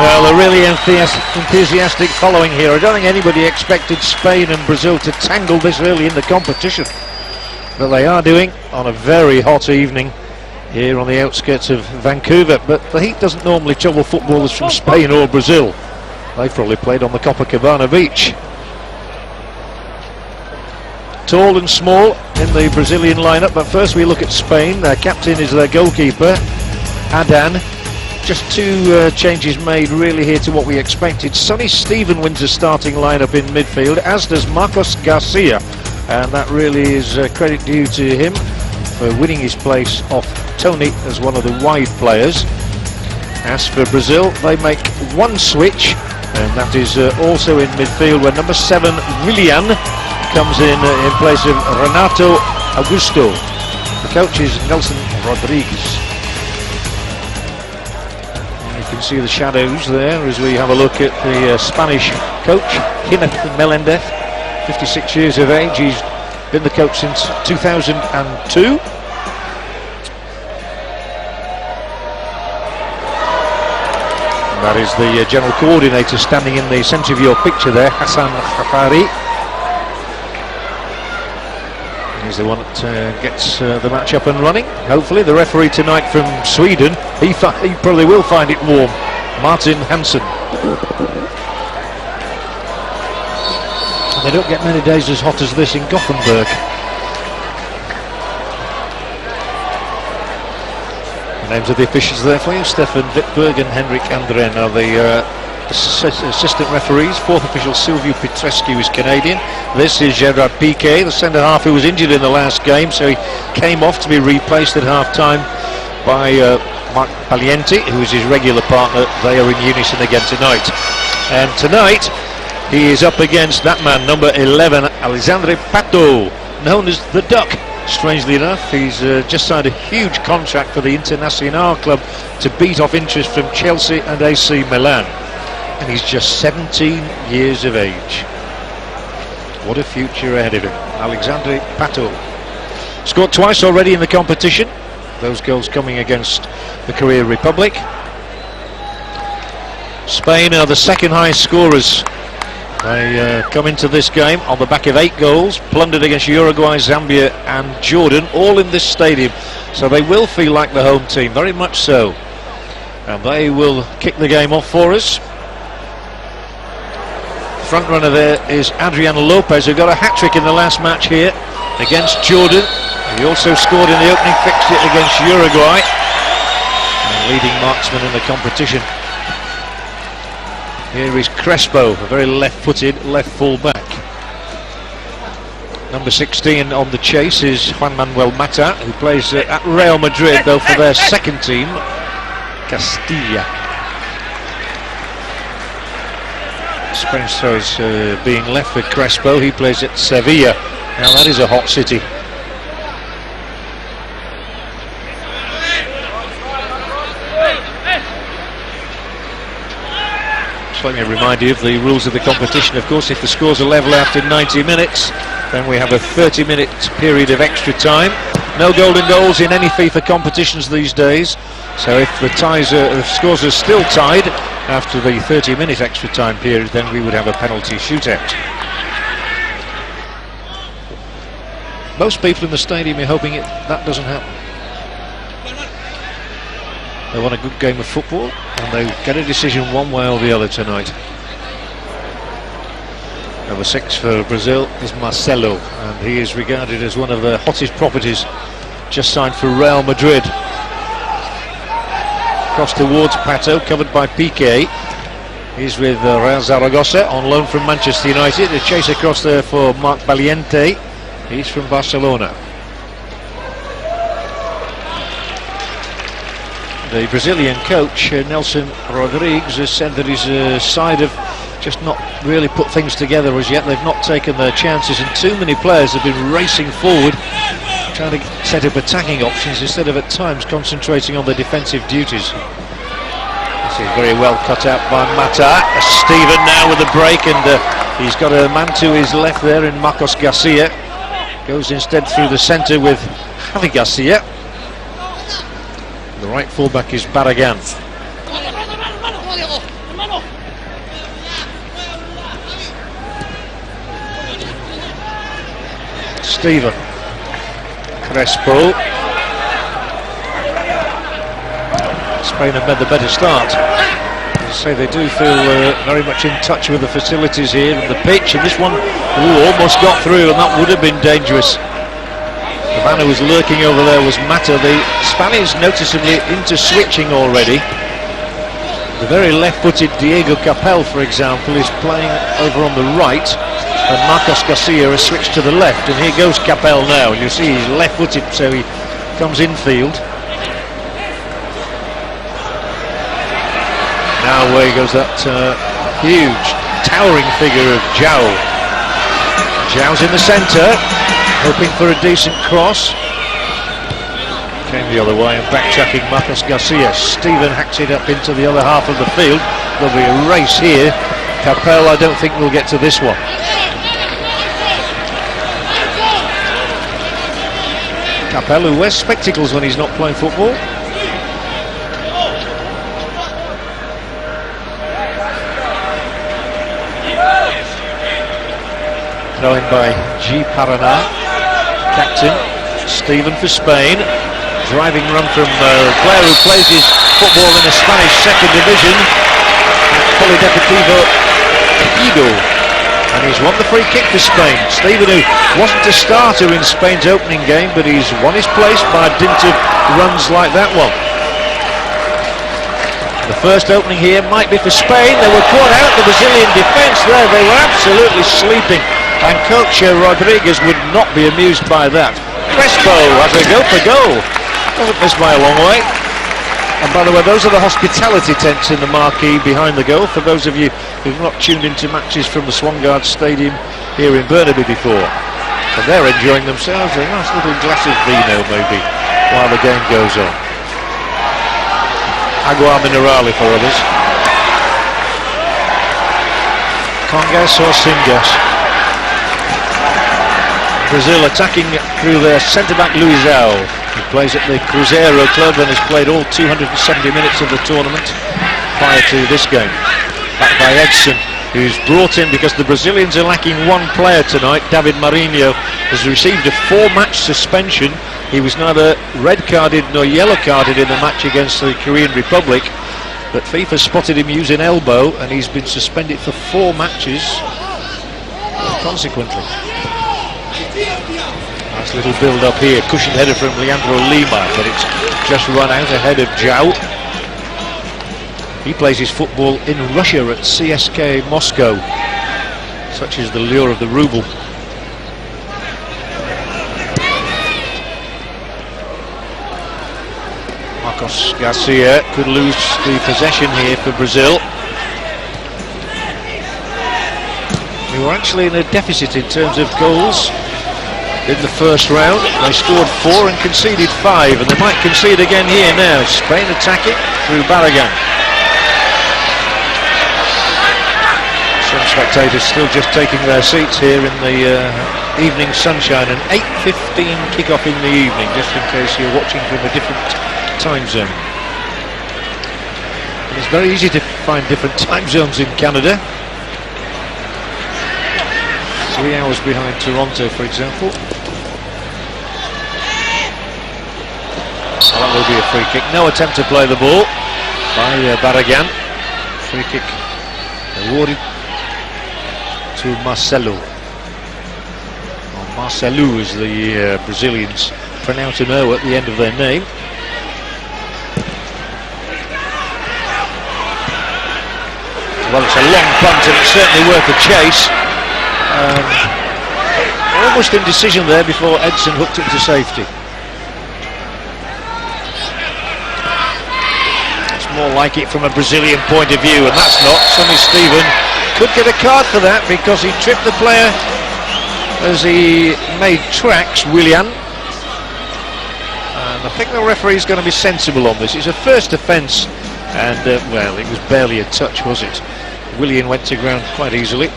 Well, a really enthusiastic following here. I don't think anybody expected Spain and Brazil to tangle this early in the competition, but they are doing on a very hot evening here on the outskirts of Vancouver. But the heat doesn't normally trouble footballers from Spain or Brazil. They've probably played on the Copacabana beach. Tall and small in the Brazilian lineup, but first we look at Spain. Their captain is their goalkeeper, Adan. Just two changes made really here to what we expected. Sonny Stephen wins the starting lineup in midfield, as does Marcos Garcia, and that really is credit due to him for winning his place off Tony as one of the wide players. As for Brazil, they make one switch, and that is also in midfield, where number 7 Willian comes in place of Renato Augusto. The coach is Nelson Rodriguez. You can see the shadows there as we have a look at the Spanish coach, Jiménez Melendez, 56 years of age. He's been the coach since 2002. And that is the general coordinator standing in the centre of your picture there, Hassan Khafari. He's the one that gets the match up and running. Hopefully the referee tonight from Sweden, he probably will find it warm, Martin Hansson. And they don't get many days as hot as this in Gothenburg. The names of the officials there for you: Stefan Wittberg and Henrik Andren are the assistant referees. Fourth official Silvio Petrescu is Canadian. This is Gerard Piqué, the centre half who was injured in the last game, so he came off to be replaced at half time by Marc Paliente, who is his regular partner. They are in unison again tonight. And tonight he is up against that man, number 11, Alexandre Pato, known as the Duck. Strangely enough, he's just signed a huge contract for the Internacional club to beat off interest from Chelsea and AC Milan. And he's just 17 years of age. What a future ahead of him. Alexandre Pato. Scored twice already in the competition. Those goals coming against the Korea Republic. Spain are the second highest scorers. They come into this game on the back of 8 goals, plundered against Uruguay, Zambia and Jordan, all in this stadium. So they will feel like the home team, very much so. And they will kick the game off for us. Front runner there is Adrian Lopez, who got a hat-trick in the last match here against Jordan. He also scored in the opening fixture against Uruguay, and leading marksman in the competition. Here is Crespo, a very left-footed left full-back. Number 16 on the chase is Juan Manuel Mata, who plays at Real Madrid, though for their second team, Castilla. Spencer is being left with Crespo. He plays at Sevilla. Now that is a hot city. Just let me remind you of the rules of the competition. Of course, if the scores are level after 90 minutes, then we have a 30-minute period of extra time. No golden goals in any FIFA competitions these days. So if the scores are still tied after the 30-minute extra time period, then we would have a penalty shootout. Most people in the stadium are hoping that doesn't happen. They want a good game of football, and they get a decision one way or the other tonight. Number 6 for Brazil is Marcelo, and he is regarded as one of the hottest properties, just signed for Real Madrid. Cross towards Pato, covered by Piqué. He's with Real Zaragoza on loan from Manchester United. The chase across there for Marc Valiente. He's from Barcelona. The Brazilian coach, Nelson Rodriguez, has said that his side have just not really put things together as yet. They've not taken their chances, and too many players have been racing forward, trying to set up attacking options instead of at times concentrating on their defensive duties. This is very well cut out by Mata. Steven now with a break, and he's got a man to his left there in Marcos Garcia. Goes instead through the centre with Javi Garcia. The right fullback is Barragan. Steven. Crespo. Spain have made the better start. As I say, they do feel very much in touch with the facilities here and the pitch, and this one almost got through, and that would have been dangerous. The man who was lurking over there was Mata. The Spaniards noticeably into switching already. The very left-footed Diego Capel, for example, is playing over on the right, and Marcos Garcia has switched to the left, and here goes Capel now. You see he's left-footed, so he comes infield. Now away goes that huge, towering figure of João. João's in the centre, hoping for a decent cross. Came the other way and backtracking Marcos Garcia. Steven hacks it up into the other half of the field. There'll be a race here. Capel, I don't think we'll get to this one. Capel, who wears spectacles when he's not playing football. Thrown by G. Paraná, captain. Steven for Spain. Driving run from a player who plays his football in the Spanish second division, Polideportivo Edo. And he's won the free kick for Spain. Steven, who wasn't a starter in Spain's opening game, but he's won his place by dint of runs like that one. The first opening here might be for Spain. They were caught out, the Brazilian defence there. They were absolutely sleeping. And coach Rodriguez would not be amused by that. Crespo has a go for goal. Doesn't miss by a long way. And by the way, those are the hospitality tents in the marquee behind the goal, for those of you who've not tuned into matches from the Swangard Stadium here in Burnaby before. And they're enjoying themselves, a nice little glass of vino maybe, while the game goes on. Agua minerale for others. Congas or Singas. Brazil attacking through their centre-back Luizão. He plays at the Cruzeiro club and has played all 270 minutes of the tournament prior to this game. Backed by Edson, who's brought in because the Brazilians are lacking one player tonight. David Marinho has received a 4-match suspension. He was neither red-carded nor yellow-carded in the match against the Korean Republic, but FIFA spotted him using elbow and he's been suspended for 4 matches consequently. Nice little build up here, cushioned header from Leandro Lima, but it's just run out ahead of João. He plays his football in Russia at CSKA Moscow. Such is the lure of the ruble. Marcos Garcia could lose the possession here for Brazil. They were actually in a deficit in terms of goals in the first round. They scored 4 and conceded 5, and they might concede again here now. Spain attacking through Barragan. Some spectators still just taking their seats here in the evening sunshine. An 8:15 kick-off in the evening, just in case you're watching from a different time zone. And it's very easy to find different time zones in Canada. 3 hours behind Toronto, for example. Well, that will be a free kick. No attempt to play the ball by Barragan. Free kick awarded to Marcelo. Or Marcelo, as the Brazilians pronounce an O at the end of their name. Well, it's a long punt and it's certainly worth a chase. Almost indecision there before Edson hooked it to safety. It's more like it from a Brazilian point of view, and that's not. Sonny Steven could get a card for that because he tripped the player as he made tracks, Willian. And I think the referee's going to be sensible on this. It's a first offence, and well, it was barely a touch, was it? Willian went to ground quite easily.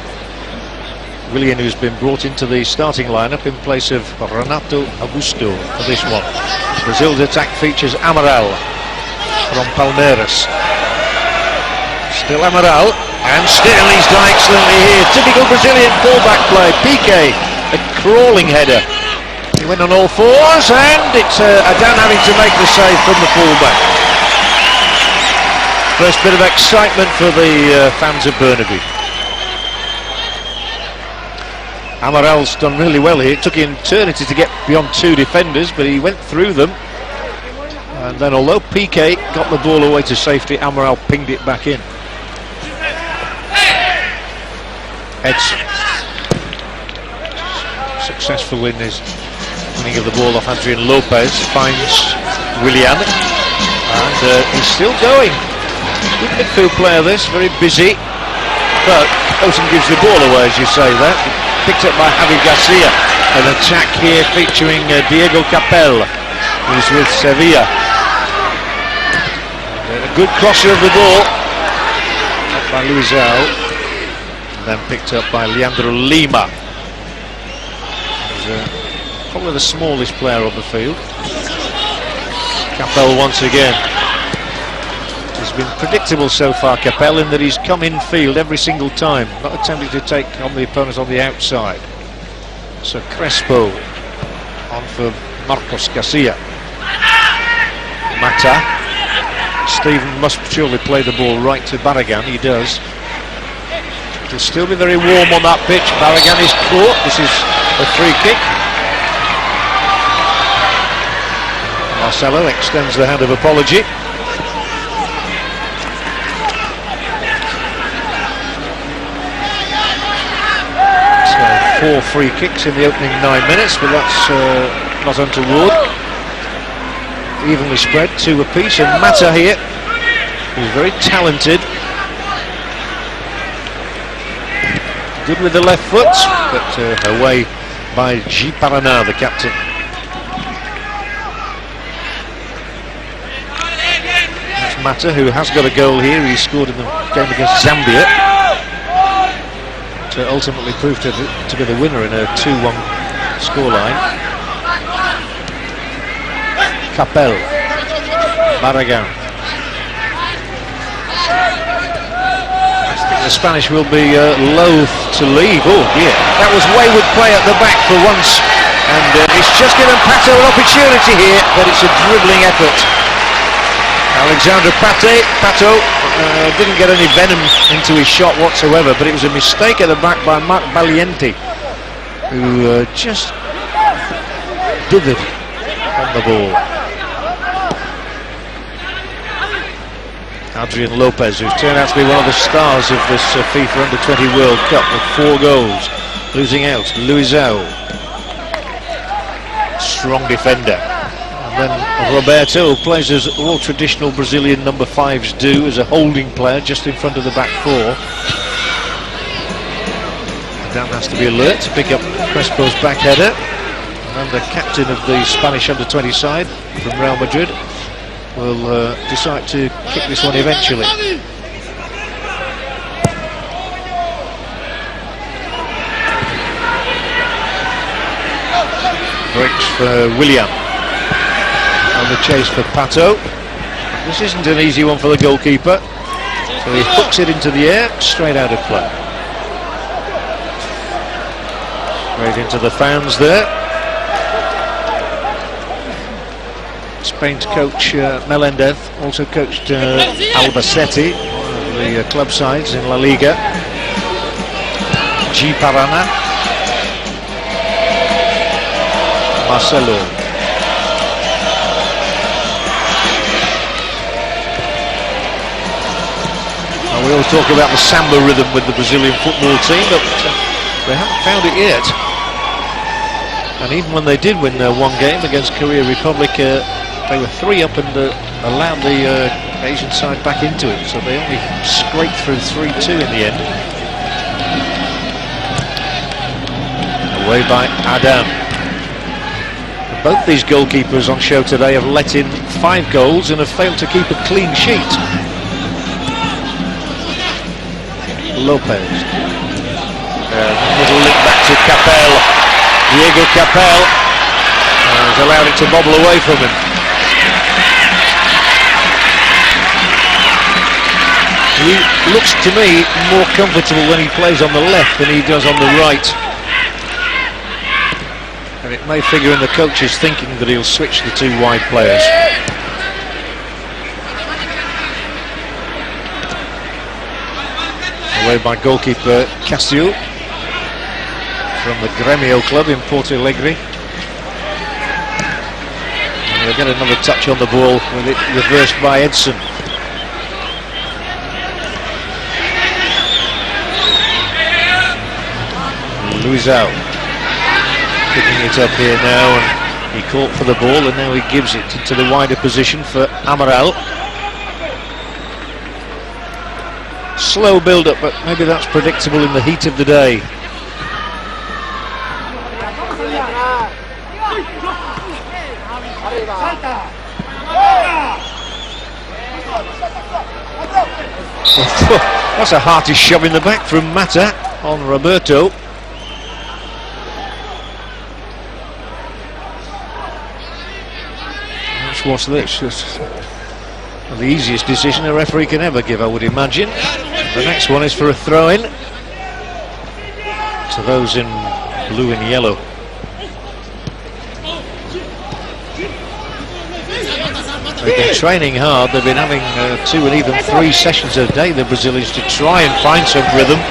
Willian, who's been brought into the starting lineup in place of Renato Augusto for this one. Brazil's attack features Amaral from Palmeiras. Still Amaral, and still he's done excellently here. Typical Brazilian fullback play. Piqué, a crawling header He went on all fours, and it's Adan having to make the save from the fullback. First bit of excitement for the fans of Burnaby. Amaral's done really well here. It took him eternity to get beyond two defenders, but he went through them. And then although Piqué got the ball away to safety, Amaral pinged it back in. Ed's successful in his winning of the ball off Adrian Lopez, finds Willian, and he's still going. Good midfield player this, very busy, but Osen gives the ball away, as you say that. Picked up by Javi Garcia. An attack here featuring Diego Capel, who's with Sevilla. A good crosser of the ball by Luizao, and then picked up by Leandro Lima. He's probably the smallest player on the field. Capel once again. He's been predictable so far, Capel, in that he's come in field every single time, not attempting to take on the opponent on the outside. So Crespo on for Marcos Garcia. Mata. Stephen must surely play the ball right to Barragan. He does. It'll still be very warm on that pitch. Barragan is caught. This is a free kick. Marcelo extends the hand of apology. So 4 free kicks in the opening 9 minutes, but that's not untoward. Evenly spread, 2 apiece, and Mata here, who's very talented. Good with the left foot, but away by G. Paraná, the captain. That's Mata, who has got a goal here. He scored in the game against Zambia to ultimately prove to be the winner in a 2-1 scoreline. Capel, Barragan. I think the Spanish will be loath to leave. Oh dear, that was wayward play at the back for once, and it's just given Pato an opportunity here, but it's a dribbling effort. Alexandre Pato didn't get any venom into his shot whatsoever, but it was a mistake at the back by Marc Valiente, who just dithered on the ball. Adrian Lopez, who's turned out to be one of the stars of this FIFA Under-20 World Cup, with 4 goals. Losing out, Luizao. Strong defender. And then Roberto plays as all traditional Brazilian number 5s do, as a holding player just in front of the back 4. Dan has to be alert to pick up Crespo's back header. And the captain of the Spanish Under-20 side from Real Madrid will decide to kick this one eventually. Breaks for Willian. On the chase for Pato. This isn't an easy one for the goalkeeper. So he hooks it into the air, straight out of play. Straight into the fans there. Spain's coach Melendez also coached Albacete, one of the club sides in La Liga. G. Paraná. Marcelo. Well, we always talk about the samba rhythm with the Brazilian football team, but they haven't found it yet. And even when they did win one game against Korea Republic, they were 3 up and allowed the Asian side back into it, so they only scraped through 3-2 in the end. Away by Adam. Both these goalkeepers on show today have let in 5 goals and have failed to keep a clean sheet. Lopez. Little link back to Capel. Diego Capel has allowed it to bobble away from him. He looks to me more comfortable when he plays on the left than he does on the right. And it It may figure in the coach's thinking that he'll switch the two wide players. Away by goalkeeper Castillo from the Gremio club in Porto Alegre. And he'll get another touch on the ball with it reversed by Edson. Luizao picking it up here now, and he caught for the ball, and now he gives it into the wider position for Amaral. Slow build-up, but maybe that's predictable in the heat of the day. That's a hearty shove in the back from Mata on Roberto. What's this? It's the easiest decision a referee can ever give, I would imagine. The next one is for a throw-in to those in blue and yellow. They've been training hard. They've been having 2 and even 3 sessions a day, the Brazilians, to try and find some rhythm.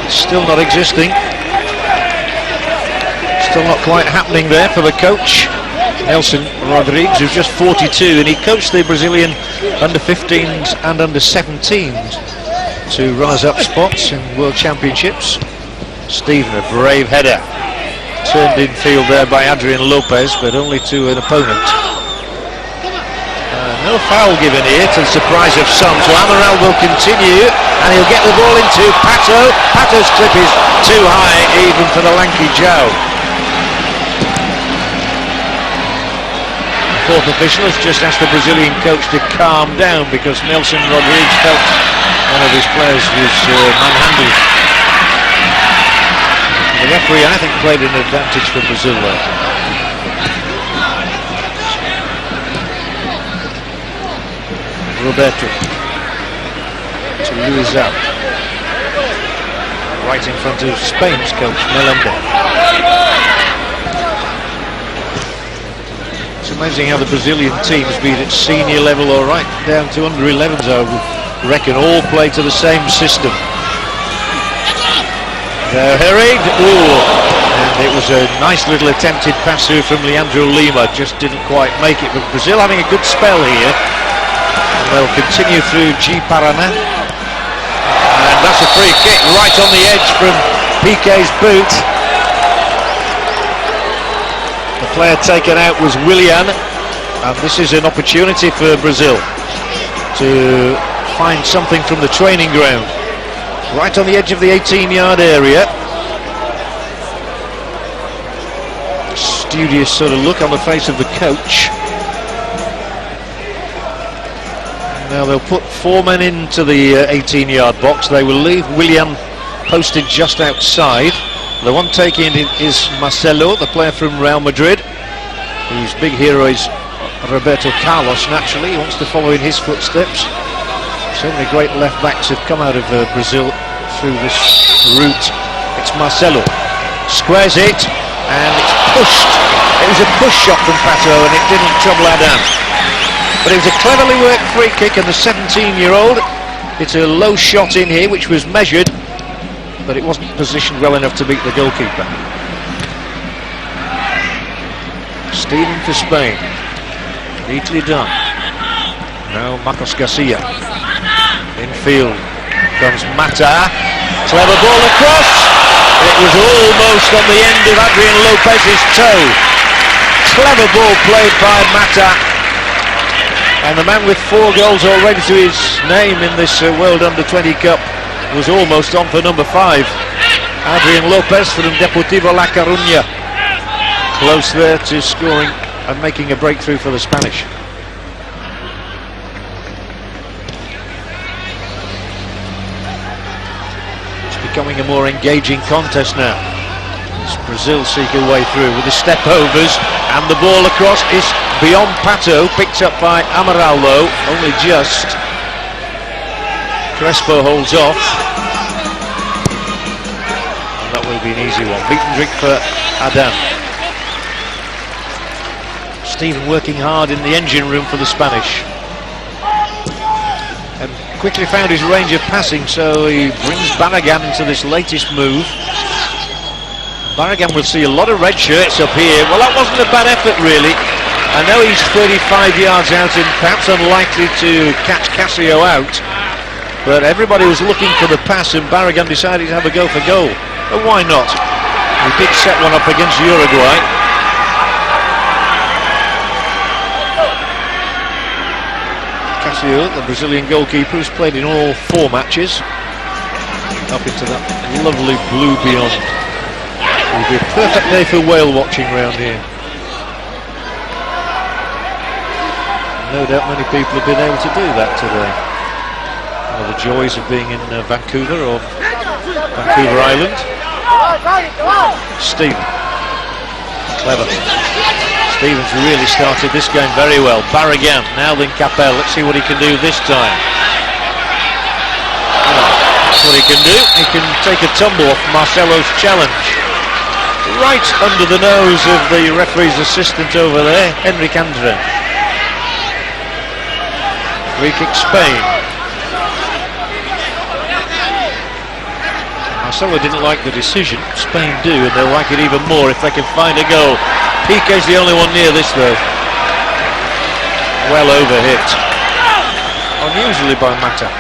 It's still not existing. Still not quite happening there for the coach, Nelson Rodrigues, who's just 42, and he coached the Brazilian under-15s and under-17s to runners-up spots in World Championships. Stephen, a brave header, turned in field there by Adrian Lopez, but only to an opponent. No foul given here, to the surprise of some, so Amaral will continue, and he'll get the ball into Pato. Pato's clip is too high even for the lanky Joe. Fourth official has just asked the Brazilian coach to calm down because Nelson Rodrigues felt one of his players was manhandled. The referee, I think, played an advantage for Brazil there. Roberto to Luizao, right in front of Spain's coach Melenda. It's amazing how the Brazilian teams, be it at senior level or right down to under-11s, I would reckon, all play to the same system. Herrig, and it was a nice little attempted pass through from Leandro Lima, just didn't quite make it. But Brazil having a good spell here, and they'll continue through G Paraná, and that's a free kick right on the edge from Piqué's boot. The player taken out was Willian, and this is an opportunity for Brazil to find something from the training ground. Right on the edge of the 18-yard area. Studious sort of look on the face of the coach. Now they'll put 4 men into the 18-yard box. They will leave Willian posted just outside. The one taking it is Marcelo, the player from Real Madrid, whose big hero is Roberto Carlos. Naturally, he wants to follow in his footsteps. So many great left backs have come out of Brazil through this route. It's Marcelo, squares it, and it's pushed. It was a push shot from Pato, and it didn't trouble Adam. But it was a cleverly worked free kick, and the 17-year-old, it's a low shot in here, which was measured, but it wasn't positioned well enough to beat the goalkeeper. Steven for Spain, neatly done. Now Marcos Garcia, infield comes Mata, clever ball across, it was almost on the end of Adrian Lopez's toe. Clever ball played by Mata, and the man with 4 goals already to his name in this World Under-20 Cup was almost on for number 5. Adrian Lopez from Deportivo La Coruña, close there to scoring and making a breakthrough for the Spanish. It's becoming a more engaging contest now, as Brazil seek a way through with the step overs, and the ball across is beyond Pato, picked up by Amaral though, only just. Crespo holds off, and that will be an easy one. Beat and drink for Adam. Stephen working hard in the engine room for the Spanish. And quickly found his range of passing, so he brings Barragan into this latest move. Barragan will see a lot of red shirts up here. Well, that wasn't a bad effort, really. I know he's 35 yards out and perhaps unlikely to catch Casio out, but everybody was looking for the pass and Barragan decided to have a go for goal. But why not? He did set one up against Uruguay. Casio, the Brazilian goalkeeper, who's played in all 4 matches. Up into that lovely blue beyond. It will be a perfect day for whale watching round here. No doubt many people have been able to do that today. One of the joys of being in Vancouver or Vancouver Island. Stephen. Clever. Stephen's really started this game very well. Barragan, now then Capel. Let's see what he can do this time. That's what he can do. He can take a tumble off Marcelo's challenge. Right under the nose of the referee's assistant over there, Henrik Andren. Free kick Spain. Marcelo didn't like the decision. Spain do, and they'll like it even more if they can find a goal. Piqué's the only one near this though. Well over hit. Unusually by Mata.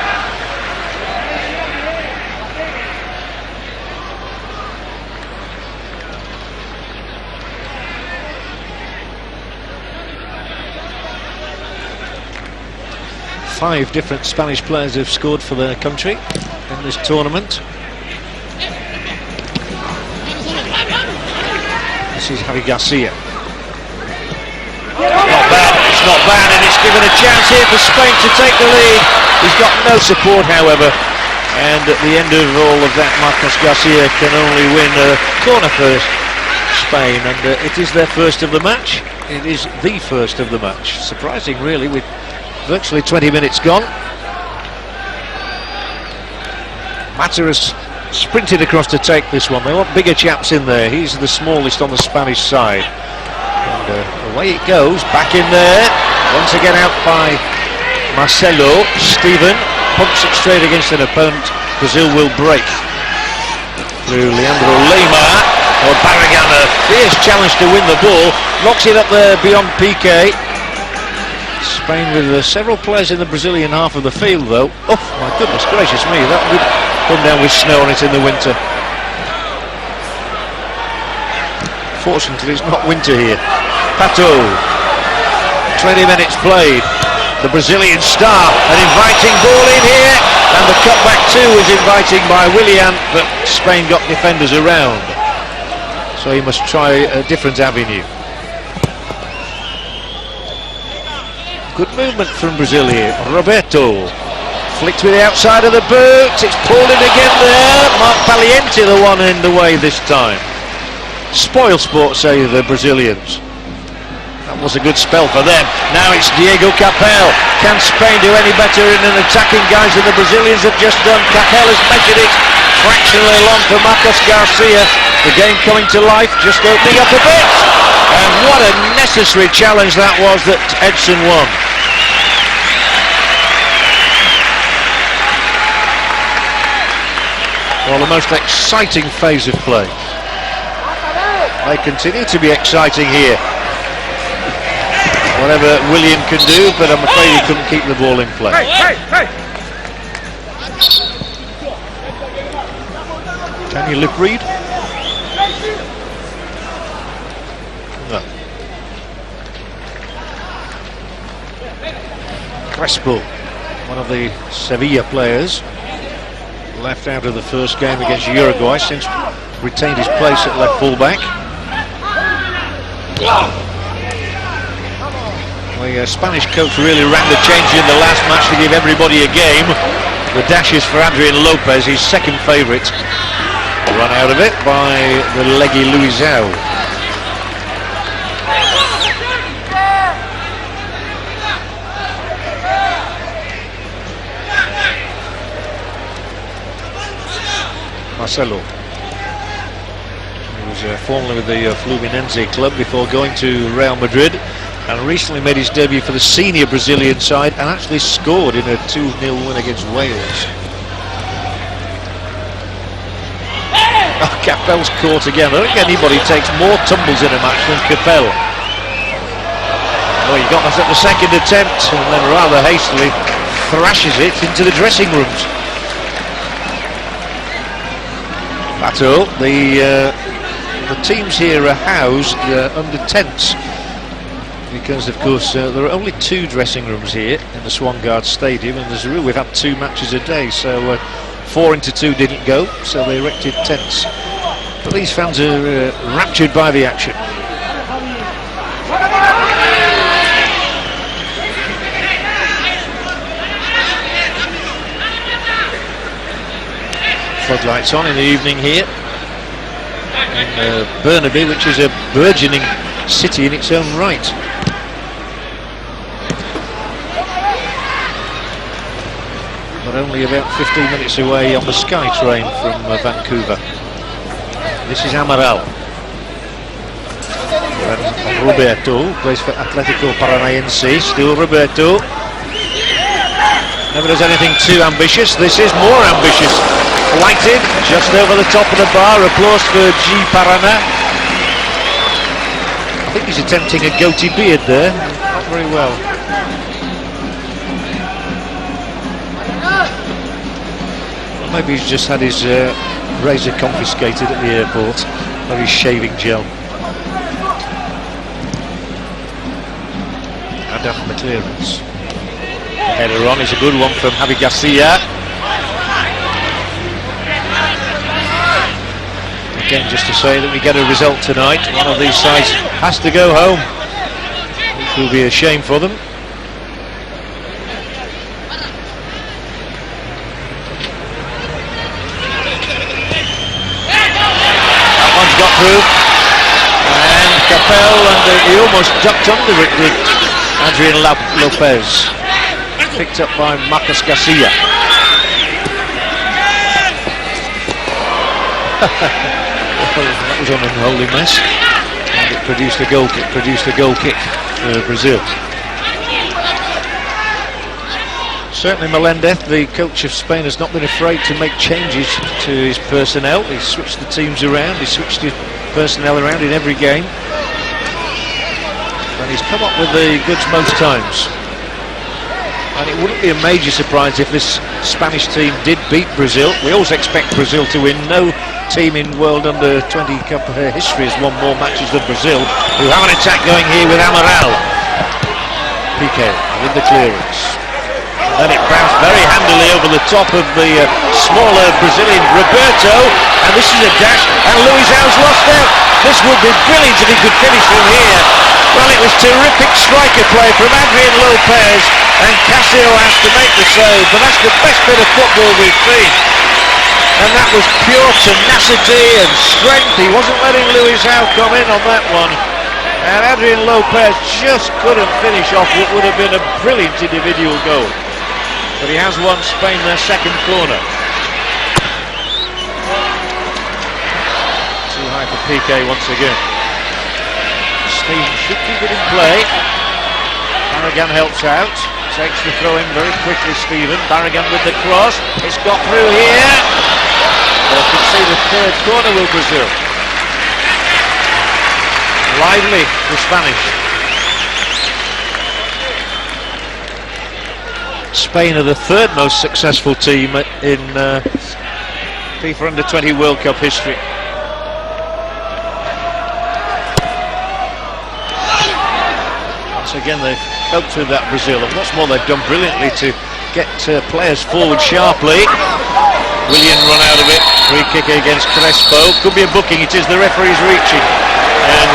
Five different Spanish players have scored for their country in this tournament. This is Javi Garcia. It's not bad, and it's given a chance here for Spain to take the lead. He's got no support, however, and at the end of all of that, Marcos Garcia can only win a corner for Spain, and it is their first of the match. It is the first of the match. Surprising, really, with virtually 20 minutes gone. Mata has sprinted across to take this one. They want bigger chaps in there. He's the smallest on the Spanish side. And away it goes, back in there. Once again out by Marcelo. Stephen pumps it straight against an opponent. Brazil will break. Through Leandro Lima. Or Barragan, a fierce challenge to win the ball. Knocks it up there beyond Piqué. Spain with several players in the Brazilian half of the field though. Oh my goodness gracious me, that would come down with snow on it in the winter. Fortunately it's not winter here. Pato, 20 minutes played. The Brazilian star, an inviting ball in here, and the cutback too is inviting by Willian, but Spain got defenders around. So he must try a different avenue. Good movement from Brazil here. Roberto flicked with the outside of the boot. It's pulled in again there. Mark Paliente the one in the way this time. Spoil sport, say the Brazilians. That was a good spell for them. Now it's Diego Capel. Can Spain do any better in an attacking guise than the Brazilians have just done? Capel has measured it fractionally along for Marcos Garcia. The game coming to life, just opening up a bit. And what a necessary challenge that was that Edson won. Well, the most exciting phase of play. They continue to be exciting here. Whatever Willian can do, but I'm afraid he couldn't keep the ball in play. Hey. Can you lip read? No. Crespo, one of the Sevilla players, left out of the first game against Uruguay, since retained his place at left fullback. The Spanish coach really ran the change in the last match to give everybody a game. The dashes for Adrian Lopez, his second favourite, run out of it by the leggy Luisao. Marcelo. He was formerly with the Fluminense club before going to Real Madrid. and recently made his debut for the senior Brazilian side and actually scored in a 2-0 win against Wales. Oh, Capel's caught again. I don't think anybody takes more tumbles in a match than Capel. Oh, he got that at the second attempt and then rather hastily thrashes it into the dressing rooms. Pato, the teams here are housed under tents because, of course, there are only 2 dressing rooms here in the Swangard Stadium, and there's a rule we've had 2 matches a day, so 4 into 2 didn't go, so they erected tents. But these fans are raptured by the action. Floodlights on in the evening here in Burnaby, which is a burgeoning city in its own right. But only about 15 minutes away on the Sky train from Vancouver. This is Amaral. Roberto plays for Atlético Paranaense. Still Roberto. Never does anything too ambitious. This is more ambitious. Lighted just over the top of the bar. Applause for G. Parana. I think he's attempting a goatee beard there. Not very well. Maybe he's just had his razor confiscated at the airport, or his shaving gel. Adam the clearance. The header on is a good one from Javi Garcia. Again, just to say that we get a result tonight. One of these sides has to go home, which will be a shame for them. Got through, and Capel, and he almost ducked under it with Adrian Lopez, picked up by Marcus Garcia. That was an unholy mess, and it produced a goal kick for Brazil. Certainly Melendez, the coach of Spain, has not been afraid to make changes to his personnel. He's switched the teams around, he's switched his personnel around in every game. And he's come up with the goods most times. And it wouldn't be a major surprise if this Spanish team did beat Brazil. We always expect Brazil to win. No team in World Under-20 Cup history has won more matches than Brazil, who have an attack going here with Amaral. Piqué with the clearance. Then it bounced very handily over the top of the smaller Brazilian Roberto, and this is a dash, and Luizão's lost out. This would be brilliant if he could finish from here. Well, it was terrific striker play from Adrian Lopez, and Casio has to make the save, but that's the best bit of football we've seen. And that was pure tenacity and strength. He wasn't letting Luizão come in on that one. And Adrian Lopez just couldn't finish off what would have been a brilliant individual goal. But he has won Spain their second corner. Too high for Piqué once again. Stephen should keep it in play. Barragan helps out. Takes the throw in very quickly, Stephen. Barragan with the cross. It's got through here. Well, can see the third corner will Brazil. Lively, the Spanish. Spain are the 3rd most successful team in FIFA Under-20 World Cup history. Once again they've coped with that Brazil, and what's more, they've done brilliantly to get players forward sharply. Willian run out of it, free kick against Crespo. Could be a booking, it is, the referee's reaching. And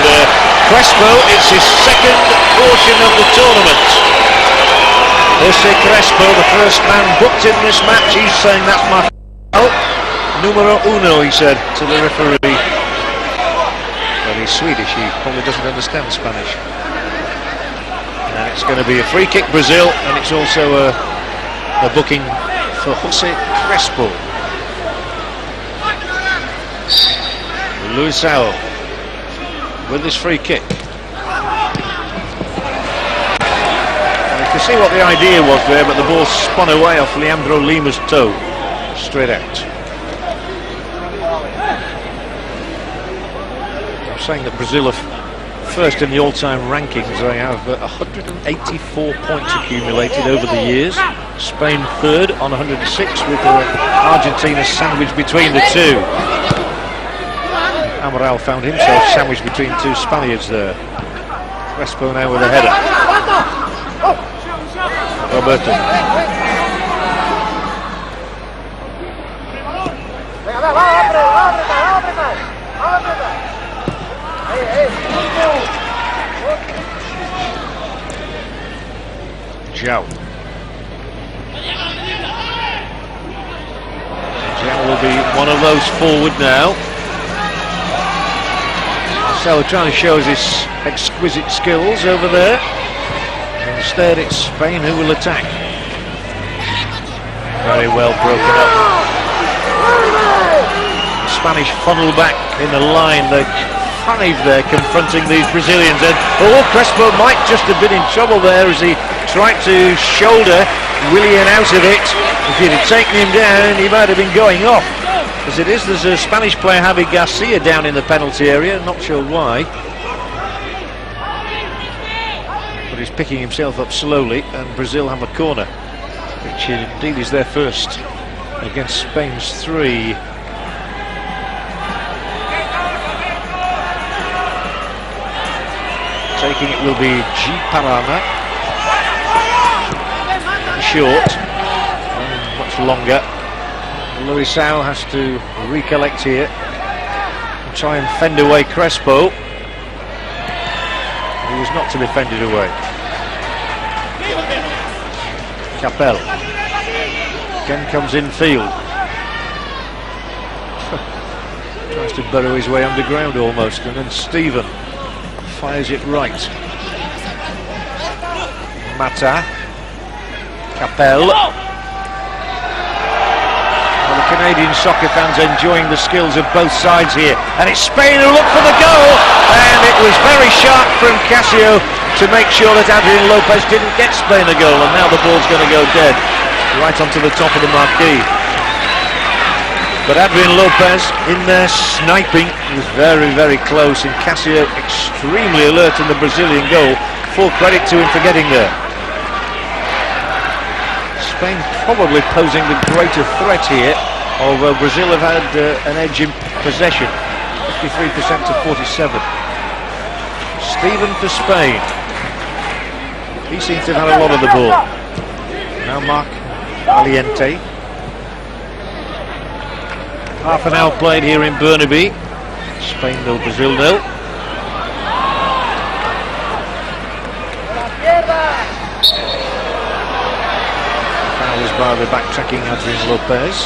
Crespo, it's his second caution of the tournament. Jose Crespo, the first man booked in this match, he's saying that's my numero uno, he said to the referee. Well, he's Swedish, he probably doesn't understand Spanish. And it's going to be a free kick, Brazil, and it's also a booking for Jose Crespo. Luizão with this free kick. see what the idea was there, but the ball spun away off Leandro Lima's toe, straight out. I'm saying that Brazil are first in the all-time rankings. They have 184 points accumulated over the years. Spain third on 106, with Argentina sandwiched between the two. Amaral found himself sandwiched between two Spaniards there. Crespo now with a header. Roberto. João. João will be one of those forward now. So trying to show us his exquisite skills over there. Instead it's Spain who will attack. Very well broken up. The Spanish funnel back in the line. They're 5 there confronting these Brazilians. And Crespo might just have been in trouble there as he tried to shoulder Willian out of it. If he'd have taken him down, he might have been going off. As it is, there's a Spanish player, Javi Garcia, down in the penalty area. Not sure why. But he's picking himself up slowly, and Brazil have a corner, which indeed is their first against Spain's 3. Taking it will be G. Parana. Short, and much longer. Luisao has to recollect here and try and fend away Crespo. He was not to be fended away. Capel. Ken comes in field. Tries to burrow his way underground almost, and then Stephen fires it right. Mata. Capel. Well, the Canadian soccer fans enjoying the skills of both sides here, and it's Spain who look for the goal, and it was very sharp from Casio to make sure that Adrian Lopez didn't get Spain a goal, and now the ball's going to go dead right onto the top of the marquee. But Adrian Lopez in there sniping was very, very close, and Casio extremely alert in the Brazilian goal. Full credit to him for getting there. Spain probably posing the greater threat here, although Brazil have had an edge in possession, 53% to 47. Stephen for Spain. He seems to have had a lot of the ball. Now Marc Aliente. Half an hour played here in Burnaby. Spain 0, Brazil 0. By the backtracking Adrian Lopez.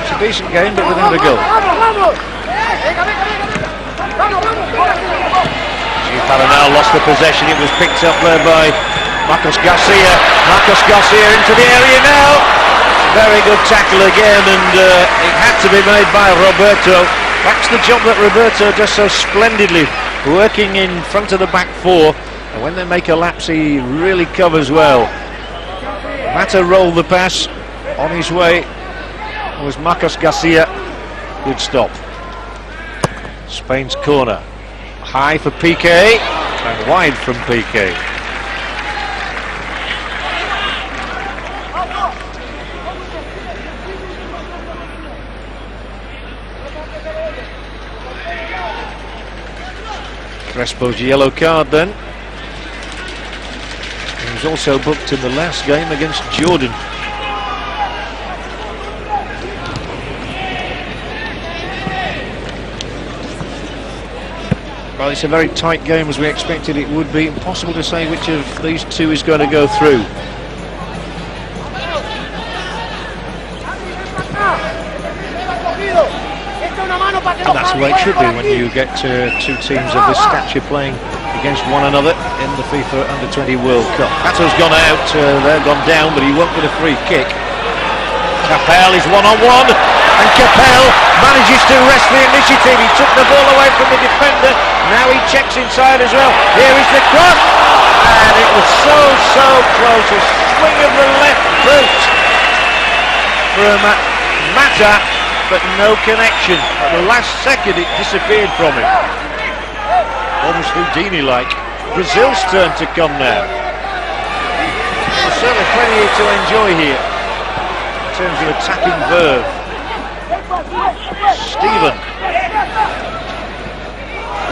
It's a decent game, but without a goal. Gipara now lost the possession. It was picked up there by Marcos Garcia. Marcos Garcia into the area now. Very good tackle again, and it had to be made by Roberto. That's the job that Roberto does so splendidly, working in front of the back 4, and when they make a lapse he really covers well. Mata rolled the pass. On his way was Marcos Garcia. Good stop. Spain's corner. High for Piqué and wide from Piqué. Crespo's yellow card then. He was also booked in the last game against Jordan. Well, it's a very tight game as we expected it would be. Impossible to say which of these two is going to go through. And that's the way it should be when you get two teams of this stature playing against one another in the FIFA Under-20 World Cup. Pato's gone out, they've gone down, but he won't get a free kick. Capel is one-on-one. and Capel manages to wrest the initiative. He took the ball away from the defender, now he checks inside as well. Here is the cross, and it was so close, a swing of the left boot from Mata, but no connection. At the last second it disappeared from him. Almost Houdini-like. Brazil's turn to come now. There's certainly plenty to enjoy here in terms of attacking verve. Steven.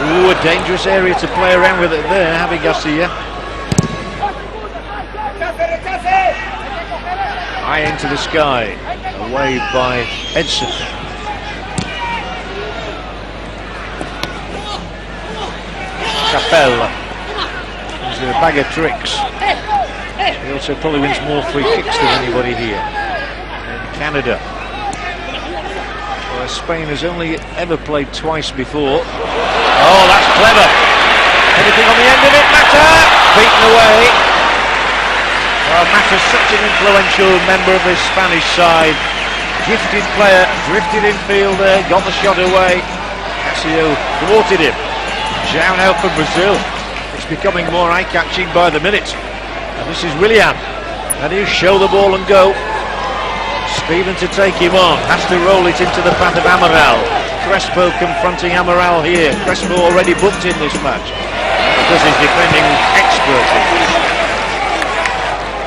Ooh, a dangerous area to play around with it there, Javi Garcia. High into the sky, away by Edson. Capella. He's a bag of tricks. He also probably wins more free kicks than anybody here in Canada, where Spain has only ever played twice before. Oh, that's clever. Anything on the end of it, Mata! Beaten away. Well, Mata's such an influential member of this Spanish side. Gifted player, drifted infield there, got the shot away. Casio thwarted him. Down out for Brazil. It's becoming more eye-catching by the minute. And this is Willian. And he'll show the ball and go. Steven to take him on. Has to roll it into the path of Amaral. Crespo confronting Amaral here. Crespo already booked in this match because he's defending expertly.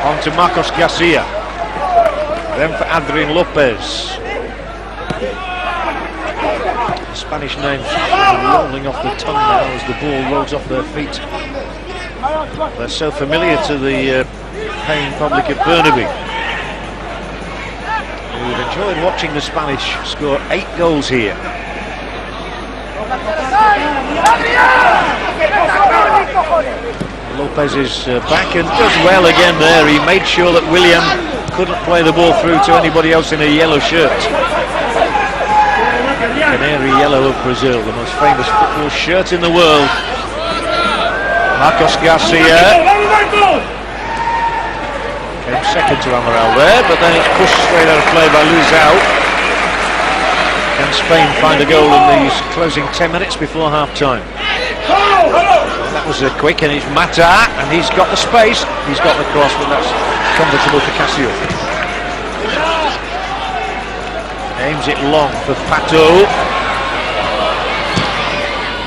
On to Marcos Garcia. Then for Adrian Lopez. Spanish names rolling off the tongue now as the ball rolls off their feet. They're so familiar to the paying public at Burnaby. We've enjoyed watching the Spanish score 8 goals here. Lopez is back and does well again there. He made sure that William couldn't play the ball through to anybody else in a yellow shirt. Canary yellow of Brazil, the most famous football shirt in the world. Marcos Garcia came second to Amaral there, but then it's pushed straight out of play by Luzao. Can Spain find a goal in these closing 10 minutes before half-time? That was quick, and it's Mata, and he's got the space, he's got the cross, but that's comfortable for Casio. Aims it long for Pato.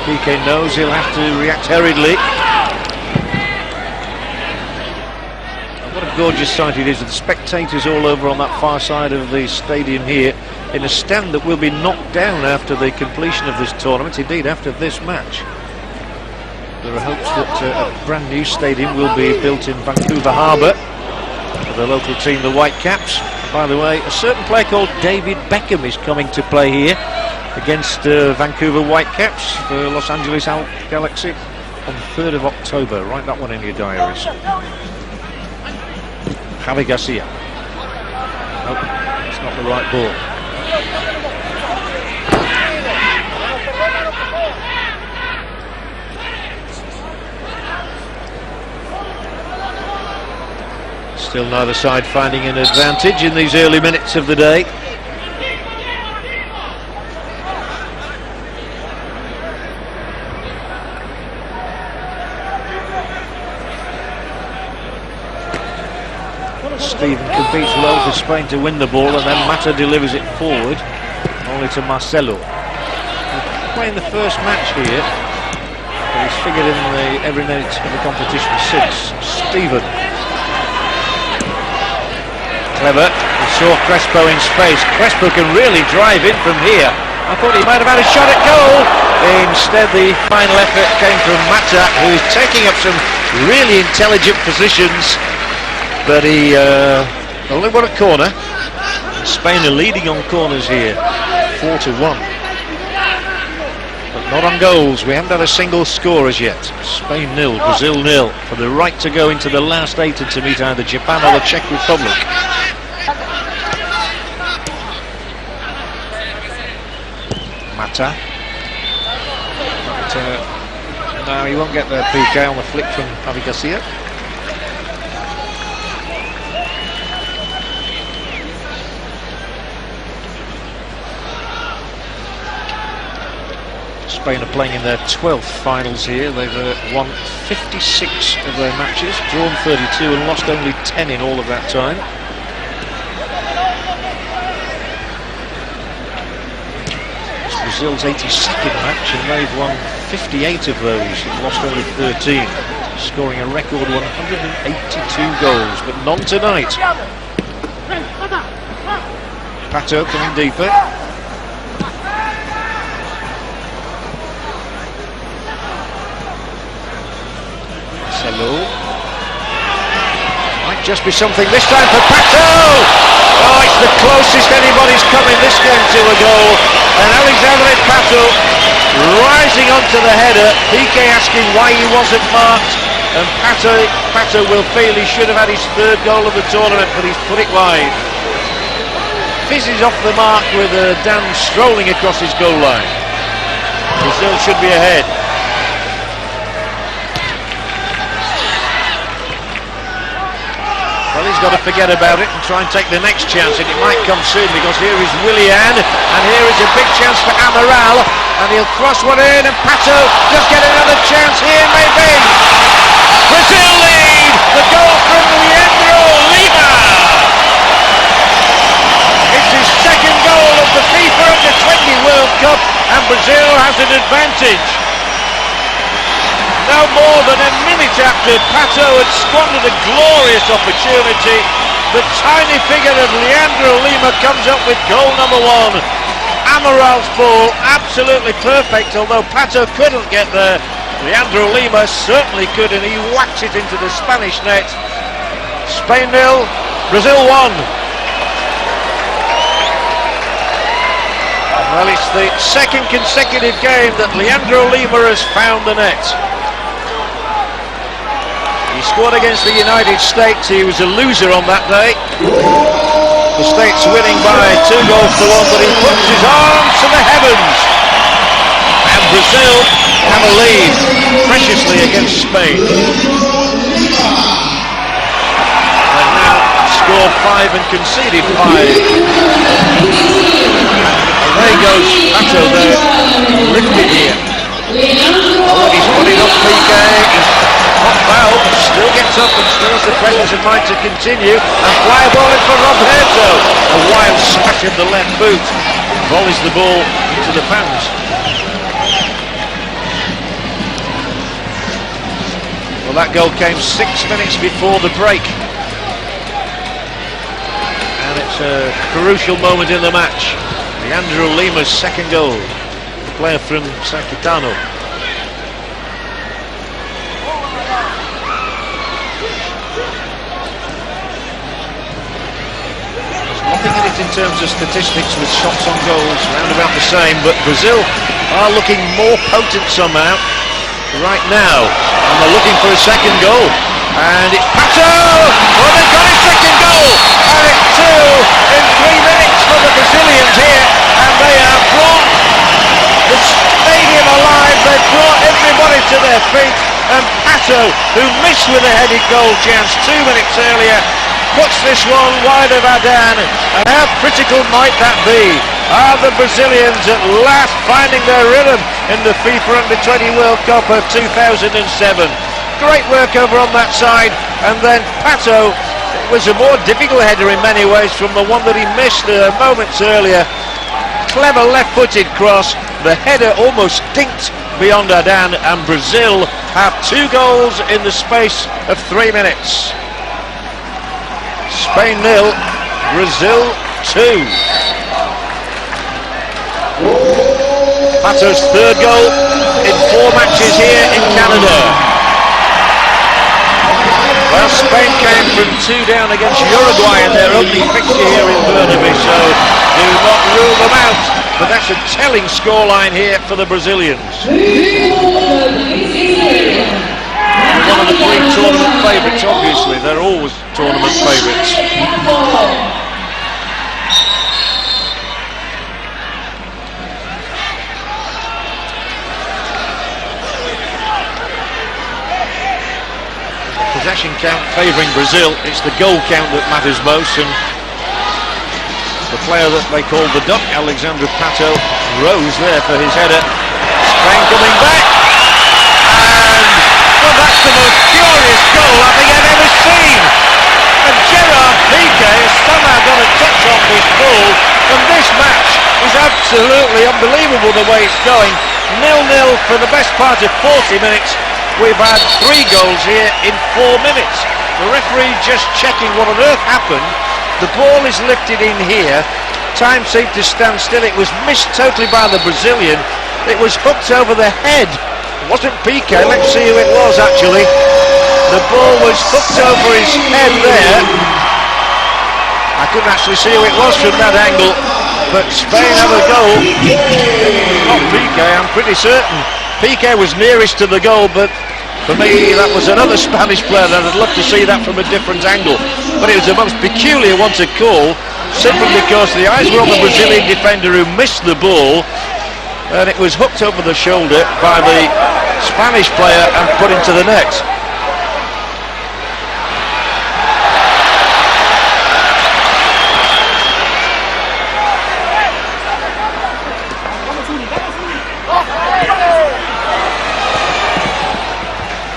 Piqué knows he'll have to react hurriedly. And what a gorgeous sight it is, with the spectators all over on that far side of the stadium here, in a stand that will be knocked down after the completion of this tournament, indeed after this match. There are hopes that a brand new stadium will be built in Vancouver Harbour for the local team, the Whitecaps. By the way, a certain player called David Beckham is coming to play here against Vancouver Whitecaps for Los Angeles Galaxy on the 3rd of October. Write that one in your diaries. Javi Garcia. Nope, it's not the right ball. Still neither side finding an advantage in these early minutes of the day. Steven competes well for Spain to win the ball, and then Mata delivers it forward, only to Marcelo. He's playing the first match here, but he's figured in every minute of the competition since. Steven. Clever. He saw Crespo in space. Crespo can really drive in from here. I thought he might have had a shot at goal. Instead, the final effort came from Mata, who is taking up some really intelligent positions. But he only won a corner. Spain are leading on corners here, 4-1. But not on goals. We haven't had a single score as yet. Spain 0, Brazil 0, for the right to go into the last 8 and to meet either Japan or the Czech Republic. Mata. But, no, he won't get the PK on the flick from Javi Garcia. Spain are playing in their 12th finals here. They've won 56 of their matches, drawn 32 and lost only 10 in all of that time. It's Brazil's 82nd match and they've won 58 of those and lost only 13, scoring a record 182 goals, but none tonight. Pato coming deeper. Hello. Might just be something this time for Pato! Oh, it's the closest anybody's come in this game to a goal. And Alexandre Pato rising onto the header. PK asking why he wasn't marked. And Pato will feel he should have had his third goal of the tournament, but he's put it wide. Fizzes off the mark with Dan strolling across his goal line. Brazil should be ahead. Well, he's got to forget about it and try and take the next chance, and it might come soon because here is Willian, and here is a big chance for Amaral, and he'll cross one in, and Pato just get another chance here, maybe. Brazil lead! The goal from Leandro Lima! It's his second goal of the FIFA Under-20 World Cup, and Brazil has an advantage. No more than a minute after Pato had squandered a glorious opportunity, the tiny figure of Leandro Lima comes up with goal number one. Amaral's ball, absolutely perfect, although Pato couldn't get there. Leandro Lima certainly could, and he whacks it into the Spanish net. Spain 0, Brazil 1. Well, it's the second consecutive game that Leandro Lima has found the net. He scored against the United States. He was a loser on that day. The States winning by 2 goals to 1, but he puts his arms to the heavens. And Brazil have a lead preciously against Spain. They've now scored 5 and conceded 5. And there goes Pato there, lifted here. Oh, he's put it up PK. He's not fouled, but still gets up and still has the presence of mind to continue, and fly a ball in for Roberto. A wild smash of the left boot volleys the ball into the fans. Well, that goal came 6 minutes before the break, and it's a crucial moment in the match. Leandro Lima's second goal, the player from San Quitano. In terms of statistics with shots on goals, round about the same, but Brazil are looking more potent somehow right now, and they're looking for a second goal, and it's Pato! Oh, they've got his second goal, and it's 2 in 3 minutes for the Brazilians here, and they have brought the stadium alive. They've brought everybody to their feet, and Pato, who missed with a headed goal chance 2 minutes earlier, puts this one wide of Adan, and how critical might that be? Are the Brazilians at last finding their rhythm in the FIFA Under-20 World Cup of 2007? Great work over on that side, and then Pato, it was a more difficult header in many ways from the one that he missed moments earlier. Clever left-footed cross, the header almost dinked beyond Adan, and Brazil have 2 goals in the space of 3 minutes. Spain 0, Brazil 2. Pato's third goal in 4 matches here in Canada. Well, Spain came from 2 down against Uruguay in their opening fixture here in Burnaby, so do not rule them out. But that's a telling scoreline here for the Brazilians. One of the 3 tournament favourites, obviously. They're always tournament favourites. The possession count favouring Brazil. It's the goal count that matters most, and the player that they call the Duck, Alexandre Pato, rose there for his header. Spain coming back, and well, that's the most curious goal I think I've ever seen. And Gerard Piqué has somehow got a touch on this ball, and this match is absolutely unbelievable the way it's going. 0-0 for the best part of 40 minutes. We've had 3 goals here in 4 minutes. The referee just checking what on earth happened. The ball is lifted in here. Time seemed to stand still. It was missed totally by the Brazilian. It was hooked over the head. It wasn't Piqué. Let's see who it was actually. The ball was hooked over his head there. I couldn't actually see who it was from that angle, but Spain have a goal. Not Piqué, I'm pretty certain. Piqué was nearest to the goal, but for me that was another Spanish player, and I'd love to see that from a different angle. But it was a most peculiar one to call, simply because the eyes were on the Brazilian defender who missed the ball, and it was hooked over the shoulder by the Spanish player and put into the net.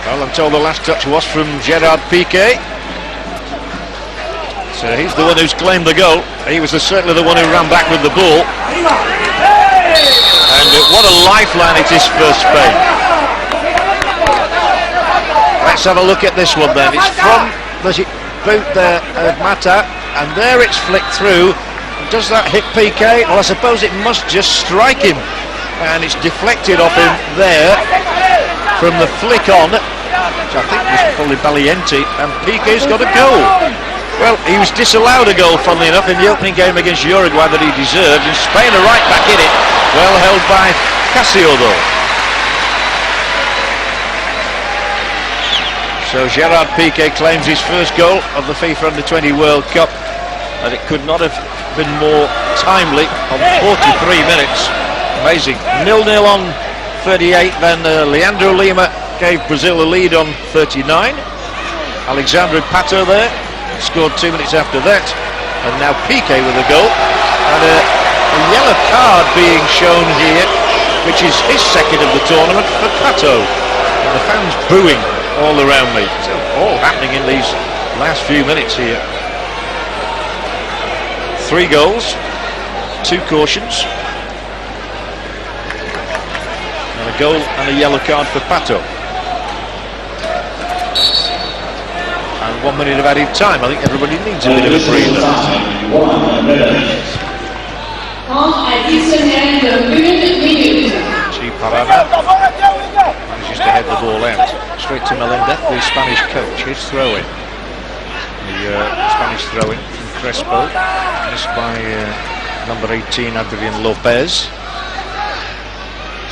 Well, I'm told the last touch was from Gerard Piqué. So he's the one who's claimed the goal. He was certainly the one who ran back with the ball. And what a lifeline it is for Spain. Let's have a look at this one then. It's from the boot there of Mata, and there it's flicked through. Does that hit Piqué? Well, I suppose it must just strike him. And it's deflected off him there from the flick on, which I think was probably Valiente, and Piqué's got a goal. Well, he was disallowed a goal, funnily enough, in the opening game against Uruguay that he deserved, and Spain are right back in it. Well held by Casio, though. So Gerard Piqué claims his first goal of the FIFA Under-20 World Cup, and it could not have been more timely on 43 minutes. Amazing. 0-0 on 38, then Leandro Lima gave Brazil a lead on 39. Alexandre Pato there scored 2 minutes after that, and now Piqué with a goal, and a yellow card being shown here, which is his second of the tournament for Pato, and the fans booing all around me. It's all happening in these last few minutes here. 3 goals, 2 cautions, and a goal and a yellow card for Pato. And 1 minute of added time. I think everybody needs a bit of a breather. Parada manages to head the ball out straight to Melinda, the Spanish coach. His throw-in, the Spanish throw-in from Crespo, missed by number 18 Adrian Lopez.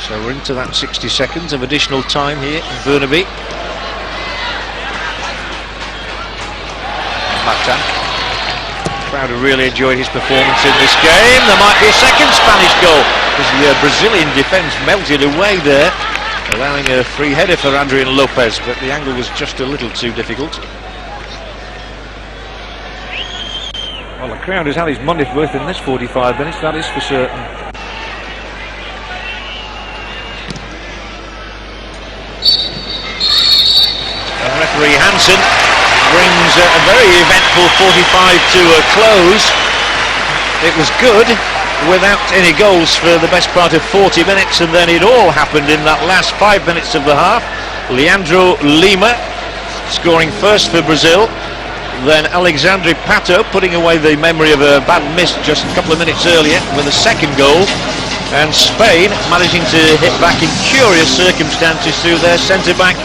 So we're into that 60 seconds of additional time here in Burnaby. Mata. Crowd have really enjoyed his performance in this game. There might be a second Spanish goal, as the Brazilian defence melted away there, allowing a free header for Adrian Lopez, but the angle was just a little too difficult. Well, the crowd has had his money's worth in this 45 minutes, that is for certain. And referee Hansen brings a very eventful 45 to a close. It was good without any goals for the best part of 40 minutes, and then it all happened in that last 5 minutes of the half. Leandro Lima scoring first for Brazil, then Alexandre Pato putting away the memory of a bad miss just a couple of minutes earlier with a second goal, and Spain managing to hit back in curious circumstances through their centre-back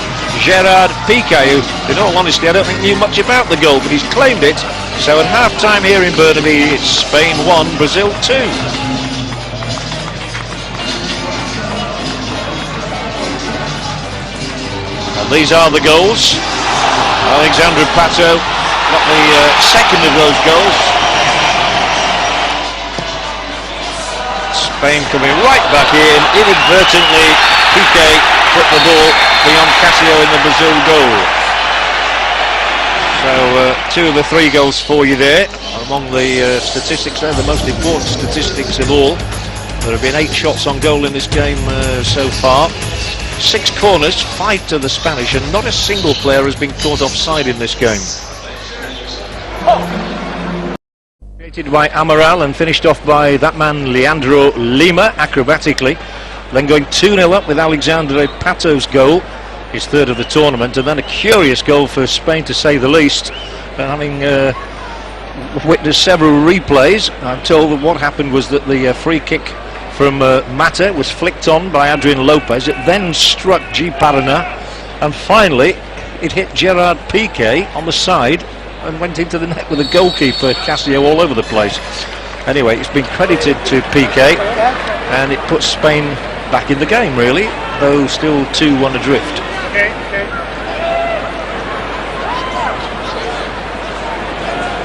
Gerard Piqué, who in all honesty I don't think knew much about the goal, but he's claimed it. So at half-time here in Burnaby, it's Spain 1, Brazil 2. And these are the goals. Alexandre Pato got the second of those goals. Spain coming right back in, inadvertently Piqué put the ball beyond Casio in the Brazil goal. So 2 of the 3 goals for you there. Among the statistics there, the most important statistics of all. There have been 8 shots on goal in this game so far. 6 corners, 5 to the Spanish, and not a single player has been caught offside in this game. Created by Amaral and finished off by that man Leandro Lima acrobatically. Then going 2-0 up with Alexandre Pato's goal, his 3rd of the tournament, and then a curious goal for Spain to say the least. Having witnessed several replays, I'm told that what happened was that the free kick from Mata was flicked on by Adrian Lopez. It then struck G. Parana, and finally it hit Gerard Piqué on the side and went into the net with the goalkeeper Casio all over the place. Anyway, it's been credited to Piqué, and it puts Spain back in the game, really, though still 2-1 adrift.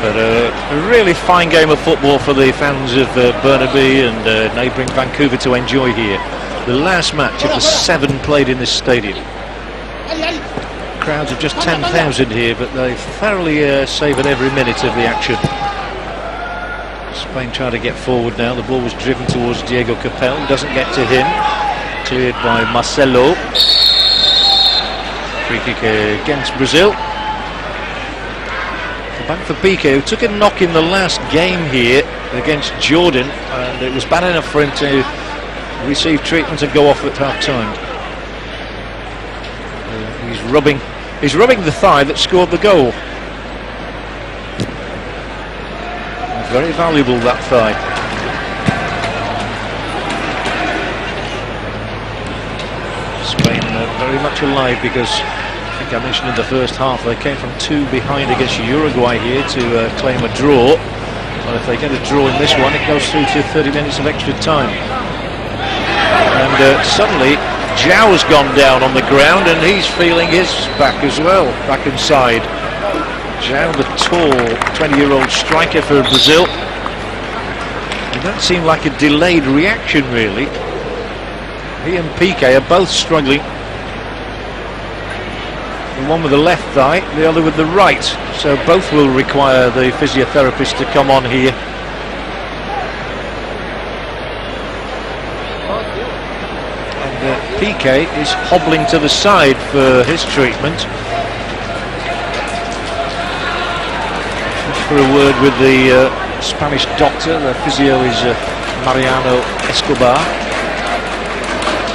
But a really fine game of football for the fans of Burnaby and neighbouring Vancouver to enjoy here. The last match of the 7 played in this stadium. Crowds of just 10,000 here, but they thoroughly savoured every minute of the action. Spain trying to get forward now. The ball was driven towards Diego Capel, doesn't get to him. Cleared by Marcelo. Free kick against Brazil. Back for Piqué, who took a knock in the last game here against Jordan, and it was bad enough for him to receive treatment and go off at half-time. He's rubbing the thigh that scored the goal. Very valuable, that thigh. Spain very much alive, because I think I mentioned in the first half they came from 2 behind against Uruguay here to claim a draw. Well, if they get a draw in this one, it goes through to 30 minutes of extra time. And suddenly Zhao's gone down on the ground, and he's feeling his back as well, back inside. Zhao, the tall 20-year-old striker for Brazil. And that seemed like a delayed reaction, really. He and Piqué are both struggling. The one with the left thigh, the other with the right. So both will require the physiotherapist to come on here. And Piqué is hobbling to the side for his treatment. For a word with the Spanish doctor. The physio is Mariano Escobar.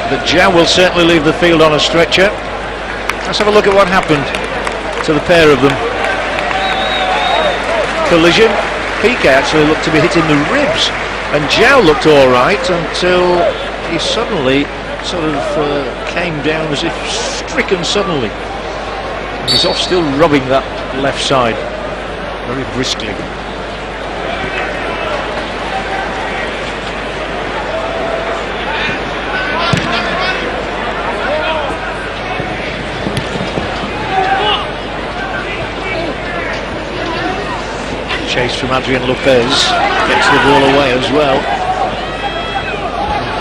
But Zhao will certainly leave the field on a stretcher. Let's have a look at what happened to the pair of them. Collision. Piqué actually looked to be hitting the ribs, and Zhao looked alright until he suddenly sort of came down as if stricken suddenly. He's off, still rubbing that left side very briskly. Chase from Adrian Lopez, gets the ball away as well.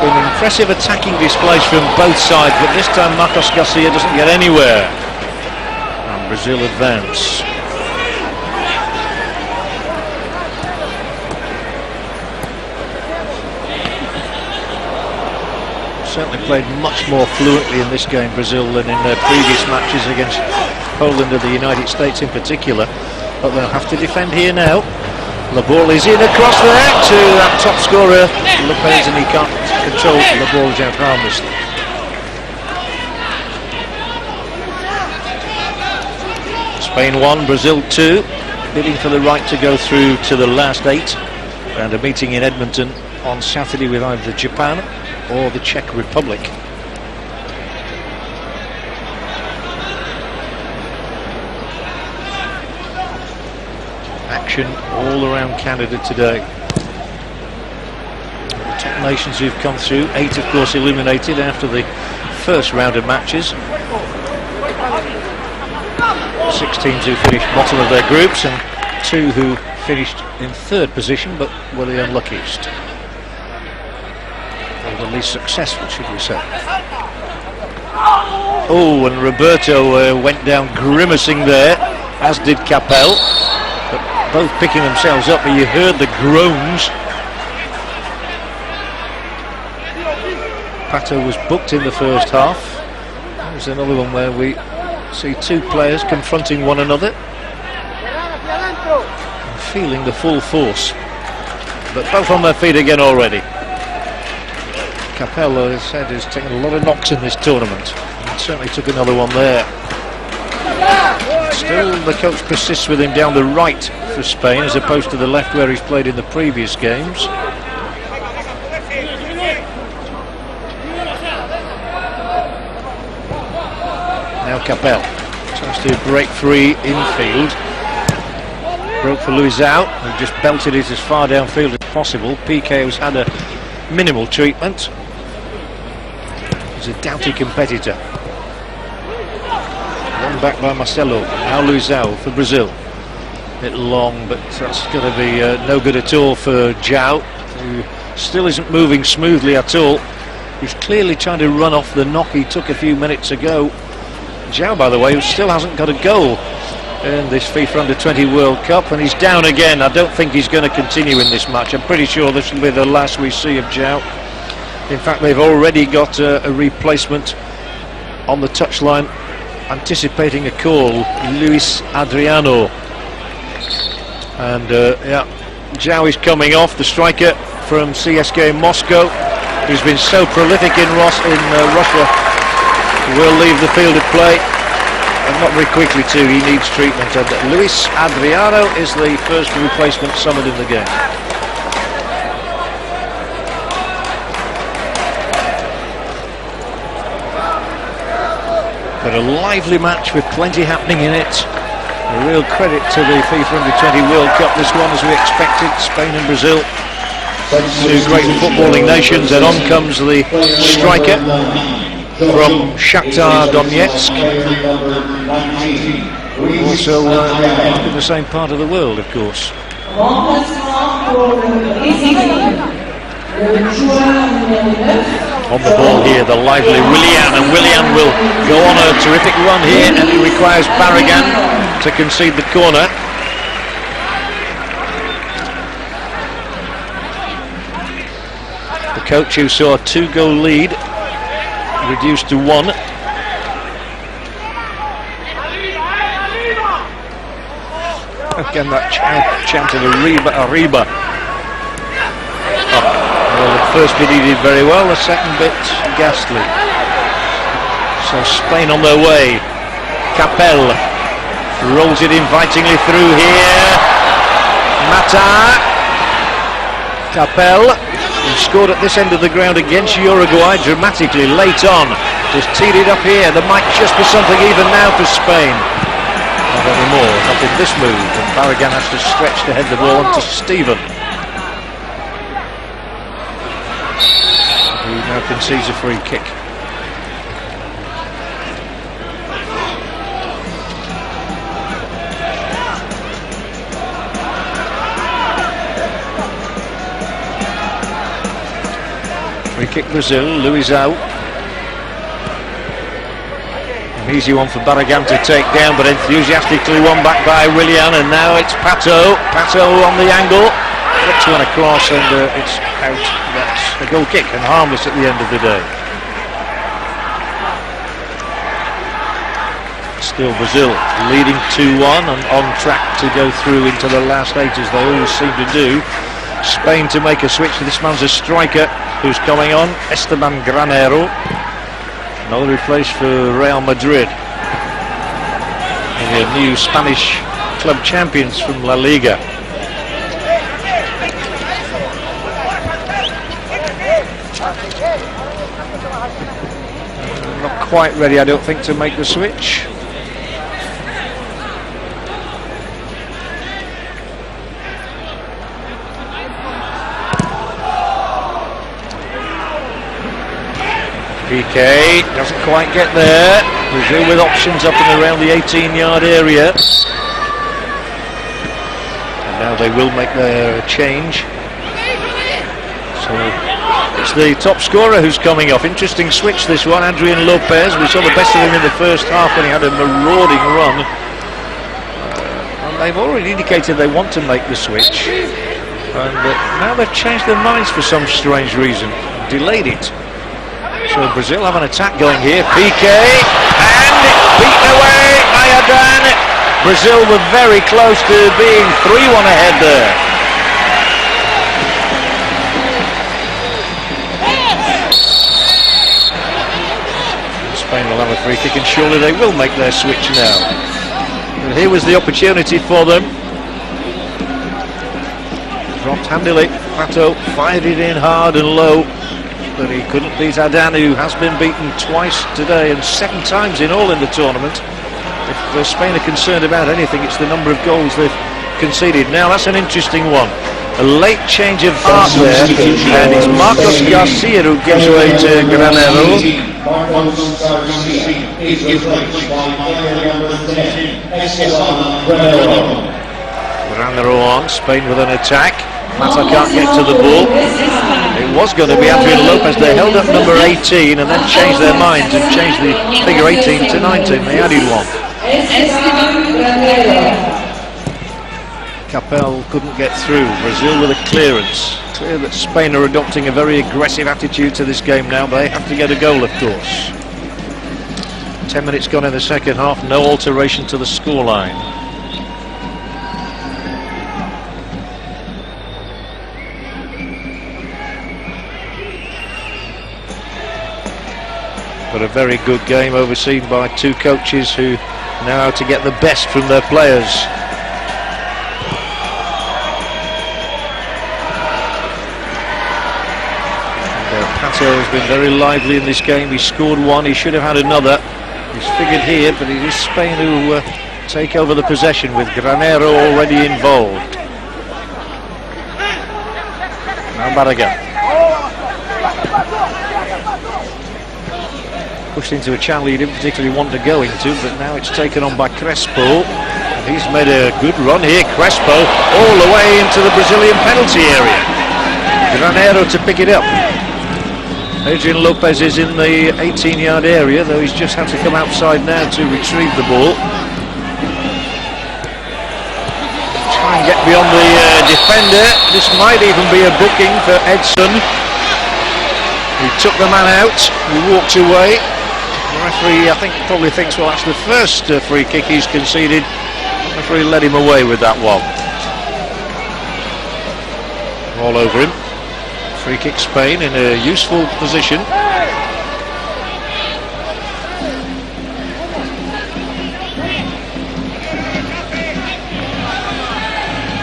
Been impressive attacking displays from both sides, but this time Marcos Garcia doesn't get anywhere. And Brazil advance. Certainly played much more fluently in this game, Brazil, than in their previous matches against Poland and the United States in particular. But they'll have to defend here now. The ball is in across there to that top scorer Lopez, and he can't control the ball out harmlessly. Spain 1, Brazil 2, bidding for the right to go through to the last 8, and a meeting in Edmonton on Saturday with either Japan or the Czech Republic. Action all around Canada today. The top nations who've come through, 8 of course eliminated after the first round of matches. 6 teams who finished bottom of their groups, and 2 who finished in 3rd position but were the unluckiest. Or the least successful, should we say. Oh, and Roberto went down grimacing there, as did Capel. Both picking themselves up, but you heard the groans. Pato was booked in the first half. There's another one where we see two players confronting one another and feeling the full force, but both on their feet again already. Capello, as said, has taken a lot of knocks in this tournament and certainly took another one there. Still the coach persists with him down the right for Spain as opposed to the left where he's played in the previous games. Now Capel tries to break free infield. Broke for Luizao, who just belted it as far downfield as possible. Piqué, who's had a minimal treatment. He's a doughty competitor. Run back by Marcelo. Now Luizao for Brazil. A bit long, but that's going to be no good at all for João, who still isn't moving smoothly at all. He's clearly trying to run off the knock he took a few minutes ago. João, by the way, who still hasn't got a goal in this FIFA Under-20 World Cup, and he's down again. I don't think he's going to continue in this match. I'm pretty sure this will be the last we see of João. In fact, they've already got a replacement on the touchline, anticipating a call, Luis Adriano. And yeah, João is coming off, the striker from CSKA Moscow, who's been so prolific in Russia, will leave the field of play. And not very quickly too, he needs treatment. And Luis Adriano is the first replacement summoned in the game. But a lively match with plenty happening in it. A real credit to the FIFA Under-20 World Cup, this one, as we expected. Spain and Brazil, two great footballing nations, and on comes the striker from Shakhtar Donetsk, also in the same part of the world, of course. On the ball here, the lively Willian, and Willian will go on a terrific run here, and it requires Barragan to concede the corner. The coach, who saw a 2-goal lead reduced to 1. Again, that chant of Arriba. Well, the first bit he did very well, the second bit ghastly. So Spain on their way. Capel rolls it invitingly through here. Mata. Capel, who scored at this end of the ground against Uruguay dramatically late on, just teed it up here. There might just be something even now for Spain. Not anymore, not in this move, and Barragan has to stretch to head the ball onto Steven, who now concedes a free kick. Free kick Brazil, Luizao. An easy one for Barragan to take down, but enthusiastically won back by Willian, and now it's Pato. Pato on the angle. Flicks one across, and it's out. That's a goal kick and harmless at the end of the day. Still Brazil leading 2-1 and on track to go through into the last 8, as they always seem to do. Spain to make a switch. This man's a striker who's coming on, Esteban Granero, another replace for Real Madrid, and the new Spanish club champions from La Liga. Not quite ready, I don't think, to make the switch. Piqué doesn't quite get there. Brazil with options up and around the 18-yard area. And now they will make their change. So it's the top scorer who's coming off. Interesting switch, this one, Adrian Lopez. We saw the best of him in the first half when he had a marauding run. And they've already indicated they want to make the switch. And now they've changed their minds for some strange reason. Delayed it. So Brazil have an attack going here. Piqué, and beaten away by Adan. Brazil were very close to being 3-1 ahead there. Spain will have a free kick, and surely they will make their switch now. And here was the opportunity for them. Dropped handily. Pato fired it in hard and low, but he couldn't beat Adan, who has been beaten twice today and 7 times in all in the tournament. If Spain are concerned about anything, it's the number of goals they've conceded. Now that's an interesting one. A late change of heart there, and it's Marcos Garcia who gives way to Granero. Granero on, Spain with an attack. Mata can't get to the ball. It was going to be Adrian Lopez. They held up number 18 and then changed their minds and changed the figure 18 to 19. They added one. Capel couldn't get through. Brazil with a clearance. Clear that Spain are adopting a very aggressive attitude to this game now. They have to get a goal, of course. 10 minutes gone in the second half. No alteration to the scoreline. But a very good game overseen by 2 coaches who know how to get the best from their players. Pato has been very lively in this game. He scored 1, he should have had another. He's figured here, but it is Spain who take over the possession with Granero already involved. Now Barragan. Pushed into a channel he didn't particularly want to go into, but now it's taken on by Crespo. And he's made a good run here. Crespo all the way into the Brazilian penalty area. Granero to pick it up. Adrian Lopez is in the 18-yard area, though he's just had to come outside now to retrieve the ball. Try and get beyond the defender. This might even be a booking for Edson. He took the man out, he walked away. The referee, I think, probably thinks, well, that's the first free kick he's conceded. The referee led him away with that one. All over him. Free kick Spain in a useful position.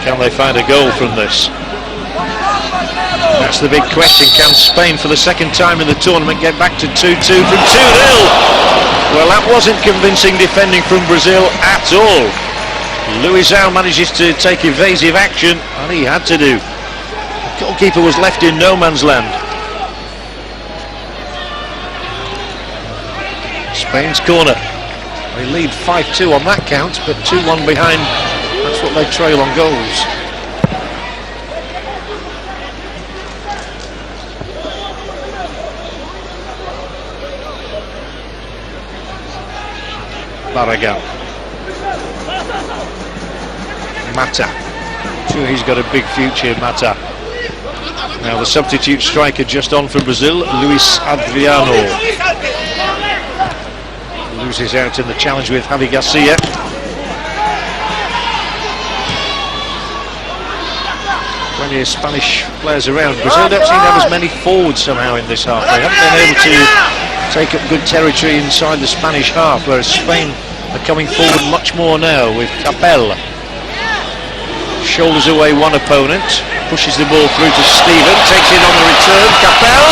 Can they find a goal from this? That's the big question. Can Spain, for the second time in the tournament, get back to 2-2 from 2-0? Well, that wasn't convincing defending from Brazil at all. Luizão manages to take evasive action, and he had to do. The goalkeeper was left in no man's land. Spain's corner. They lead 5-2 on that count, but 2-1 behind. That's what they trail on goals. Barragan. Mata. Sure, he's got a big future, Mata. Now the substitute striker just on for Brazil, Luis Adriano. Loses out in the challenge with Javi Garcia. Plenty of Spanish players around. Brazil don't seem to have as many forwards somehow in this half. They haven't been able to take up good territory inside the Spanish half, whereas Spain are coming forward much more now with Capel. Shoulders away one opponent, pushes the ball through to Steven, takes it on the return, Capel,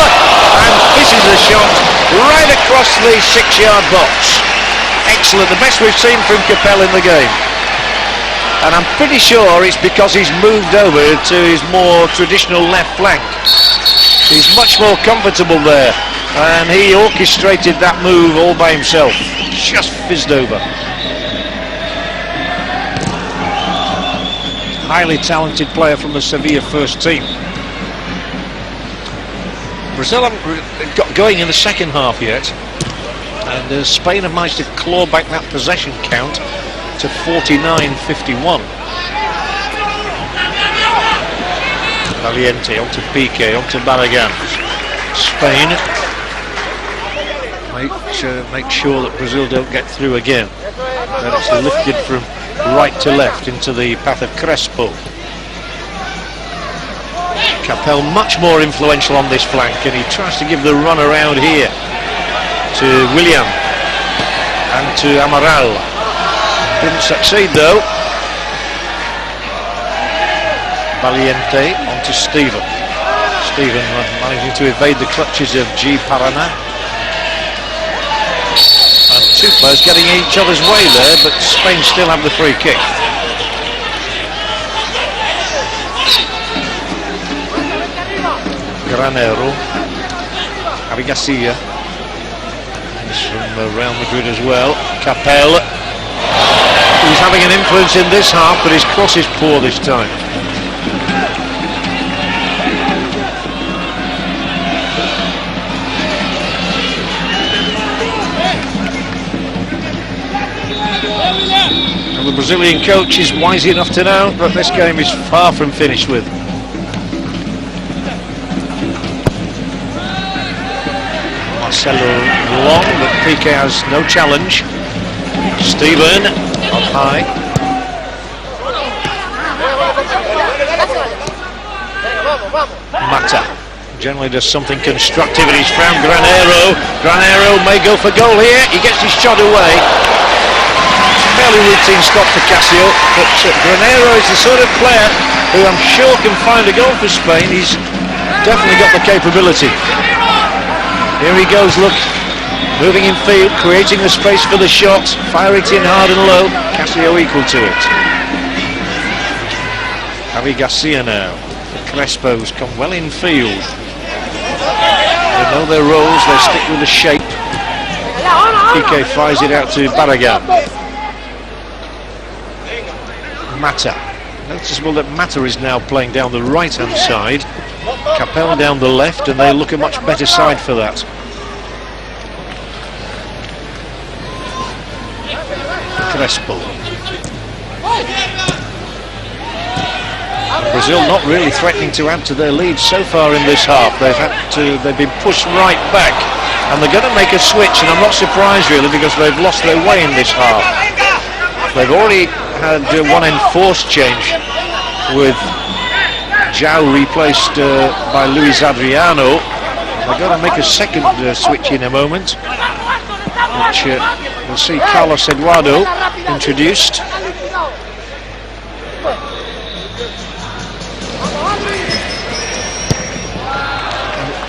and misses the shot right across the 6-yard box. Excellent, the best we've seen from Capel in the game. And I'm pretty sure it's because he's moved over to his more traditional left flank. He's much more comfortable there, and he orchestrated that move all by himself. Just fizzed over. Highly talented player from the Sevilla first team. Brazil haven't got going in the second half yet, and Spain have managed to claw back that possession count to 49-51. Valiente onto Piqué, onto Barragan. Spain make sure that Brazil don't get through again. Then it's lifted from right to left into the path of Crespo. Capel much more influential on this flank, and he tries to give the run around here to William and to Amaral. Didn't succeed though. Valiente onto Stephen. Stephen managing to evade the clutches of G. Parana. And two players getting each other's way there, but Spain still have the free kick. Granero, Javi Garcia, he's from Real Madrid as well. Capel, who's having an influence in this half, but his cross is poor this time. And the Brazilian coach is wise enough to know that this game is far from finished with. Marcelo long, but Piqué has no challenge. Stephen up high. Mata generally does something constructive, and he's found Granero. Granero may go for goal here. He gets his shot away. Fairly routine stop for Casio, but Granero is the sort of player who I'm sure can find a goal for Spain. He's definitely got the capability. Here he goes, look, moving in field, creating the space for the shot, fire it in hard and low. Casio equal to it. Javi Garcia now. The Crespos come well in field. They know their roles, they stick with the shape. Piqué fires it out to Barragan. Mata. Noticeable that Mata is now playing down the right hand side. Capel down the left, and they look a much better side for that. Crespo. Brazil not really threatening to add to their lead so far in this half. They've been pushed right back, and they're going to make a switch, and I'm not surprised really, because they've lost their way in this half. They've already had one enforced change with João replaced by Luis Adriano. They're going to make a second switch in a moment, which we'll see Carlos Eduardo introduced.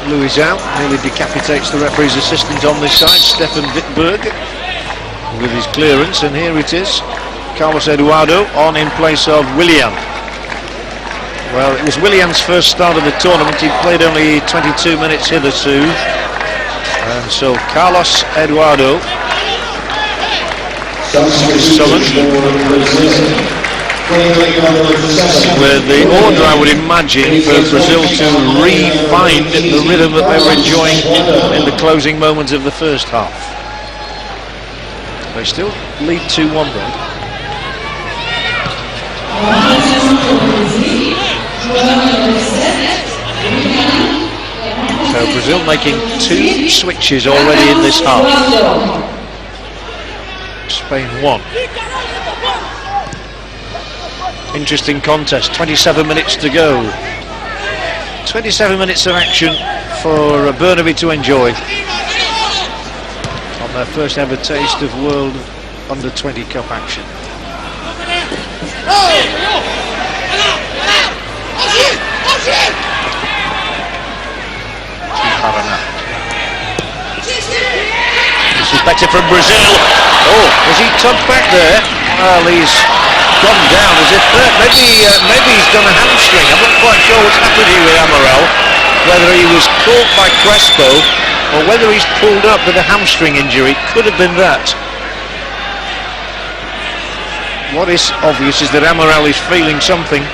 Luis out, nearly decapitates the referee's assistant on this side, Stefan Wittberg, with his clearance, and here it is, Carlos Eduardo on in place of William. Well, it was William's first start of the tournament. He played only 22 minutes hitherto, and so Carlos Eduardo is summoned. With the order, I would imagine, for Brazil to re-find the rhythm that they were enjoying in the closing moments of the first half. They still lead 2-1 though. So Brazil making 2 switches already in this half. Spain 1. Interesting contest, 27 minutes to go. 27 minutes of action for Burnaby to enjoy on their first ever taste of World Under-20 Cup action. This is better from Brazil. Oh, was he tugged back there? Well, he's gone down as if maybe he's done a hamstring. I'm not quite sure what's happened here with Amaral, whether he was caught by Crespo or whether he's pulled up with a hamstring injury. Could have been that. What is obvious is that Amaral is feeling something,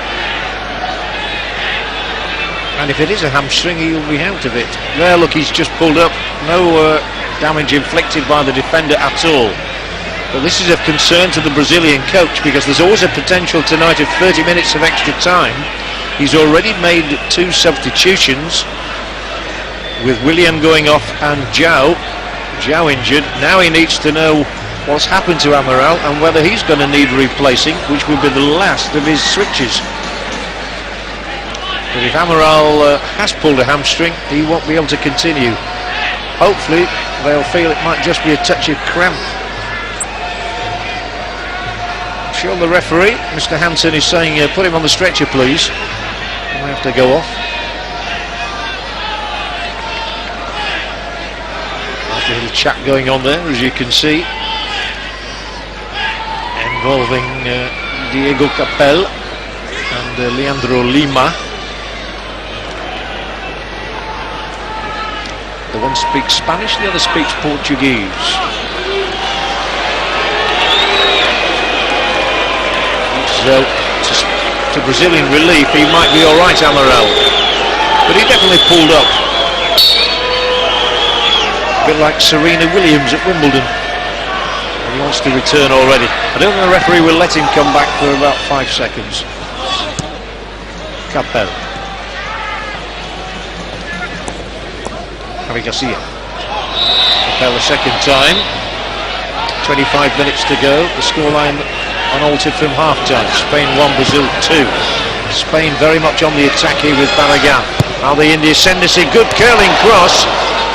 and if it is a hamstring, he'll be out of it. There, look, he's just pulled up. No damage inflicted by the defender at all. But this is of concern to the Brazilian coach, because there's always a potential tonight of 30 minutes of extra time. He's already made 2 substitutions, with William going off and João João injured. Now he needs to know what's happened to Amaral and whether he's going to need replacing, which will be the last of his switches. But if Amaral has pulled a hamstring, he won't be able to continue. Hopefully they'll feel it might just be a touch of cramp. Sure, the referee, Mr. Hansen, is saying put him on the stretcher please. We have to go off. There's a little chat going on there, as you can see, involving Diego Capel and Leandro Lima. The one speaks Spanish, the other speaks Portuguese. So, to Brazilian relief, he might be all right, Amaral, but he definitely pulled up. A bit like Serena Williams at Wimbledon. He wants to return already. I don't think the referee will let him come back for about 5 seconds. Capel. Javi Garcia. Capel a second time. 25 minutes to go. The scoreline unaltered from half-time. Spain 1, Brazil 2. Spain very much on the attack here with Barragan. Now the Indians send us a good curling cross.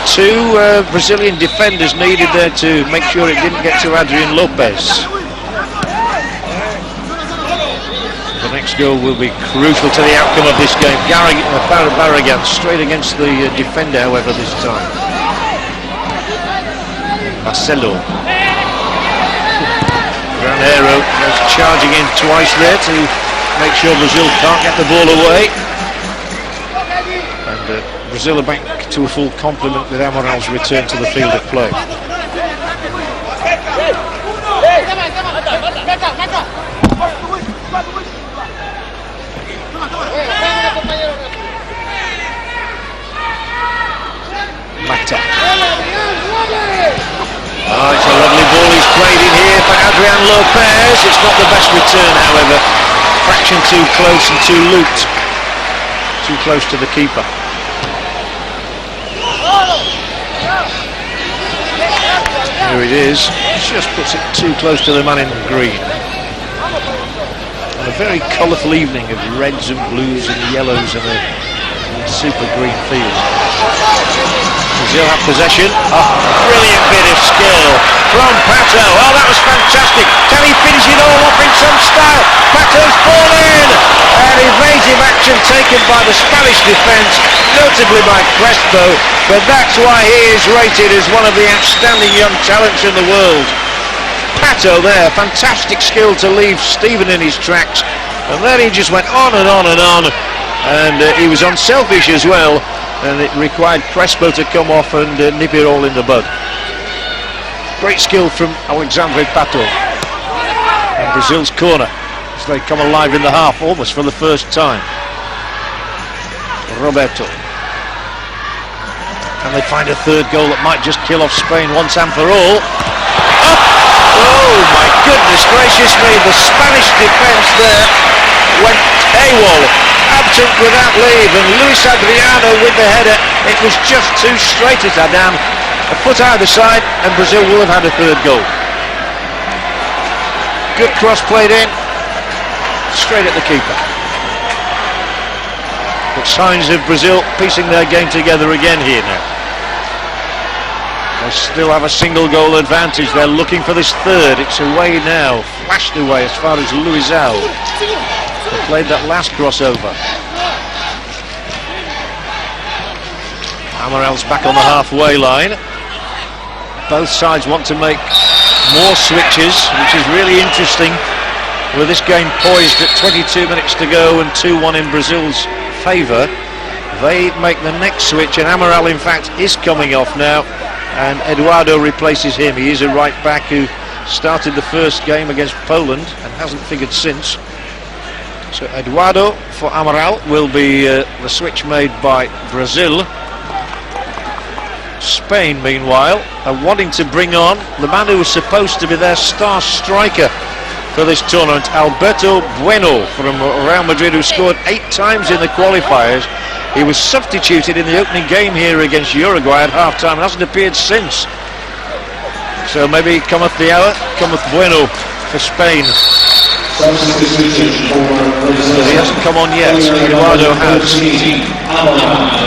Two Brazilian defenders needed there to make sure it didn't get to Adrian Lopez. The next goal will be crucial to the outcome of this game. Barragan straight against the defender, however, this time. Marcelo. Granero goes charging in twice there to make sure Brazil can't get the ball away. And Brazil are back to a full complement with Amaral's return to the field of play. Mata. Oh, it's a lovely ball he's played in here for Adrian Lopez. It's not the best return, however. Fraction too close and too looped. Too close to the keeper. Here it is. Just puts it too close to the man in green. And a very colourful evening of reds and blues and yellows and a super green field. Brazil have possession. Oh, brilliant bit of skill from Pato. Oh, that was fantastic. Can he finish it all off in some style? Pato's ball in. An evasive action taken by the Spanish defence, notably by Crespo, but that's why he is rated as one of the outstanding young talents in the world. Pato there, fantastic skill to leave Stephen in his tracks, and then he just went on and on and on, and he was unselfish as well, and it required Crespo to come off and nip it all in the bud. Great skill from Alexandre Pato. And Brazil's corner as they come alive in the half, almost for the first time. Roberto. And they find a third goal that might just kill off Spain once and for all. Up! Oh my goodness gracious me, the Spanish defence there went AWOL, absent without leave, and Luis Adriano with the header. It was just too straight at Adam. A foot either side and Brazil will have had a third goal. Good cross played in, straight at the keeper. But signs of Brazil piecing their game together again here now. They still have a single goal advantage. They're looking for this third. It's away now, flashed away as far as Luizão. They played that last crossover. Amaral's back on the halfway line. Both sides want to make more switches, which is really interesting. With this game poised at 22 minutes to go and 2-1 in Brazil's favour, they make the next switch, and Amaral in fact is coming off now, and Eduardo replaces him. He is a right back who started the first game against Poland and hasn't figured since. So Eduardo for Amaral will be the switch made by Brazil. Spain, meanwhile, are wanting to bring on the man who was supposed to be their star striker for this tournament, Alberto Bueno from Real Madrid, who scored 8 times in the qualifiers. He was substituted in the opening game here against Uruguay at half-time and hasn't appeared since. So maybe cometh the hour, cometh bueno for Spain. He hasn't come on yet, Eduardo has. They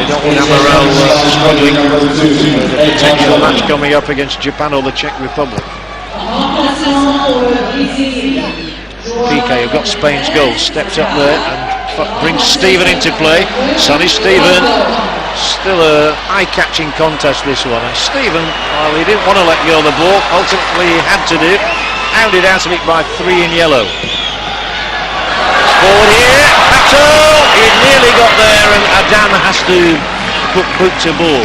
don't want Amaral struggling with a potential match coming up against Japan or the Czech Republic. Piqué, who got Spain's goal, steps up there and brings Steven into play. Sonny Steven, still a eye-catching contest this one. And Steven, well, he didn't want to let go of the ball, ultimately he had to do, hounded out of it by 3 in yellow. Forward here, Pato, he nearly got there and Adam has to put boot to ball.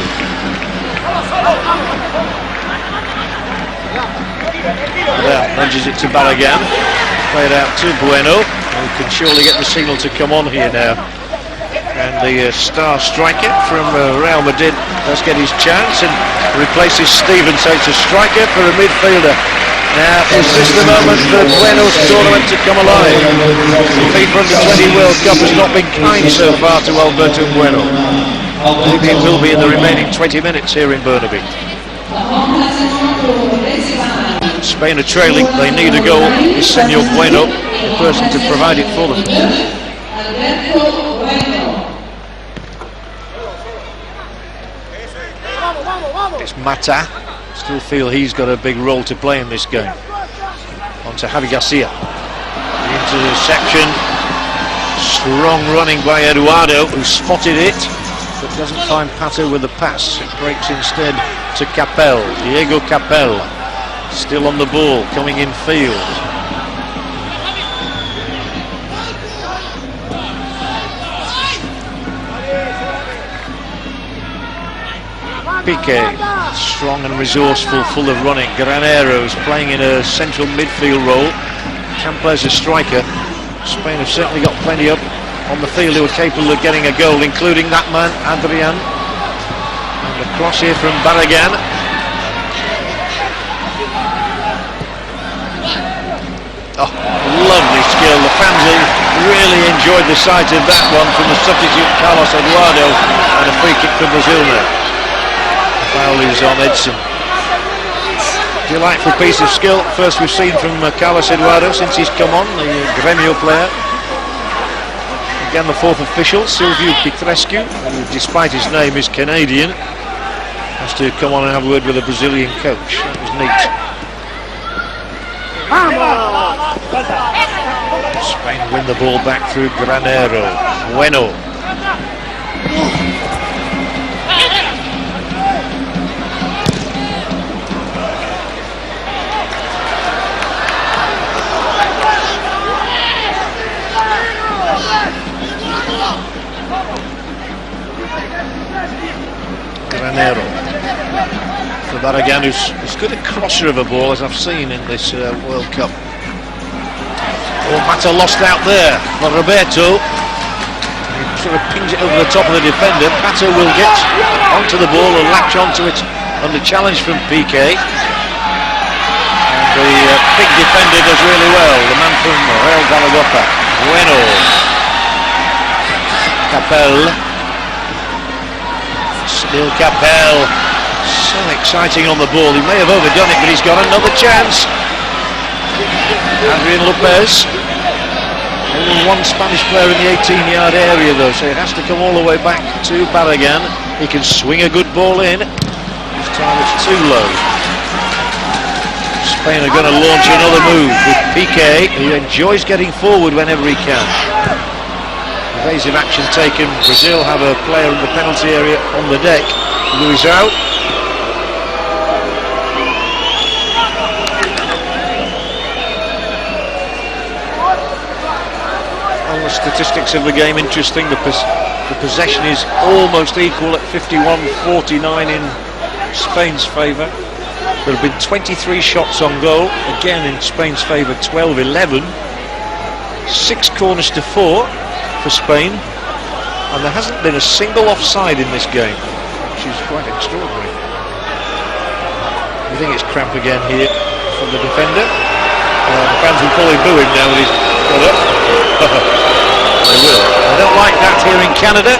Well, nudges it to Balagan, played out to Bueno, who can surely get the signal to come on here now. And the star striker from Real Madrid does get his chance and replaces Steven, so it's a striker for a midfielder. Now, is this the moment for Bueno's tournament to come alive? The FIFA Under-20 World Cup has not been kind so far to Alberto Bueno. Maybe it will be in the remaining 20 minutes here in Burnaby. Spain are trailing, they need a goal. Is Senor Bueno the person to provide it for them? It's Mata. Still feel he's got a big role to play in this game. On to Javi Garcia. The interception. Strong running by Eduardo, who spotted it, but doesn't find Pato with the pass. It breaks instead to Capel. Diego Capel. Still on the ball, coming in field. Piqué, strong and resourceful, full of running. Granero's playing in a central midfield role. Can play as a striker. Spain have certainly got plenty up on the field who are capable of getting a goal, including that man, Adrian. And the cross here from Balagan. Oh, lovely skill. The fans really enjoyed the sight of that one from the substitute Carlos Eduardo, and a free kick for Brazil now. Foul is on Edson. Delightful piece of skill. First we've seen from Carlos Eduardo since he's come on, the Gremio player. Again the fourth official, Silvio Petrescu, who despite his name is Canadian, has to come on and have a word with a Brazilian coach. That was neat. Spain win the ball back through Granero. Bueno. Granero for Balagan, who's as good a crosser of a ball as I've seen in this World Cup. Oh, Mata lost out there for Roberto. He sort of pings it over the top of the defender. Mata will get onto the ball and latch onto it under challenge from Piqué. And the big defender does really well, the man from Real Zaragoza. Bueno. Capel. Still Capel, so exciting on the ball. He may have overdone it, but he's got another chance. Adrian Lopez. Only one Spanish player in the 18-yard area though, so it has to come all the way back to Balagan. He can swing a good ball in. This time it's too low. Spain are going to launch another move with Piqué, who enjoys getting forward whenever he can. Evasive action taken. Brazil have a player in the penalty area on the deck. Luizão. Well, the statistics of the game interesting. The possession is almost equal at 51-49 in Spain's favour. There have been 23 shots on goal, again in Spain's favour, 12-11. 6 corners to 4 for Spain, and there hasn't been a single offside in this game, which is quite extraordinary. I think it's cramp again here from the defender. The fans will probably boo him now when he's got up. They will. They don't like that here in Canada.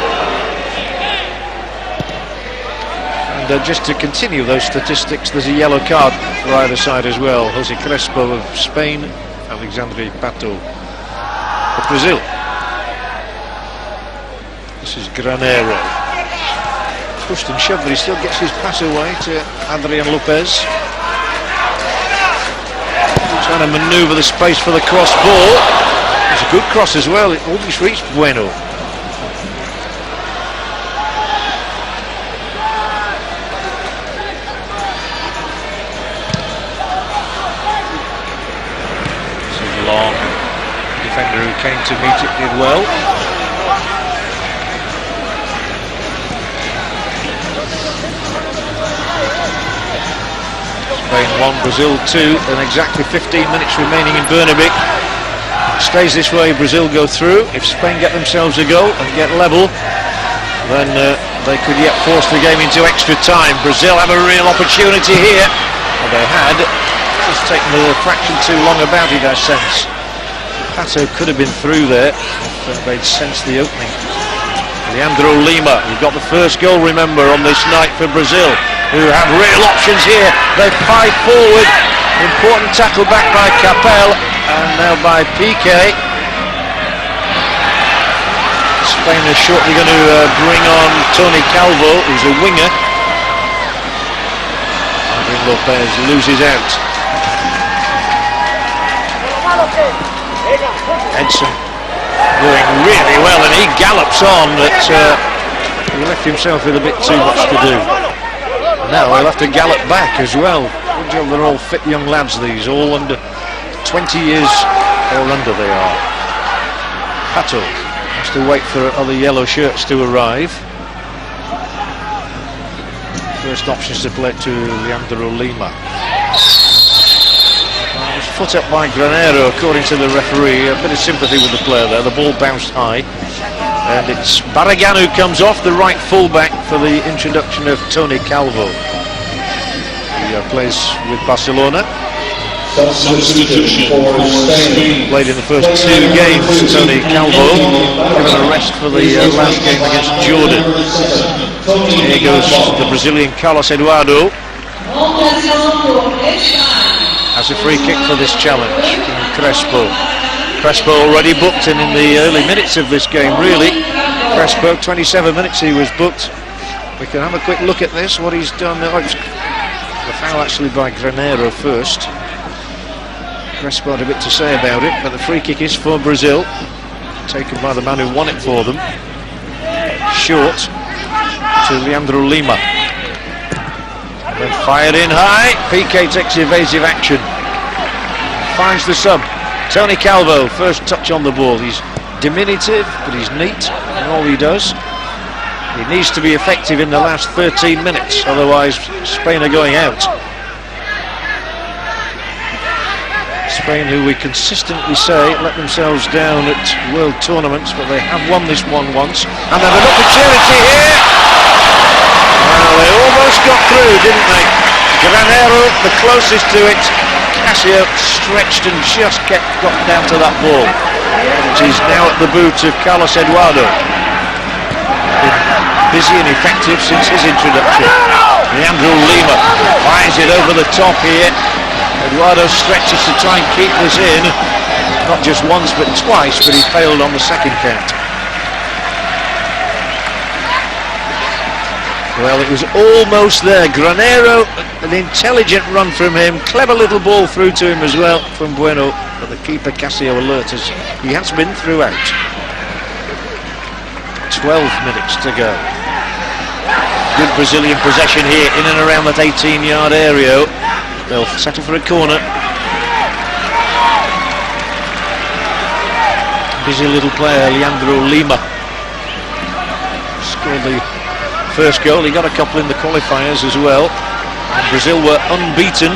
And And just to continue those statistics, there's a yellow card for either side as well. Jose Crespo of Spain, Alexandre Pato of Brazil. This is Granero. Pushed and shoved, but he still gets his pass away to Adrian Lopez. Trying to manoeuvre the space for the cross ball. It's a good cross as well, it almost reached Bueno. This is Long. The defender who came to meet it did well. Spain 1, Brazil 2, and exactly 15 minutes remaining in Bernabéu. Stays this way, Brazil go through. If Spain get themselves a goal and get level, then they could yet force the game into extra time. Brazil have a real opportunity here. Well, they had. It's taken a fraction too long about it, I sense. Pato could have been through there if they'd sensed the opening. Leandro Lima, who got the first goal, remember, on this night for Brazil, who have real options here. They pipe forward. Important tackle back by Capel, and now by Piqué. Spain is shortly going to bring on Tony Calvo, who's a winger. Adrian Lopez loses out. Edson doing really well, and he gallops on, but he left himself with a bit too much to do. Now he'll have to gallop back as well. Good job, they're all fit young lads, these, all under 20 years or under they are. Pato has to wait for other yellow shirts to arrive. First options to play to Leandro Lima. Foot up by Granero, according to the referee. A bit of sympathy with the player there. The ball bounced high. And it's Barragan who comes off, the right fullback, for the introduction of Tony Calvo. He plays with Barcelona. Substitution for Spain. Played in the first 2 games, Tony Calvo. Given a rest for the last game against Jordan. Here goes the Brazilian Carlos Eduardo. Has a free kick for this challenge from Crespo. Crespo already booked, and in the early minutes of this game, really. Crespo, 27 minutes he was booked. We can have a quick look at this, what he's done. Oh, the foul actually by Granero first. Crespo had a bit to say about it, but the free kick is for Brazil, taken by the man who won it for them. Short to Leandro Lima. Then fired in high. Piqué takes evasive action. Finds the sub. Tony Calvo, first touch on the ball. He's diminutive, but he's neat in all he does. He needs to be effective in the last 13 minutes, otherwise Spain are going out. Spain, who we consistently say let themselves down at world tournaments, but they have won this one once, and they've an opportunity here. Well, they almost got through, didn't they? Granero, the closest to it. Casio stretched and just got down to that ball, which is now at the boot of Carlos Eduardo. Been busy and effective since his introduction. Leandro Lima fires it over the top here. Eduardo stretches to try and keep this in, not just once but twice, but he failed on the second count. Well, it was almost there. Granero, an intelligent run from him, clever little ball through to him as well from Bueno, but the keeper Casio alert as he has been throughout. 12 minutes to go. Good Brazilian possession here in and around that 18-yard area. They'll settle for a corner. Busy little player, Leandro Lima. Scored the first goal. He got a couple in the qualifiers as well. And Brazil were unbeaten.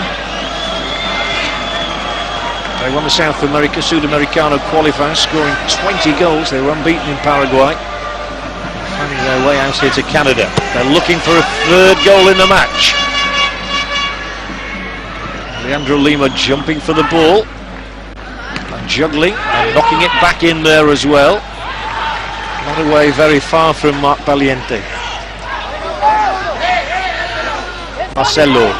They won the Sudamericano qualifiers, scoring 20 goals. They were unbeaten in Paraguay. Finding their way out here to Canada. They're looking for a third goal in the match. Leandro Lima jumping for the ball and juggling and knocking it back in there as well. Not away very far from Marc Valiente. Marcelo.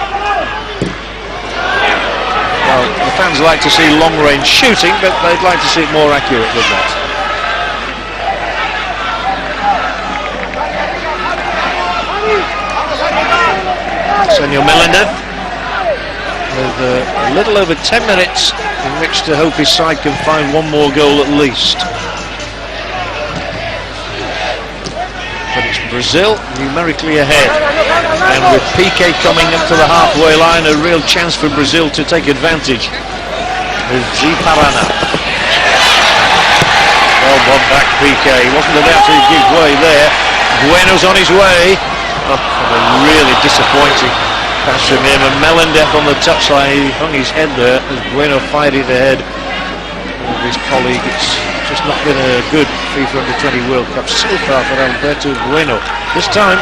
Well, the fans like to see long-range shooting, but they'd like to see it more accurate than that. Senor Melendez with a little over 10 minutes in which to hope his side can find one more goal at least. But it's Brazil numerically ahead, and with Piqué coming up to the halfway line, a real chance for Brazil to take advantage with Ziparana. Well, one back Piqué, he wasn't about to give way there. Bueno's on his way. Oh, a really disappointing pass from him, and Melendez on the touchline, he hung his head there as Bueno fired it ahead of his colleague. It's just not been a good FIFA Under-20 World Cup so far for Alberto Bueno. This time,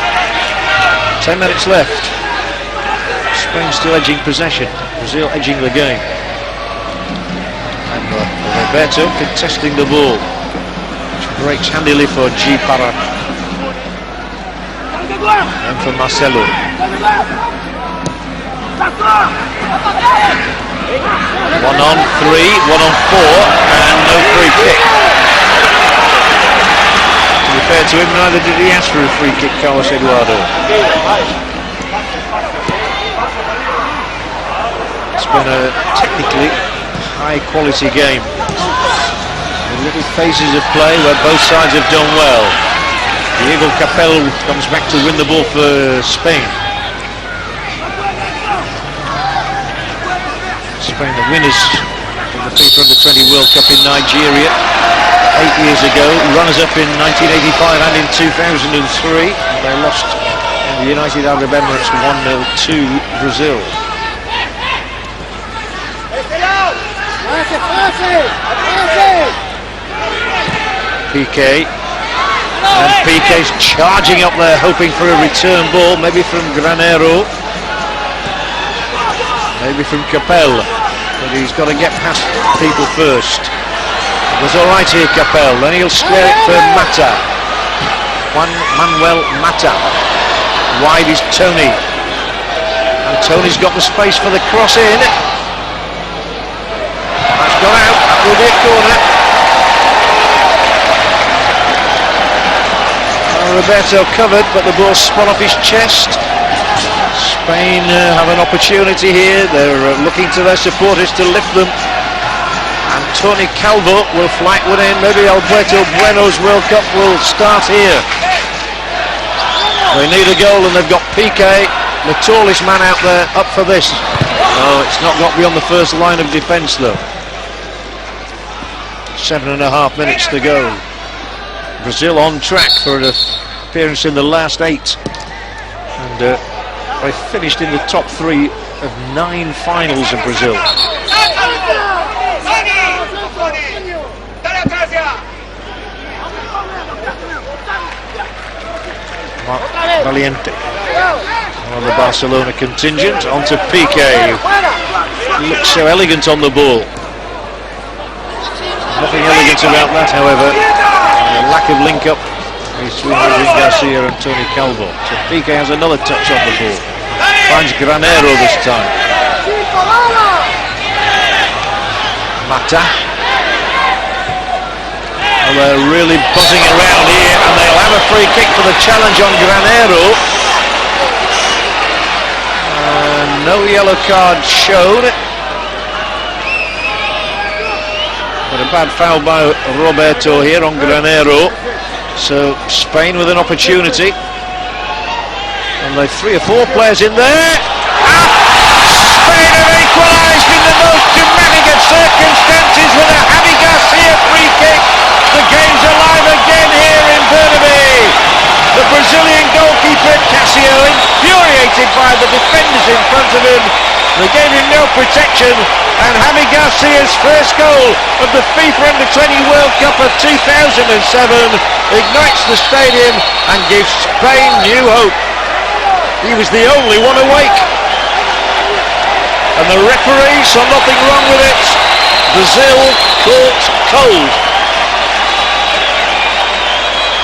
10 minutes left. Spain still edging possession, Brazil edging the game. And Alberto contesting the ball, which breaks handily for G. Parra. And for Marcelo. 1 on 3, 1 on 4, and no free kick. To be fair to him, neither did he ask for a free kick, Carlos Eduardo. It's been a technically high-quality game, with little phases of play where both sides have done well. Diego Capel comes back to win the ball for Spain. Spain, the winners of the FIFA Under-20 World Cup in Nigeria 8 years ago, runners-up in 1985 and in 2003. They lost in the United Arab Emirates 1-0 to Brazil. Piqué, and Piqué's charging up there, hoping for a return ball, maybe from Granero, maybe from Capel, but he's got to get past people first. It was all right here, Capel, then he'll square it for Mata. Juan Manuel Mata. Wide is Tony, and Tony's got the space for the cross in. That's gone out, that will be a corner. Roberto covered, but the ball spun off his chest. Spain have an opportunity here. They're looking to their supporters to lift them. And Tony Calvo will flight one in. Maybe Alberto Bueno's World Cup will start here. They need a goal, and they've got Piqué, the tallest man out there, up for this. Oh, it's not got beyond the first line of defence though. 7.5 minutes to go. Brazil on track for an appearance in the last 8, and they finished in the top 3 of 9 finals of Brazil. Valiente on the Barcelona contingent, onto Piqué. He looks so elegant on the ball. Nothing elegant about that, however. A lack of link-up between Henrique Garcia and Tony Calvo. So Piqué has another touch on the ball. Finds Granero this time. Mata. Well, they're really buzzing around here, and they'll have a free kick for the challenge on Granero. No yellow card shown. But a bad foul by Roberto here on Granero. So Spain with an opportunity. And they've 3 or 4 players in there. And Spain have equalised in the most dramatic of circumstances with a Javi Garcia free kick. The game's alive again here in Burnaby. The Brazilian goalkeeper Casio, infuriated by the defenders in front of him. They gave him no protection, and Javi Garcia's first goal of the FIFA Under-20 World Cup of 2007 ignites the stadium and gives Spain new hope. He was the only one awake, and the referee saw nothing wrong with it. Brazil caught cold.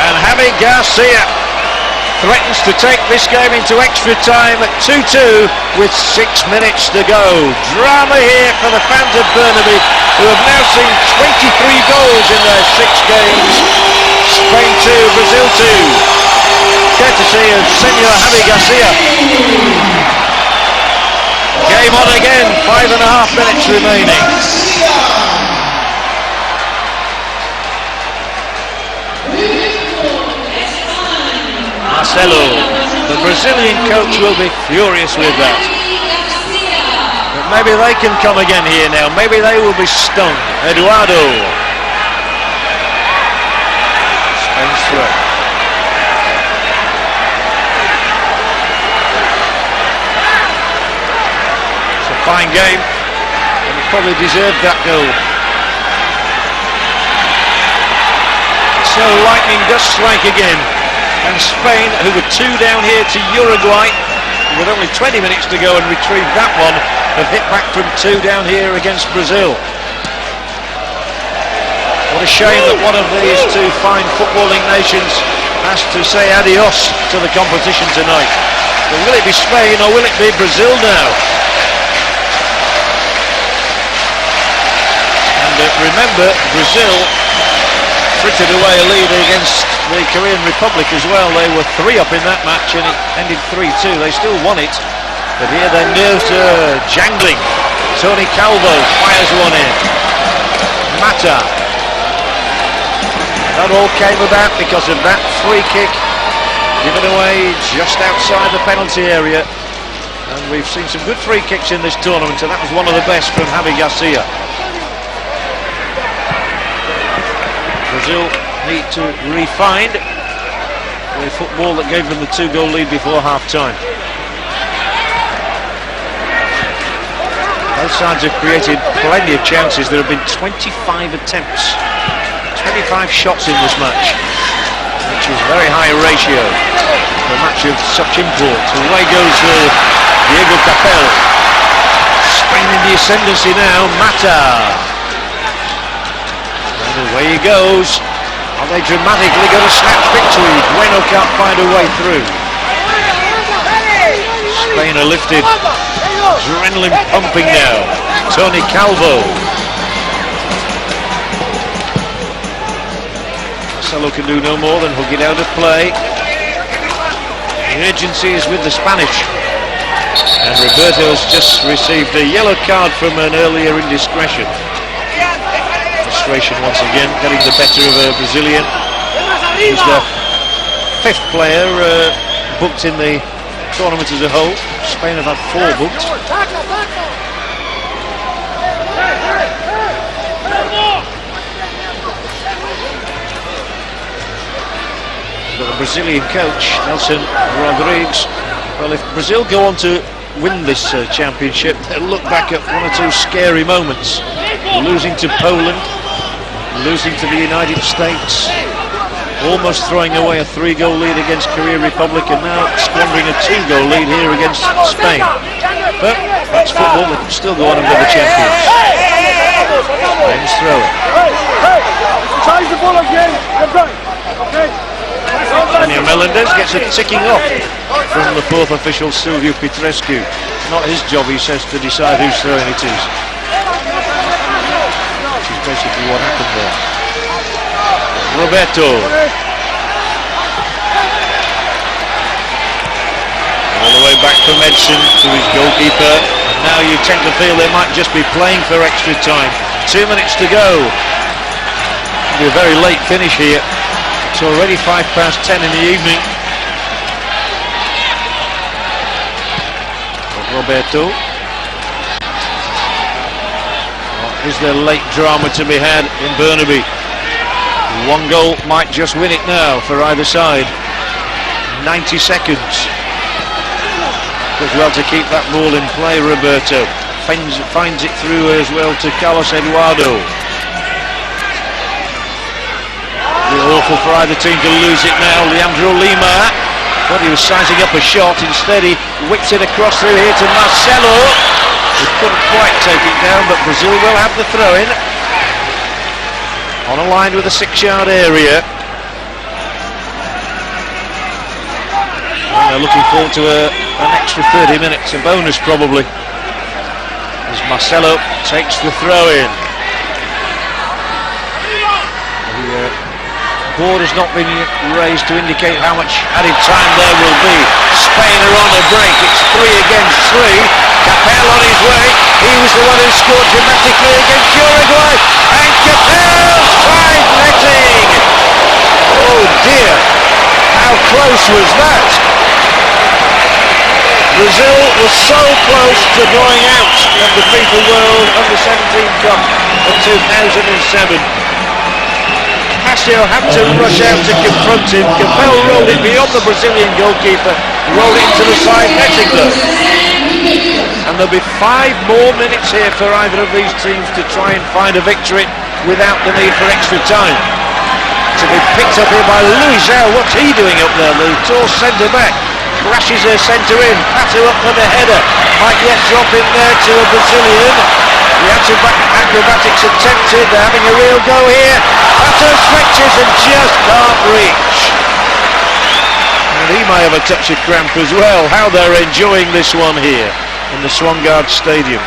And Javi Garcia threatens to take this game into extra time at 2-2 with 6 minutes to go. Drama here for the fans of Burnaby, who have now seen 23 goals in their 6 games. Spain 2, Brazil 2. Courtesy of Senor Javi Garcia. Game on again, 5.5 minutes remaining. Marcelo, the Brazilian coach, will be furious with that. But maybe they can come again here now. Maybe they will be stung. Eduardo. Spain's throw. It's a fine game, and he probably deserved that goal. So lightning does strike again. And Spain, who were 2 down here to Uruguay, with only 20 minutes to go and retrieve that one, have hit back from 2 down here against Brazil. What a shame that one of these 2 fine footballing nations has to say adios to the competition tonight. But will it be Spain or will it be Brazil now? And remember, Brazil frittered away a lead against the Korean Republic as well. They were 3 up in that match and it ended 3-2. They still won it, but here their nerves are jangling. Tony Calvo fires one in. Mata. That all came about because of that free kick given away just outside the penalty area. And we've seen some good free kicks in this tournament, and that was one of the best from Javi Garcia. Brazil need to re-find the football that gave them the 2-goal lead before half-time. Both sides have created plenty of chances. There have been 25 attempts, 25 shots in this match, which is a very high ratio for a match of such import. Away goes Diego Capel. Spain in the ascendancy now. Mata. And away he goes. Are they dramatically going to snatch victory? Bueno can't find a way through. Spain are lifted. Adrenaline pumping now. Tony Calvo. Marcelo can do no more than hook it out of play. The urgency is with the Spanish. And Roberto's just received a yellow card from an earlier indiscretion. Frustration once again, getting the better of a Brazilian who's the 5th player booked in the tournament as a whole. Spain have had 4 booked. But the Brazilian coach, Nelson Rodrigues, well, if Brazil go on to win this championship, they'll look back at 1 or 2 scary moments. Losing to Poland, losing to the United States, almost throwing away a 3-goal lead against Korea Republic, and now squandering a 2-goal lead here against Spain. But that's football, they can still go on and be the champions. Spain's throw it. Change the ball again. Daniel Melendez gets a ticking off from the 4th official, Silvio Petrescu. Not his job, he says, to decide whose throwing it is. Which is basically what happened there. Roberto. All the way back from Edson to his goalkeeper. And now you tend to feel they might just be playing for extra time. 2 minutes to go. It'll be a very late finish here. It's already 10:05 in the evening. Roberto. Is there late drama to be had in Burnaby? 1 goal might just win it now for either side. 90 seconds. Does well to keep that ball in play, Roberto. Finds it through as well to Carlos Eduardo. Awful for either team to lose it now. Leandro Lima thought he was sizing up a shot. Instead he whips it across through here to Marcelo. He couldn't quite take it down, but Brazil will have the throw-in. On a line with a 6-yard area. And they're looking forward to an extra 30 minutes, a bonus probably, as Marcelo takes the throw in. The board has not been raised to indicate how much added time there will be. Spain are on a break. It's 3 against 3. Capel on his way. He was the one who scored dramatically against Uruguay. And Capel's tried netting. Oh dear. How close was that? Brazil was so close to drawing out of the FIFA World Under-17 Cup of 2007. Casio had to rush out to confront him. Capel rolled it beyond the Brazilian goalkeeper, rolled it into the side netting though. And there'll be 5 more minutes here for either of these teams to try and find a victory without the need for extra time. To be picked up here by Luizão. What's he doing up there? The tall centre back crashes her centre in. Pato up for the header. Might yet drop in there to a Brazilian. The acrobatics attempted. They're having a real go here. Pato stretches and just can't reach. And he may have a touch of cramp as well. How they're enjoying this one here in the Swangard Stadium.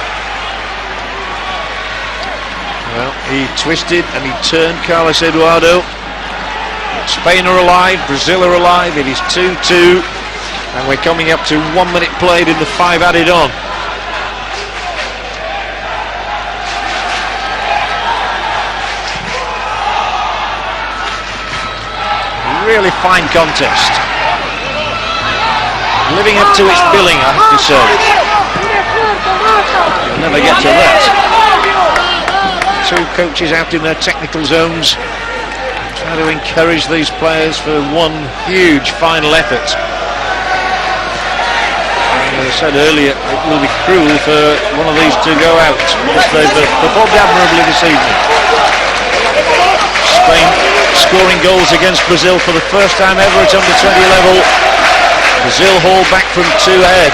Well, he twisted and he turned Carlos Eduardo. Spain are alive, Brazil are alive. It is 2-2 and we're coming up to 1 minute played in the 5 added on. Really fine contest. Living up to its billing, I have to say. You'll never get to that. 2 coaches out in their technical zones, try to encourage these players for one huge final effort. And as I said earlier, it will be cruel for one of these to go out because they've performed admirably this evening. Spain scoring goals against Brazil for the first time ever at under 20 level. Brazil haul back from 2 ahead.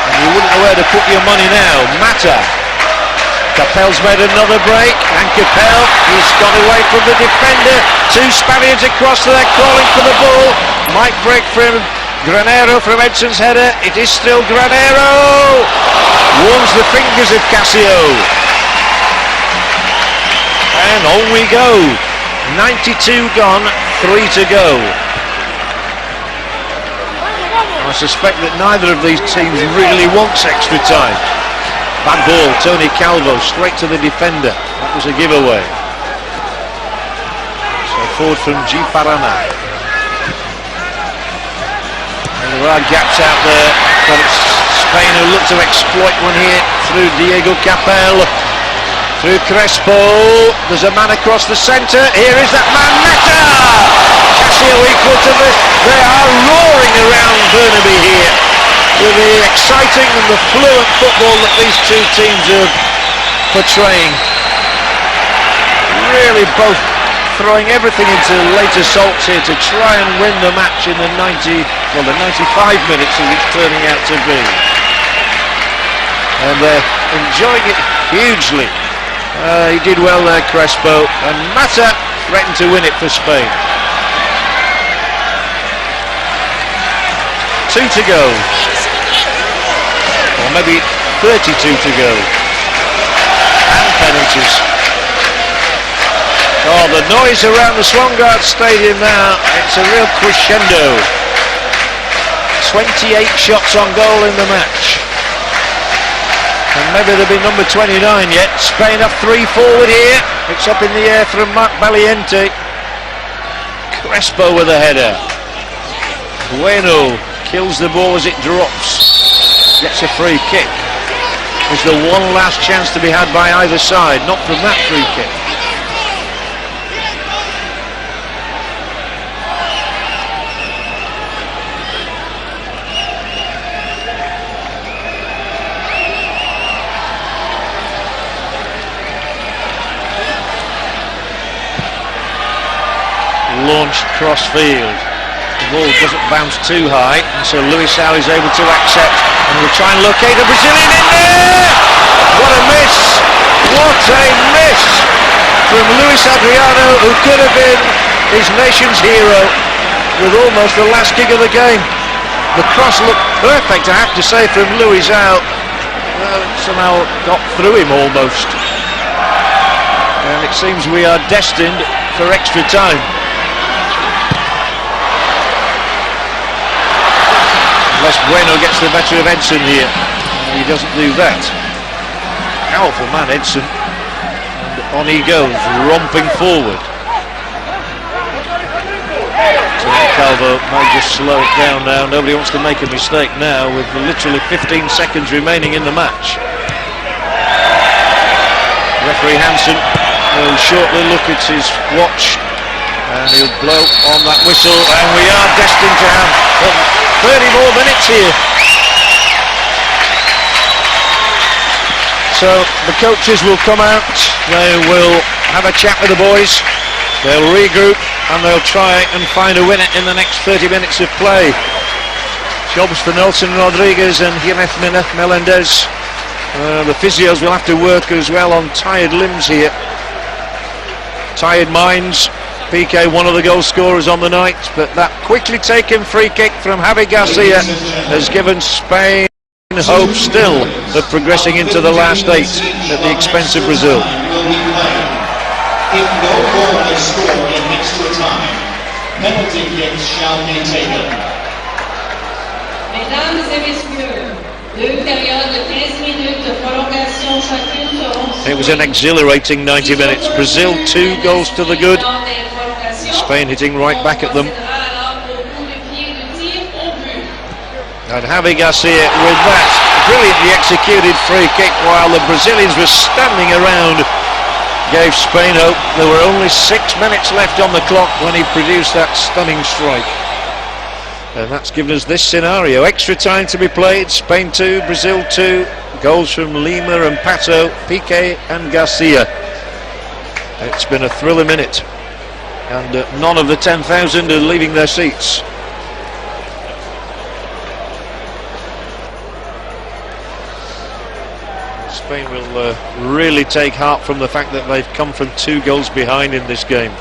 And you wouldn't know where to put your money now. Mata. Capel's made another break, and Capel, he's got away from the defender. 2 Spaniards across there calling for the ball. Might break from Granero from Edson's header. It is still Granero. Warms the fingers of Casio. And on we go. 92 gone, 3 to go. I suspect that neither of these teams really wants extra time. Bad ball, Tony Calvo, straight to the defender. That was a giveaway. So forward from G. Paraná. And there are gaps out there, but it's Spain who look to exploit one here through Diego Capel. Through Crespo. There's a man across the centre. Here is that man, Mata! Casio equal to this. They are roaring around Burnaby here with the exciting and the fluent football that these 2 teams are portraying. Really both throwing everything into late assaults here to try and win the match in the 95 minutes as it's turning out to be. And they're enjoying it hugely. He did well there, Crespo, and Mata threatened to win it for Spain. 2 to go. Or maybe 32 to go. And penalties. Oh, the noise around the Swangard Stadium now, it's a real crescendo. 28 shots on goal in the match. And maybe there'll be number 29 yet. Spain have 3 forward here. It's up in the air from Marc Valiente. Crespo with a header. Bueno kills the ball as it drops. Gets a free kick. Is the one last chance to be had by either side. Not from that free kick. Launched cross field. The ball doesn't bounce too high, and so Luizão is able to accept and will try and locate a Brazilian in there. What a miss! What a miss from Luis Adriano, who could have been his nation's hero. with almost the last kick of the game. The cross looked perfect, I have to say, from Louis Zhao. Well, it somehow got through him almost. And it seems we are destined for extra time. Unless Bueno gets the better of Edson here. He doesn't do that. Powerful man, Edson. And on he goes, romping forward. Calvo might just slow it down now. Nobody wants to make a mistake now with literally 15 seconds remaining in the match. Referee Hansen will shortly look at his watch and he'll blow on that whistle, and we are destined to have 30 more minutes here. So the coaches will come out, they will have a chat with the boys, they'll regroup, and they'll try and find a winner in the next 30 minutes of play. Jobs for Nelson Rodriguez and Jiménez Melendez. The physios will have to work as well on tired limbs here. Tired minds. Piqué, one of the goal scorers on the night, but that quickly taken free kick from Javi Garcia has given Spain hope still of progressing into the last 8 at the expense of Brazil. If no goal is scored in extra time, penalty kicks shall be taken. Mesdames et messieurs, deux périodes de 15 minutes de prolongation chacune seront. It was an exhilarating 90 minutes. Brazil 2 goals to the good. Spain hitting right back at them. And Javi Garcia with that brilliantly executed free kick while the Brazilians were standing around. Gave Spain hope. There were only 6 minutes left on the clock when he produced that stunning strike. And that's given us this scenario. Extra time to be played. Spain 2, Brazil 2. Goals from Lima and Pato, Piqué and Garcia. It's been a thriller minute. And none of the 10,000 are leaving their seats. Spain will really take heart from the fact that they've come from 2 goals behind in this game,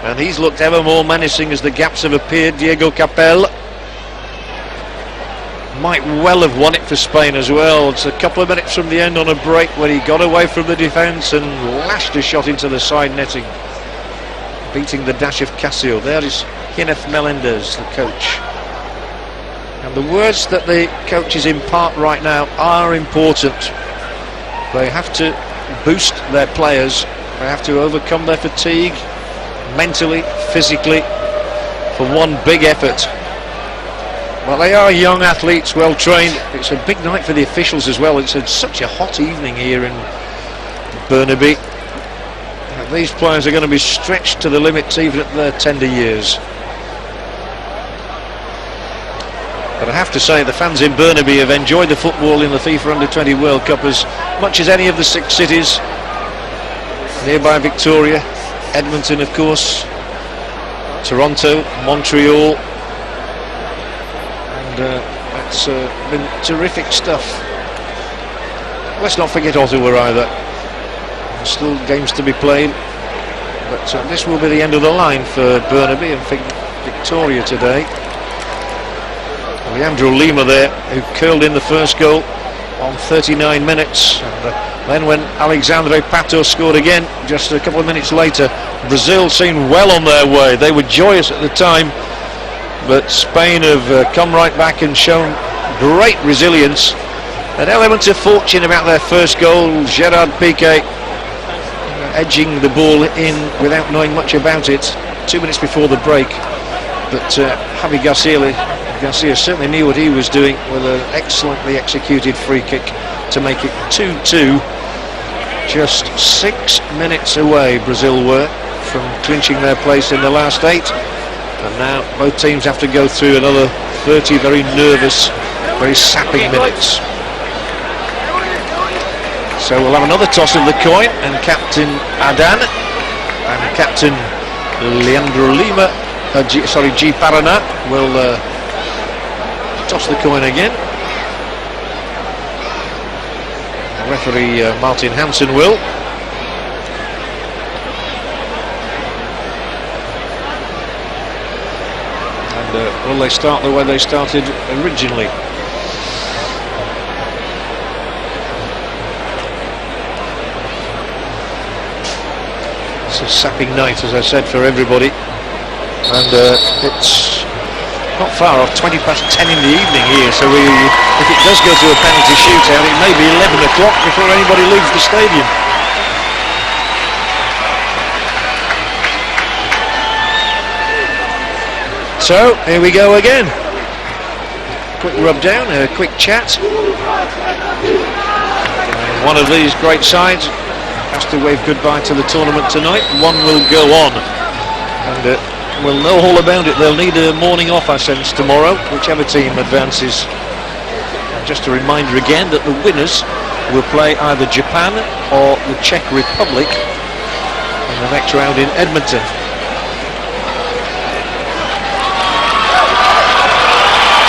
and he's looked ever more menacing as the gaps have appeared. Diego Capel might well have won it for Spain as well. It's a couple of minutes from the end on a break when he got away from the defence and lashed a shot into the side netting, beating the dash of Casio. There is Jiménez Melendez, the coach, and the words that the coaches impart right now are important. They have to boost their players, they have to overcome their fatigue mentally, physically, for one big effort. Well, they are young athletes, well trained. It's a big night for the officials as well. It's such a hot evening here in Burnaby. These players are going to be stretched to the limits even at their tender years. But I have to say the fans in Burnaby have enjoyed the football in the FIFA Under-20 World Cup as much as any of the 6 cities. Nearby Victoria, Edmonton of course, Toronto, Montreal, and it's been terrific stuff. Let's not forget Ottawa either. There's still games to be played, but this will be the end of the line for Burnaby and Victoria today. Leandro Lima there, who curled in the first goal on 39 minutes, and then when Alexandre Pato scored again just a couple of minutes later, Brazil seemed well on their way. They were joyous at the time, but Spain have come right back and shown great resilience. An element of fortune about their first goal. Gerard Piqué edging the ball in without knowing much about it 2 minutes before the break, but Javi Garcia certainly knew what he was doing with an excellently executed free kick to make it 2-2. Just 6 minutes away Brazil were from clinching their place in the last 8, and now both teams have to go through another 30 very nervous, very sapping minutes. So we'll have another toss of the coin, and Captain Adan and Captain Leandro Lima, G. Paraná will toss the coin again. Referee Martin Hansen will. And will they start the way they started originally? It's a sapping night, as I said, for everybody, and it's not far off 10 in the evening here, so if it does go to a penalty shootout, it may be 11 o'clock before anybody leaves the stadium. So here we go again. Quick rub down, a quick chat. And one of these great sides has to wave goodbye to the tournament tonight. One will go on, and we'll know all about it. They'll need a morning off, I sense, tomorrow, whichever team advances. And just a reminder again that the winners will play either Japan or the Czech Republic in the next round in Edmonton.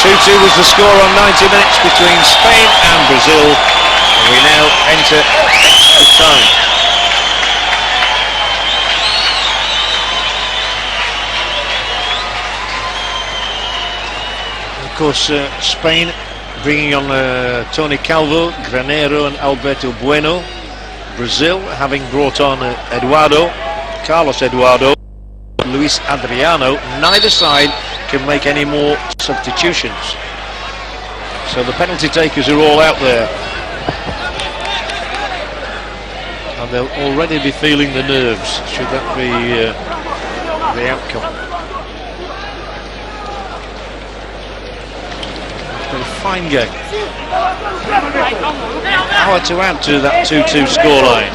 Two was the score on 90 minutes between Spain and Brazil, and we now enter extra time. Of course, Spain bringing on Tony Calvo, Granero and Alberto Bueno. Brazil having brought on Carlos Eduardo, Luis Adriano. Neither side can make any more substitutions, so the penalty takers are all out there, and they'll already be feeling the nerves should that be the outcome. It's been a fine game, hour to add to that 2-2 scoreline.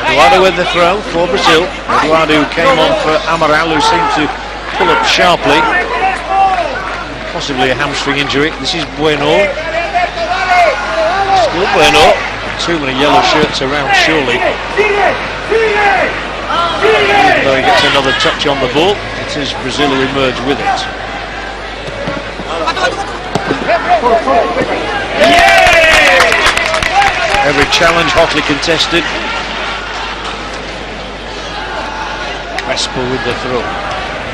Eduardo with the throw for Brazil. Eduardo came on for Amaral, who seemed to pull up sharply, possibly a hamstring injury. This is Bueno, still Bueno. Too many yellow shirts around, surely. Even though he gets another touch on the ball, it is Brazil who emerge with it. Every challenge hotly contested. Crespo with the throw.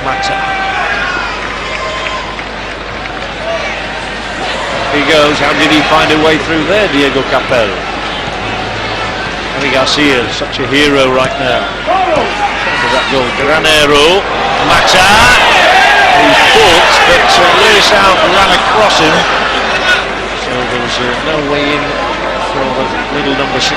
Mata. He goes. How did he find a way through there, Diego Capel? Javi Garcia, such a hero right now. For that goal. Granero. Mata. He fought, but Luis out ran across him. So there was no way in for the little number 16.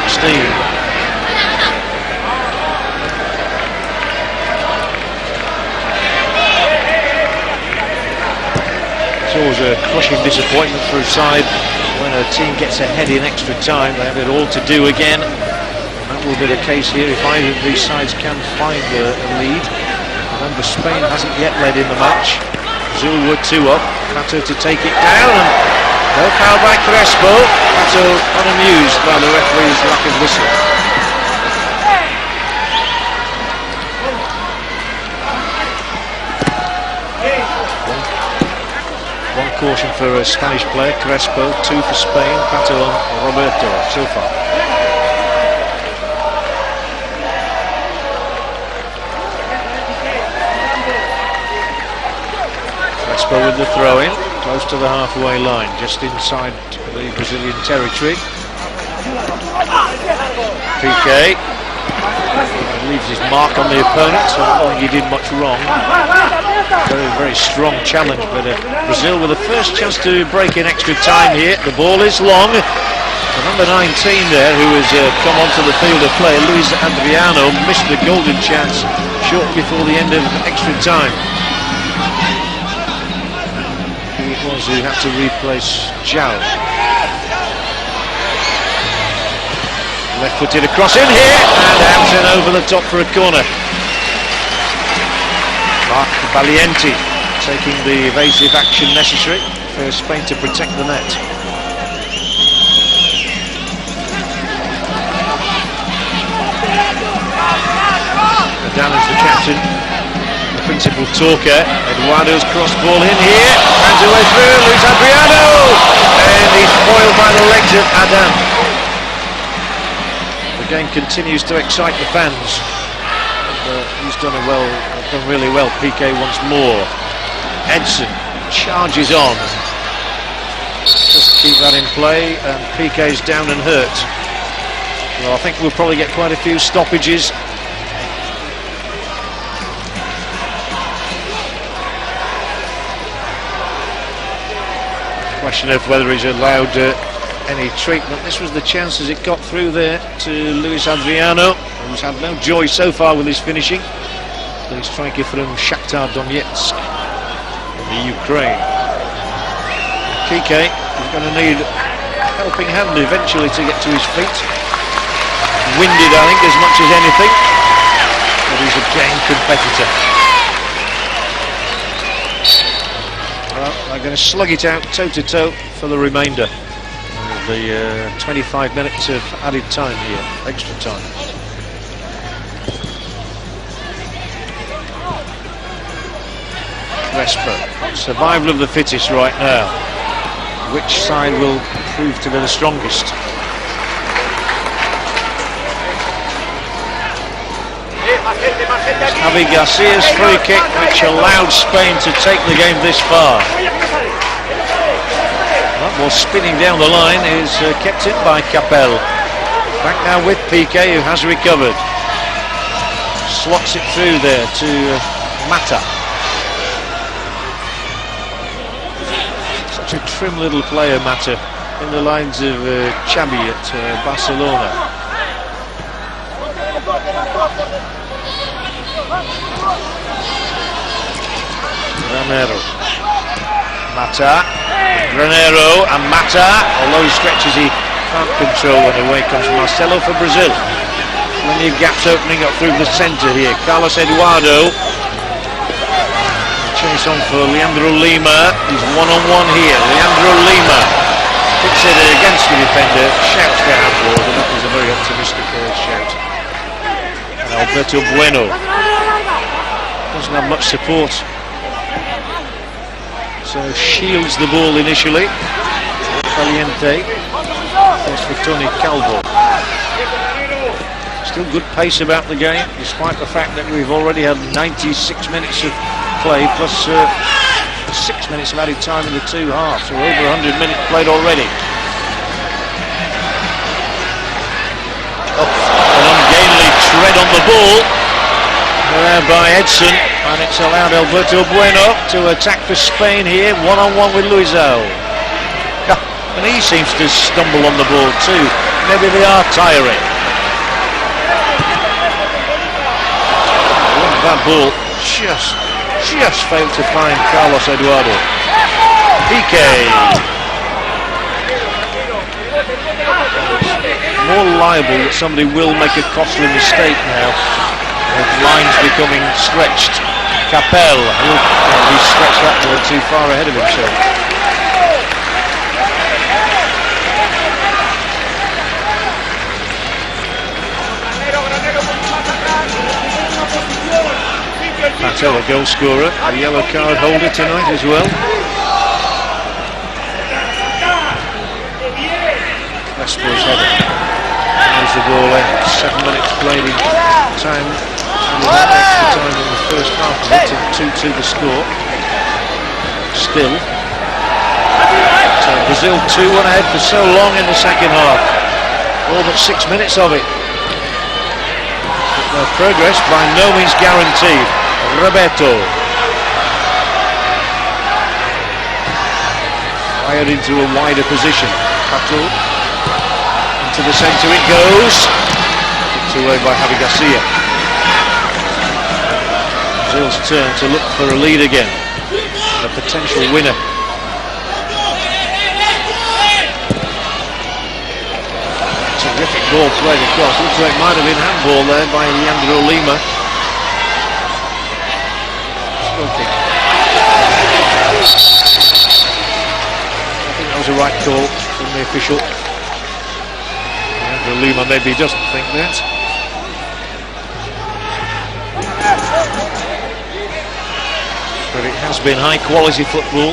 It's always a crushing disappointment for a side when a team gets ahead in extra time. They have it all to do again. That will be the case here if either of these sides can find a lead. Remember, Spain hasn't yet led in the match. Brazil were 2 up. Pato to take it down, and no foul by Crespo. Pato unamused by the referee's lack of whistle. One caution for a Spanish player, Crespo. 2 for Spain. Pato and Roberto so far. Crespo with the throw-in, close to the halfway line, just inside the Brazilian territory. PK leaves his mark on the opponent, so I don't think he did much wrong. Very, very strong challenge, but Brazil with the first chance to break in extra time here. The ball is long. The number 19 there, who has come onto the field of play, Luis Adriano, missed the golden chance shortly before the end of extra time. Who had to replace Zhao. Left-footed across in here, and out and over the top for a corner. Marc Valiente taking the evasive action necessary for Spain to protect the net. Adan is the captain, the principal talker. Eduardo's cross ball in here, finds a way through, Luis Adriano, and he's foiled by the legs of Adan. continues to excite the fans. He's done really well. Piqué once more. Edson charges on. Just keep that in play, and Piqué's down and hurt. Well, I think we'll probably get quite a few stoppages. Question of whether he's allowed any treatment. This was the chance as it got through there to Luis Adriano, who's had no joy so far with his finishing. The striker from Shakhtar Donetsk in the Ukraine. Piqué is going to need a helping hand eventually to get to his feet. Winded, I think, as much as anything, but he's a game competitor. Well, they're going to slug it out toe-to-toe for the remainder of the 25 minutes of added time here, extra time. Crespo, survival of the fittest right now. Which side will prove to be the strongest? Javi Garcia's free kick, which allowed Spain to take the game this far. Well, spinning down the line is kept in by Capel. Back now with Piqué, who has recovered. Slots it through there to Mata. Such a trim little player, Mata, in the lines of Xavi at Barcelona. Granero, Mata, Granero and Mata, although he stretches, he can't control, and away comes Marcelo for Brazil. Plenty of gaps opening up through the centre here. Carlos Eduardo, chase on for Leandro Lima, he's one-on-one here. Leandro Lima hits it against the defender, shouts for handball, and that was a very optimistic shout. And Alberto Bueno doesn't have much support, so shields the ball initially. Caliente, thanks for Tony Calvo. Still good pace about the game, despite the fact that we've already had 96 minutes of play, plus 6 minutes of added time in the two halves, so over 100 minutes played already. An ungainly tread on the ball there by Edson, and it's allowed Alberto Bueno to attack for Spain here, one-on-one with Luizao. And he seems to stumble on the ball too. Maybe they are tiring. That ball just failed to find Carlos Eduardo. Piqué. More liable that somebody will make a costly mistake now, with lines becoming stretched. Capel, he stretched that ball too far ahead of himself. Patel, a goal scorer, a yellow card holder tonight as well. Crespo's header. There's the ball in. 7 minutes played in time. And we had extra time in the first half of it, and 2-2 the score. Still. So Brazil 2-1 ahead for so long in the second half. All but 6 minutes of it. But their progress by no means guaranteed. Roberto. Fired into a wider position. Pato. Into the centre it goes. Kicked away by Javi Garcia. Brazil's turn to look for a lead again. A potential winner. Terrific ball played across. Looks like it might have been handball there by Leandro Lima. I think that was a right call from the official. Leandro Lima maybe doesn't think that. But it has been high quality football.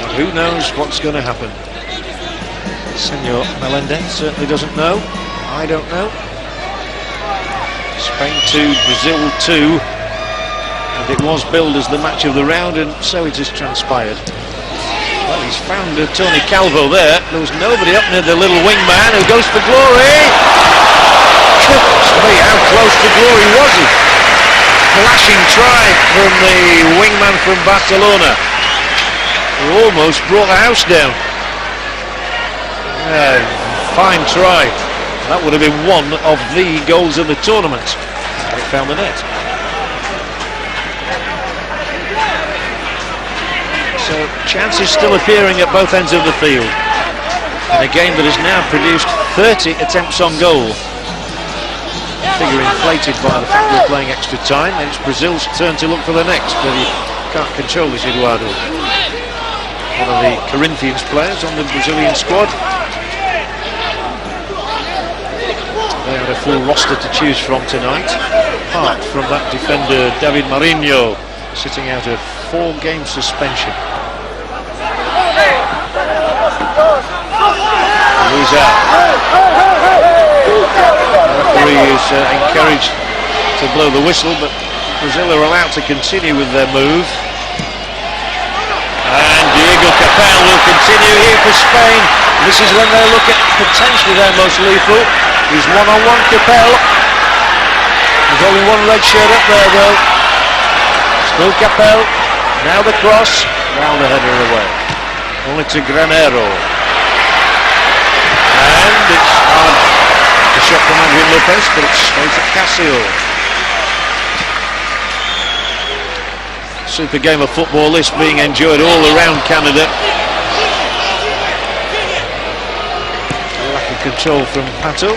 And who knows what's going to happen. Senor Melendez certainly doesn't know. I don't know. Spain 2, Brazil 2. And it was billed as the match of the round, and so it has transpired. Well, he's found Tony Calvo there. There was nobody up near the little wingman who goes for glory. Goodness me, how close to glory was he? Flashing try from the wingman from Barcelona. He almost brought the house down. Fine try. That would have been one of the goals of the tournament. But it found the net. So chances still appearing at both ends of the field. In a game that has now produced 30 attempts on goal. Figure inflated by the fact we're playing extra time. And it's Brazil's turn to look for the next, but he can't control this Eduardo. One of the Corinthians players on the Brazilian squad. They had a full roster to choose from tonight, apart from that defender David Marinho, sitting out a 4-game suspension. Luisa. The referee is encouraged to blow the whistle, but Brazil are allowed to continue with their move. And Diego Capel will continue here for Spain. This is when they look at potentially their most lethal. He's one-on-one Capel. There's only one red shirt up there though. Still Capel. Now the cross. Now the header away. Only to Granero. And it's hard. The shot from Adrian Lopez, but it's straight to Casio. Super game of football, this being enjoyed all around Canada. Lack of control from Pato.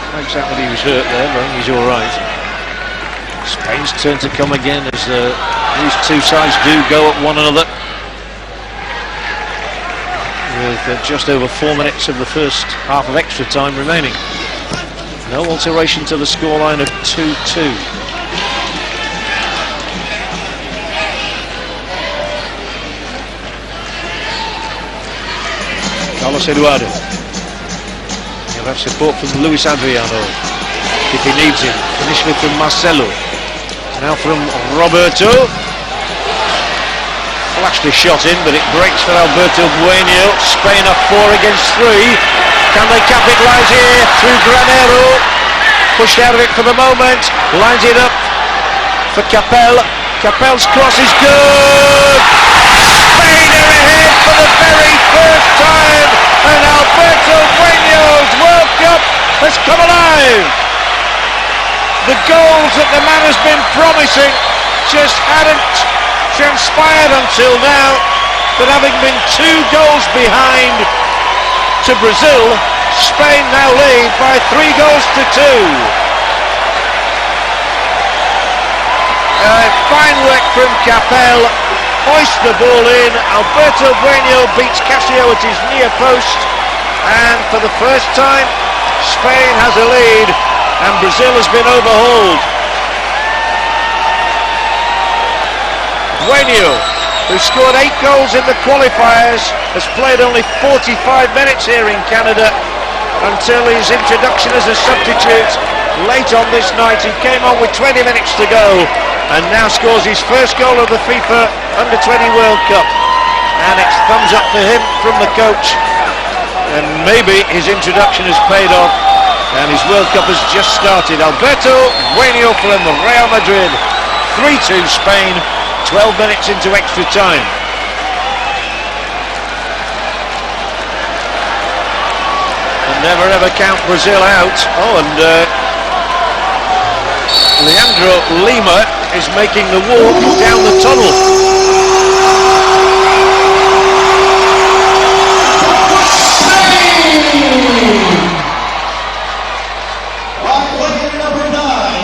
Not exactly he was hurt there, but he's alright. Spain's turn to come again as these two sides do go at one another. With just over 4 minutes of the first half of extra time remaining. No alteration to the scoreline of 2-2. Carlos Eduardo. He'll have support from Luis Adriano if he needs him. Initially from Marcelo. Now from Roberto. Flashed a shot in, but it breaks for Alberto Bueno. Spain up 4 against 3. Can they capitalise here through Granero? Pushed out of it for the moment. Lines it up for Capel. Capel's cross is good. Spain are ahead for the very first time, and Alberto Bueno's World Cup has come alive. The goals that the man has been promising just hadn't transpired until now, but having been 2 goals behind to Brazil, Spain now lead by 3 goals to 2. Fine work from Capel, hoists the ball in. Alberto Bueno beats Casio at his near post, and for the first time Spain has a lead and Brazil has been overhauled. Bueno, who scored 8 goals in the qualifiers, has played only 45 minutes here in Canada until his introduction as a substitute late on this night. He came on with 20 minutes to go and now scores his first goal of the FIFA Under-20 World Cup. And it's thumbs up for him from the coach. And maybe his introduction has paid off and his World Cup has just started. Alberto Bueno from Real Madrid. 3-2 Spain. 12 minutes into extra time. And never ever count Brazil out. Oh, and Leandro Lima is making the walk down the tunnel.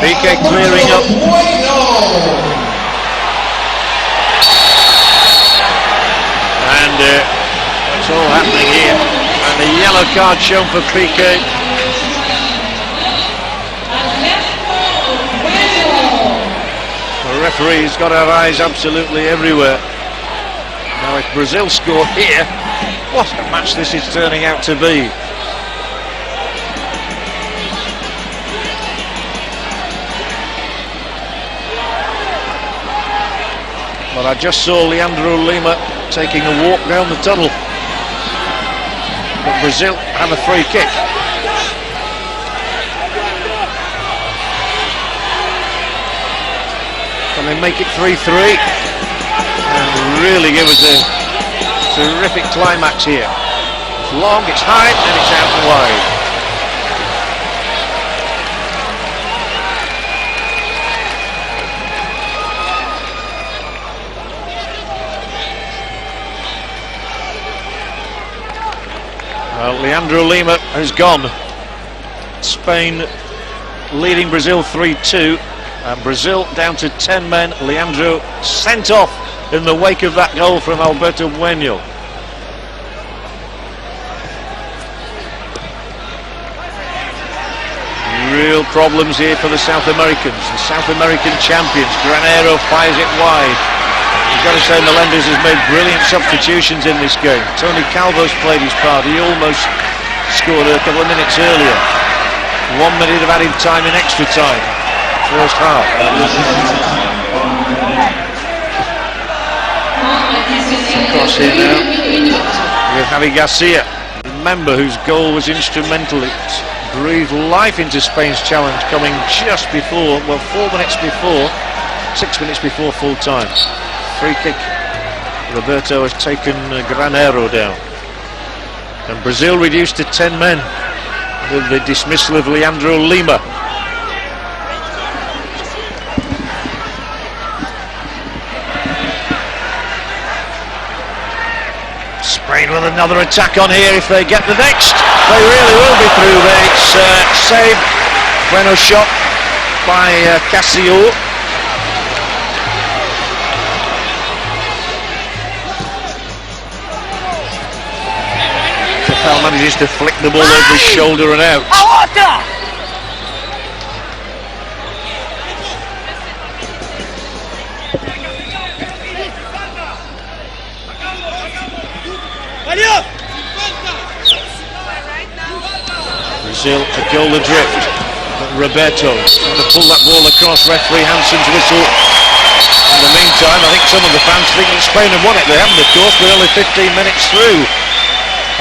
PK clearing up. And it's all happening here, and a yellow card shown for PK. The referee's got our eyes absolutely everywhere. Now if Brazil score here, What a match this is turning out to be. But I just saw Leandro Lima taking a walk down the tunnel. But Brazil have a free kick. Can they make it 3-3? And really give us a terrific climax here. It's long, it's high, and it's out and wide. Well, Leandro Lima has gone. Spain leading Brazil 3-2, and Brazil down to 10 men. Leandro sent off in the wake of that goal from Alberto Bueno. Real problems here for the South Americans. The South American champions. Granero fires it wide. You've got to say Melendez has made brilliant substitutions in this game. Tony Calvo's played his part. He almost scored a couple of minutes earlier. 1 minute of added time in extra time. First half. Cross here now with Javi Garcia. Remember, whose goal was instrumental. It breathed life into Spain's challenge, coming just before, well, 6 minutes before full time. Free kick. Roberto has taken Granero down. And Brazil reduced to 10 men with the dismissal of Leandro Lima. Spain with another attack on here if they get the next. They really will be through there. It's saved. Bueno shot by Casio. Capel manages to flick the ball over his shoulder and out. Brazil a goal adrift. Roberto trying to pull that ball across. Referee Hansen's whistle. In the meantime, I think some of the fans think that Spain have won it. They haven't, of course. We're only 15 minutes through.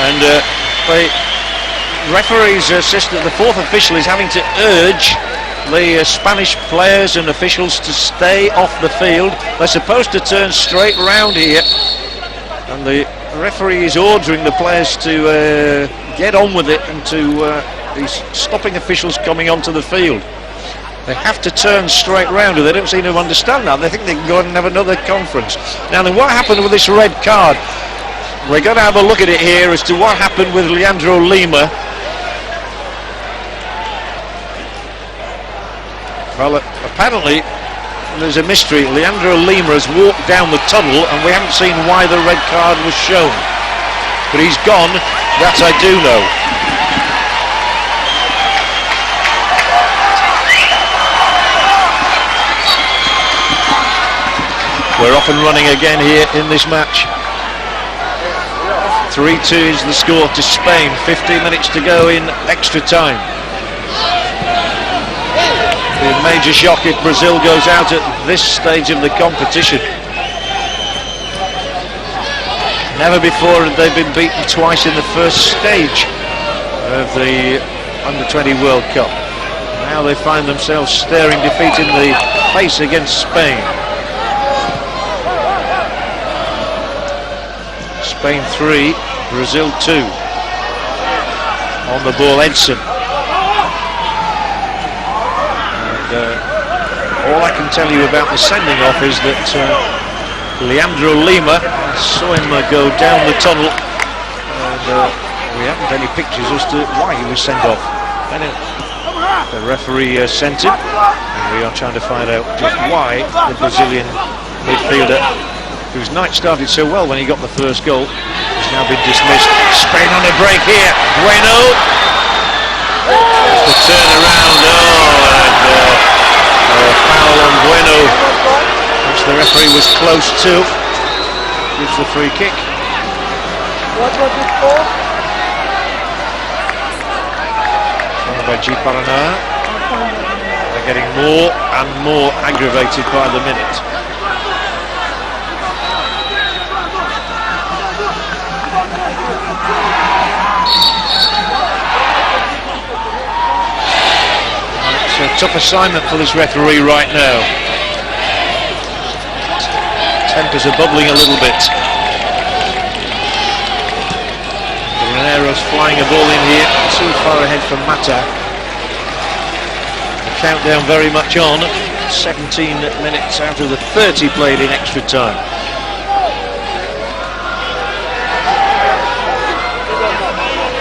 And the referee's assistant, the fourth official, is having to urge the Spanish players and officials to stay off the field. They're supposed to turn straight round here, and the referee is ordering the players to get on with it and to he's stopping officials coming onto the field. They have to turn straight round, and they don't seem to understand that. They think they can go and have another conference. Now then, what happened with this red card? We're going to have a look at it here as to what happened with Leandro Lima. Well, apparently there's a mystery. Leandro Lima has walked down the tunnel and we haven't seen why the red card was shown. But he's gone, that I do know. We're off and running again here in this match. 3-2 is the score to Spain, 15 minutes to go in extra time. Be a major shock if Brazil goes out at this stage of the competition. Never before had they been beaten twice in the first stage of the Under-20 World Cup. Now they find themselves staring defeat in the face against Spain. Spain 3, Brazil 2. On the ball, Edson. And all I can tell you about the sending off is that Leandro Lima, saw him go down the tunnel, and we haven't any pictures as to why he was sent off. Anyway, the referee sent him, and we are trying to find out just why the Brazilian midfielder, whose night started so well when he got the first goal, has now been dismissed. Spain on a break here. Bueno. There's the turn around. And foul on Bueno, which the referee was close to. Gives the free kick. What was it for? By G. Parana. They're getting more and more aggravated by the minute. It's a tough assignment for this referee right now. Tempers are bubbling a little bit. Granero's flying a ball in here, too far ahead from Mata. The countdown very much on. 17 minutes out of the 30 played in extra time.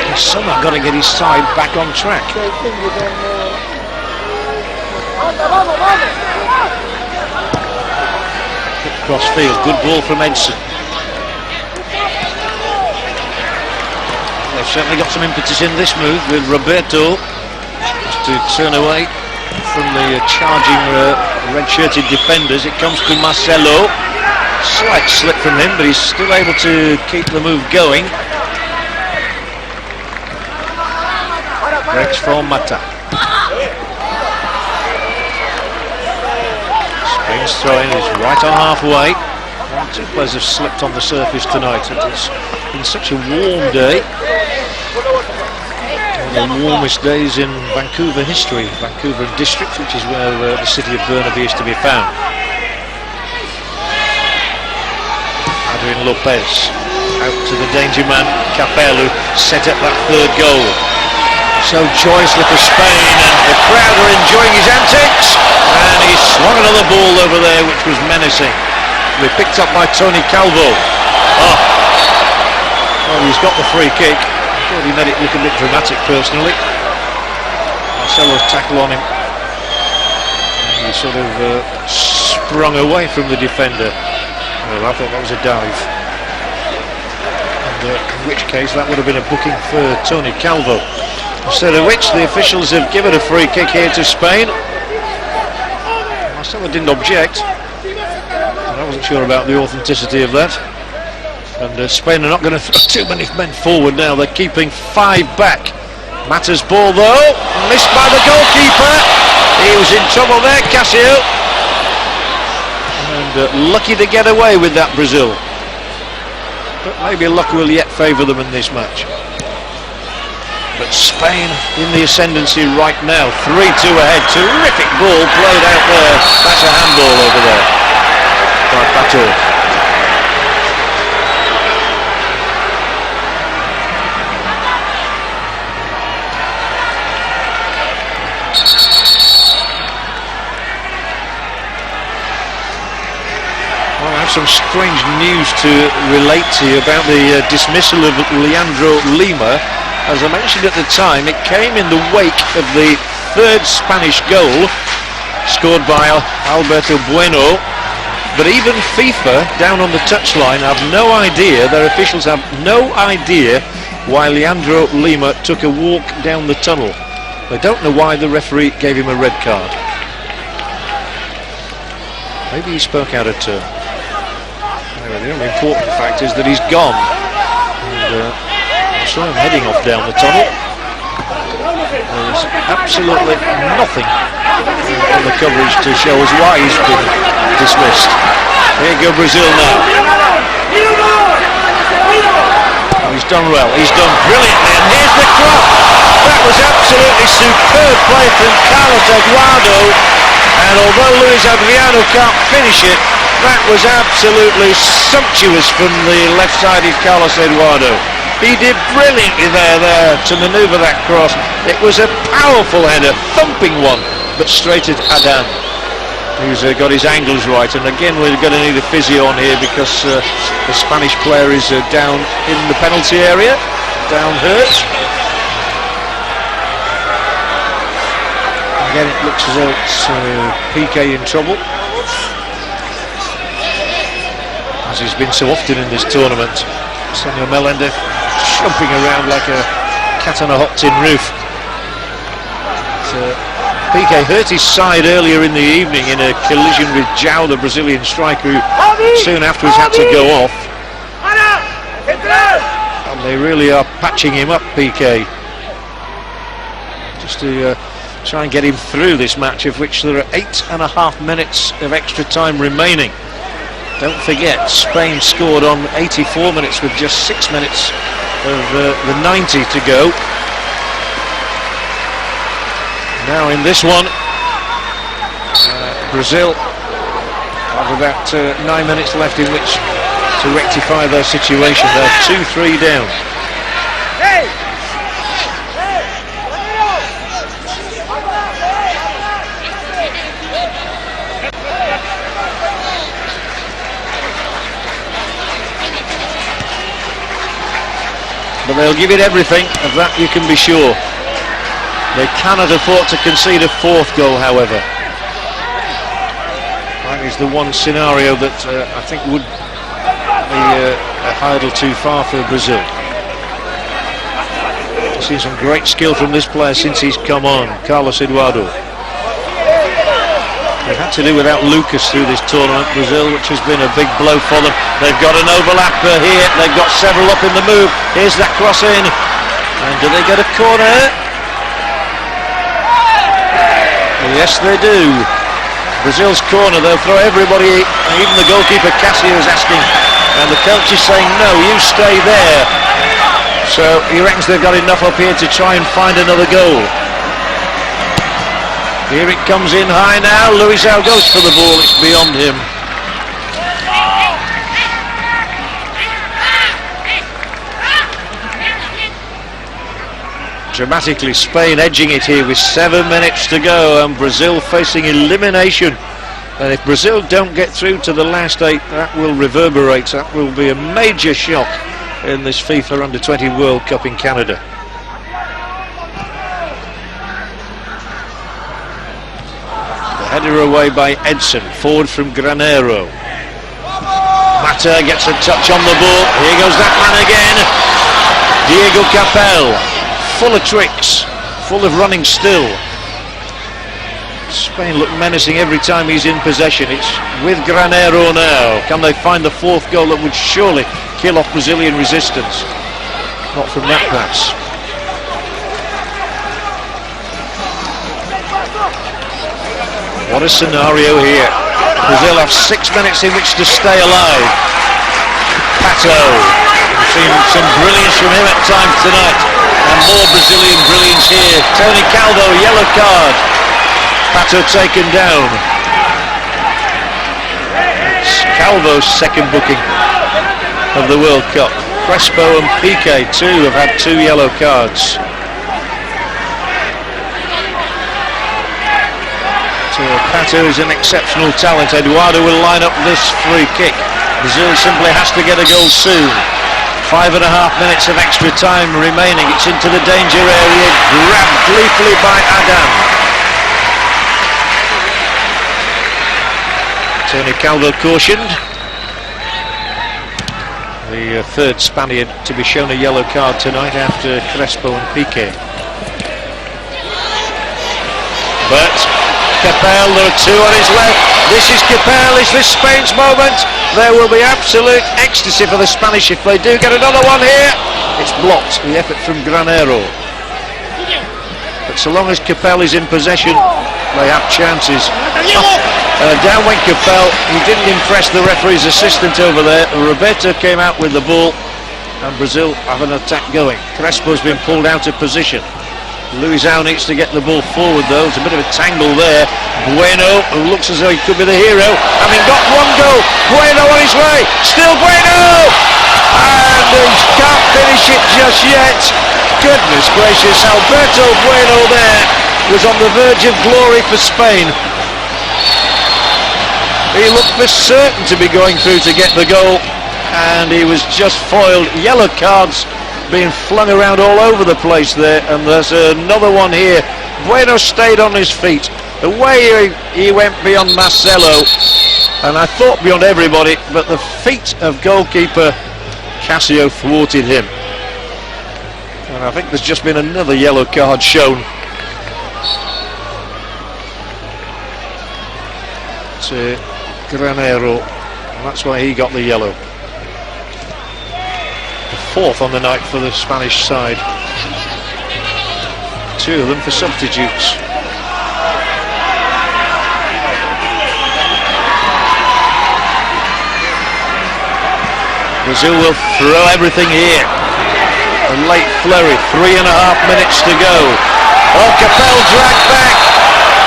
He's somehow got to get his side back on track. Cross field, good ball from Edson. They've certainly got some impetus in this move with Roberto just to turn away from the charging red-shirted defenders. It comes to Marcelo. Slight slip from him, but he's still able to keep the move going. Breaks for Mata. Spain's throw-in is right on halfway. Two players have slipped on the surface tonight. It's been such a warm day. One of the warmest days in Vancouver history, Vancouver district, which is where the city of Burnaby is to be found. Adrian Lopez out to the danger man, Capello, set up that third goal. So joyously for Spain, and the crowd are enjoying his antics, and he swung another ball over there which was menacing. They picked up by Tony Calvo. Oh, well, he's got the free kick. I thought he made it look a bit dramatic personally. Marcelo's tackle on him. And he sort of sprung away from the defender. Well, I thought that was a dive. And in which case that would have been a booking for Tony Calvo. Instead of which the officials have given a free kick here to Spain. Marcelo didn't object. I wasn't sure about the authenticity of that. And Spain are not going to throw too many men forward now. They're keeping 5 back. Mata's ball though, missed by the goalkeeper. He was in trouble there, Casio. And lucky to get away with that, Brazil. But maybe luck will yet favour them in this match. But Spain in the ascendancy right now, 3-2 ahead. Terrific ball played out there. That's a handball over there by Pato. Well, I have some strange news to relate to you about the dismissal of Leandro Lima. As I mentioned at the time, it came in the wake of the third Spanish goal scored by Alberto Bueno. But even FIFA, down on the touchline, have no idea, their officials have no idea why Leandro Lima took a walk down the tunnel. They don't know why the referee gave him a red card. Maybe he spoke out of turn. Anyway, the only important fact is that he's gone. And, I saw him heading off down the tunnel. There's absolutely nothing on the coverage to show us why he's been dismissed. Here go Brazil now. Oh, he's done well, he's done brilliantly, and here's the cross. That was absolutely superb play from Carlos Eduardo, and although Luis Adriano can't finish it, that was absolutely sumptuous from the left-sided Carlos Eduardo. He did brilliantly there to manoeuvre that cross. It was a powerful header, thumping one, but straight at Adan, who's got his angles right. And again, we're going to need a physio on here because the Spanish player is down in the penalty area, down hurt. Again, it looks as though it's Piqué in trouble, as he's been so often in this tournament. Senor Melendez jumping around like a cat on a hot tin roof. Piqué hurt his side earlier in the evening in a collision with João, the Brazilian striker, who soon afterwards had to go off. They really are patching him up, PK, just to try and get him through this match, of which there are 8.5 minutes of extra time remaining. Don't forget, Spain scored on 84 minutes with just 6 minutes of the 90 to go. Now in this one, Brazil have about 9 minutes left in which to rectify their situation. They're 2-3 down. But they'll give it everything, of that you can be sure. They cannot afford to concede a fourth goal, however. That is the one scenario that I think would be a hurdle too far for Brazil. I've seen some great skill from this player since he's come on, Carlos Eduardo. They've had to do without Lucas through this tournament, Brazil, which has been a big blow for them. They've got an overlapper here, they've got several up in the move. Here's that cross in, and do they get a corner? Yes, they do. Brazil's corner, they'll throw everybody, even the goalkeeper Casio is asking, and the coach is saying, no, you stay there. So he reckons they've got enough up here to try and find another goal. Here it comes in high now. Luizão goes for the ball, it's beyond him. Dramatically, Spain edging it here with 7 minutes to go, and Brazil facing elimination. And if Brazil don't get through to the last 8, that will reverberate. That will be a major shock in this FIFA Under-20 World Cup in Canada. Header away by Edson, forward from Granero. Mata gets a touch on the ball. Here goes that man again. Diego Capel, full of tricks, full of running still. Spain look menacing every time he's in possession. It's with Granero now. Can they find the fourth goal that would surely kill off Brazilian resistance? Not from that pass. What a scenario here. Brazil have 6 minutes in which to stay alive. Pato. We've seen some brilliance from him at times tonight. And more Brazilian brilliance here. Tony Calvo, yellow card. Pato taken down. It's Calvo's second booking of the World Cup. Crespo and Piqué too have had 2 yellow cards. Pato is an exceptional talent. Eduardo will line up this free kick. Brazil simply has to get a goal soon. 5.5 minutes of extra time remaining. It's into the danger area, grabbed gleefully by Adam. Tony Calvo cautioned. The third Spaniard to be shown a yellow card tonight after Crespo and Piqué. But Capel, there are 2 on his left. This is Capel, is this Spain's moment? There will be absolute ecstasy for the Spanish if they do get another one here. It's blocked, the effort from Granero. But so long as Capel is in possession, they have chances. Down went Capel. He didn't impress the referee's assistant over there. Roberto came out with the ball, and Brazil have an attack going. Crespo's been pulled out of position. Luizão needs to get the ball forward though. There's a bit of a tangle there. Bueno, who looks as though he could be the hero, having got one goal. Bueno on his way. Still Bueno! And he can't finish it just yet. Goodness gracious, Alberto Bueno there was on the verge of glory for Spain. He looked for certain to be going through to get the goal, and he was just foiled. Yellow cards being flung around all over the place there, and there's another one here. Bueno stayed on his feet. The way he went beyond Marcelo, and I thought beyond everybody, but the feet of goalkeeper Casio thwarted him. And I think there's just been another yellow card shown to Granero, and that's why he got the yellow. The fourth on the night for the Spanish side. Two of them for substitutes. Brazil will throw everything here. A late flurry, 3.5 minutes to go. Oh, Capel dragged back,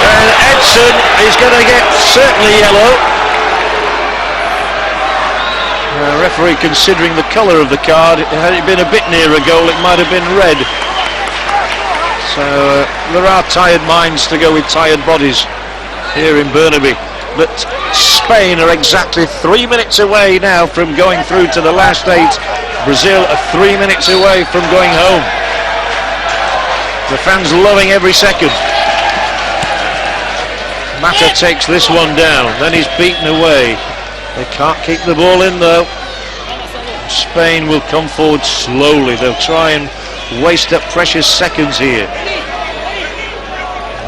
and Edson is going to get certainly yellow. Referee considering the colour of the card, had it been a bit near a goal it might have been red. So there are tired minds to go with tired bodies here in Burnaby. But Spain are exactly 3 minutes away now from going through to the last 8. Brazil are 3 minutes away from going home. The fans loving every second. Mata takes this one down, then he's beaten away. They can't keep the ball in though. Spain will come forward slowly. They'll try and waste up precious seconds here.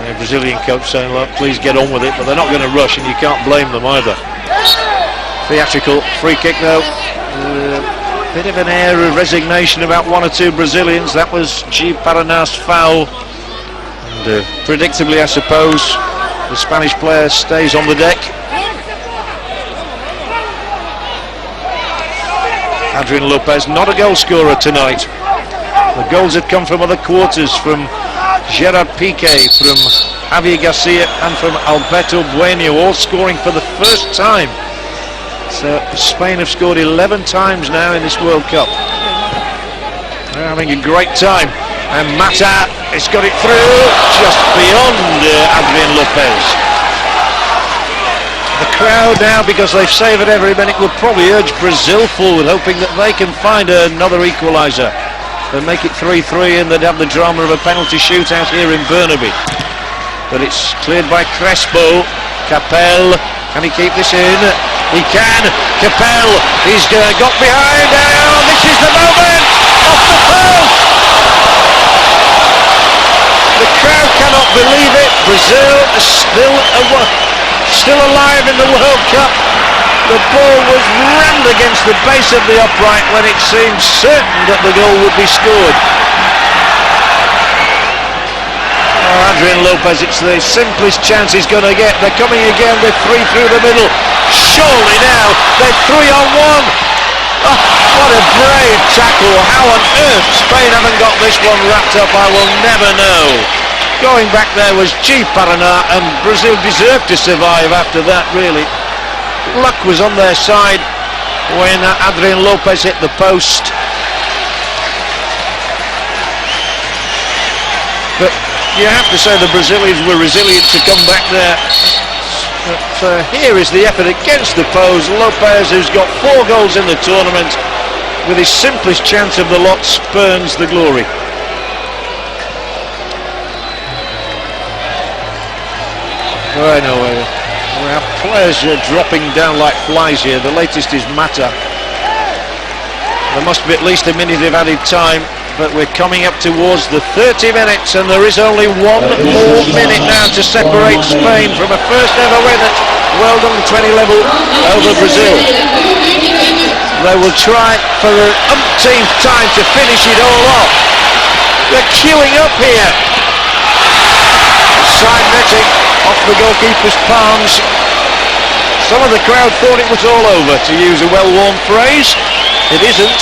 The Brazilian coach saying, look, please get on with it, but they're not going to rush, and you can't blame them either. Theatrical free kick though. Bit of an air of resignation about one or two Brazilians. That was G. Paraná's foul. And predictably, I suppose, the Spanish player stays on the deck. Adrian Lopez, not a goal scorer tonight. The goals had come from other quarters, from Gerard Piqué, from Javier Garcia and from Alberto Bueno, all scoring for the first time. So Spain have scored 11 times now in this World Cup. They're having a great time, and Mata has got it through just beyond Adrian Lopez. The crowd now, because they've savoured every minute, will probably urge Brazil forward, hoping that they can find another equaliser and make it 3-3, and they'd have the drama of a penalty shootout here in Burnaby. But it's cleared by Crespo. Capel, can he keep this in? He can. Capel, he's got behind. Oh, this is the moment! Off the post! The crowd cannot believe it. Brazil is still alive in the World Cup. The ball was rammed against the base of the upright when it seemed certain that the goal would be scored. Oh, Adrian Lopez, it's the simplest chance he's going to get. They're coming again, they're three through the middle. Surely now, they're 3-on-1. Oh, what a brave tackle. How on earth Spain haven't got this one wrapped up, I will never know. Going back there was G. Paraná, and Brazil deserved to survive after that, really. Luck was on their side when Adrian Lopez hit the post. But you have to say the Brazilians were resilient to come back there. But here is the effort against the post. Lopez, who's got 4 goals in the tournament, with his simplest chance of the lot, spurns the glory. I know, we have players dropping down like flies here. The latest is Mata. There must be at least a minute of added time, but we're coming up towards the 30 minutes, and there is only 1 more minute now to separate Spain from a first ever win at World Under-20 level over Brazil. They will try for an umpteenth time to finish it all off. They're queuing up here. Side netting off the goalkeeper's palms. Some of the crowd thought it was all over, to use a well-worn phrase. It isn't,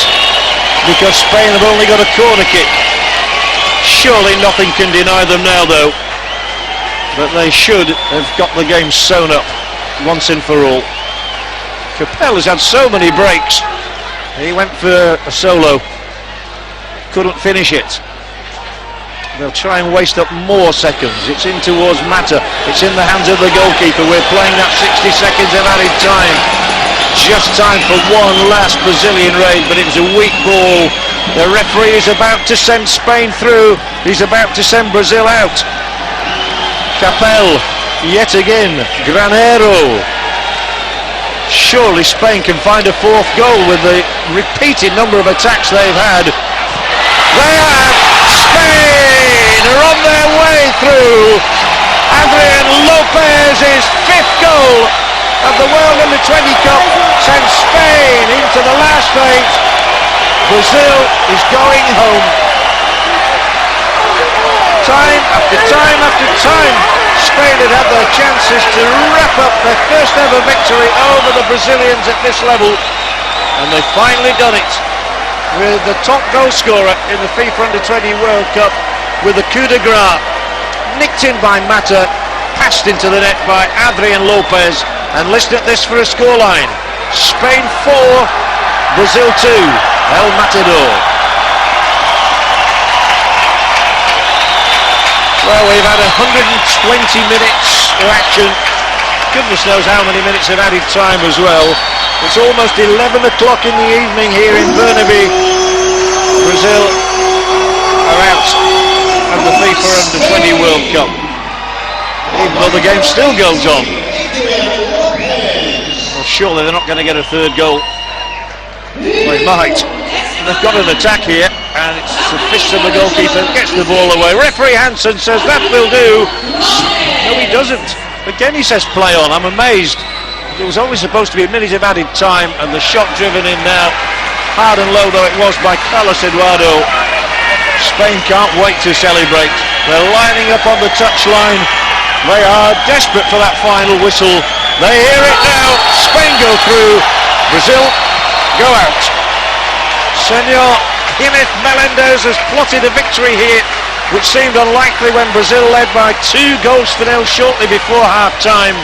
because Spain have only got a corner kick. Surely nothing can deny them now though. But they should have got the game sewn up once and for all. Capel has had so many breaks. He went for a solo, couldn't finish it. They'll try and waste up more seconds. It's in towards Mata. It's in the hands of the goalkeeper. We're playing that 60 seconds of added time. Just time for one last Brazilian raid, but it was a weak ball. The referee is about to send Spain through. He's about to send Brazil out. Capel, yet again. Granero. Surely Spain can find a 4th goal with the repeated number of attacks they've had. They have. Spain are on their way through. Adrian Lopez's 5th goal of the World Under-20 Cup sends Spain into the last 8. Brazil is going home. Time after time after time, Spain had had their chances to wrap up their first ever victory over the Brazilians at this level, and they've finally done it with the top goal scorer in the FIFA Under-20 World Cup with a coup de grace, nicked in by Mata, passed into the net by Adrian Lopez, and listen at this for a scoreline: Spain 4, Brazil 2, El Matador. Well, we've had 120 minutes of action. Goodness knows how many minutes of added time as well. It's almost 11 o'clock in the evening here in Burnaby. Brazil are out of the FIFA Under-20 World Cup, even though the game still goes on. Well, surely they're not going to get a third goal. Well, they might. They've got an attack here, and it's the fist of the goalkeeper, gets the ball away. Referee Hansen says that will do. No, he doesn't. Again he says play on. I'm amazed. It was only supposed to be a minute of added time, and the shot driven in now, hard and low though it was by Carlos Eduardo. Spain can't wait to celebrate. They're lining up on the touchline. They are desperate for that final whistle. They hear it now. Spain go through. Brazil go out. Senor Jiménez Melendez has plotted a victory here, which seemed unlikely when Brazil led by 2-0 shortly before half-time.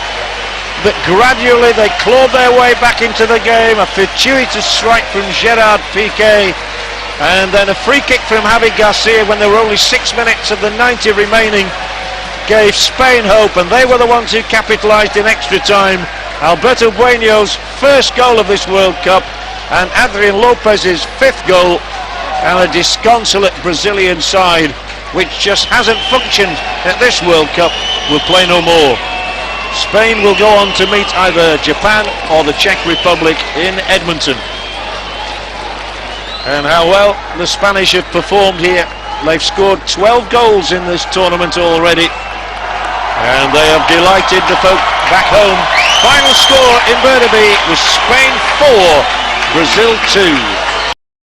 But gradually they clawed their way back into the game. A fortuitous strike from Gerard Piqué, and then a free kick from Javi Garcia when there were only 6 minutes of the 90 remaining gave Spain hope, and they were the ones who capitalised in extra time. Alberto Bueno's first goal of this World Cup, and Adrian Lopez's 5th goal, and a disconsolate Brazilian side which just hasn't functioned at this World Cup will play no more. Spain will go on to meet either Japan or the Czech Republic in Edmonton. And how well the Spanish have performed here. They've scored 12 goals in this tournament already, and they have delighted the folk back home. Final score in Burnaby was Spain 4, Brazil 2.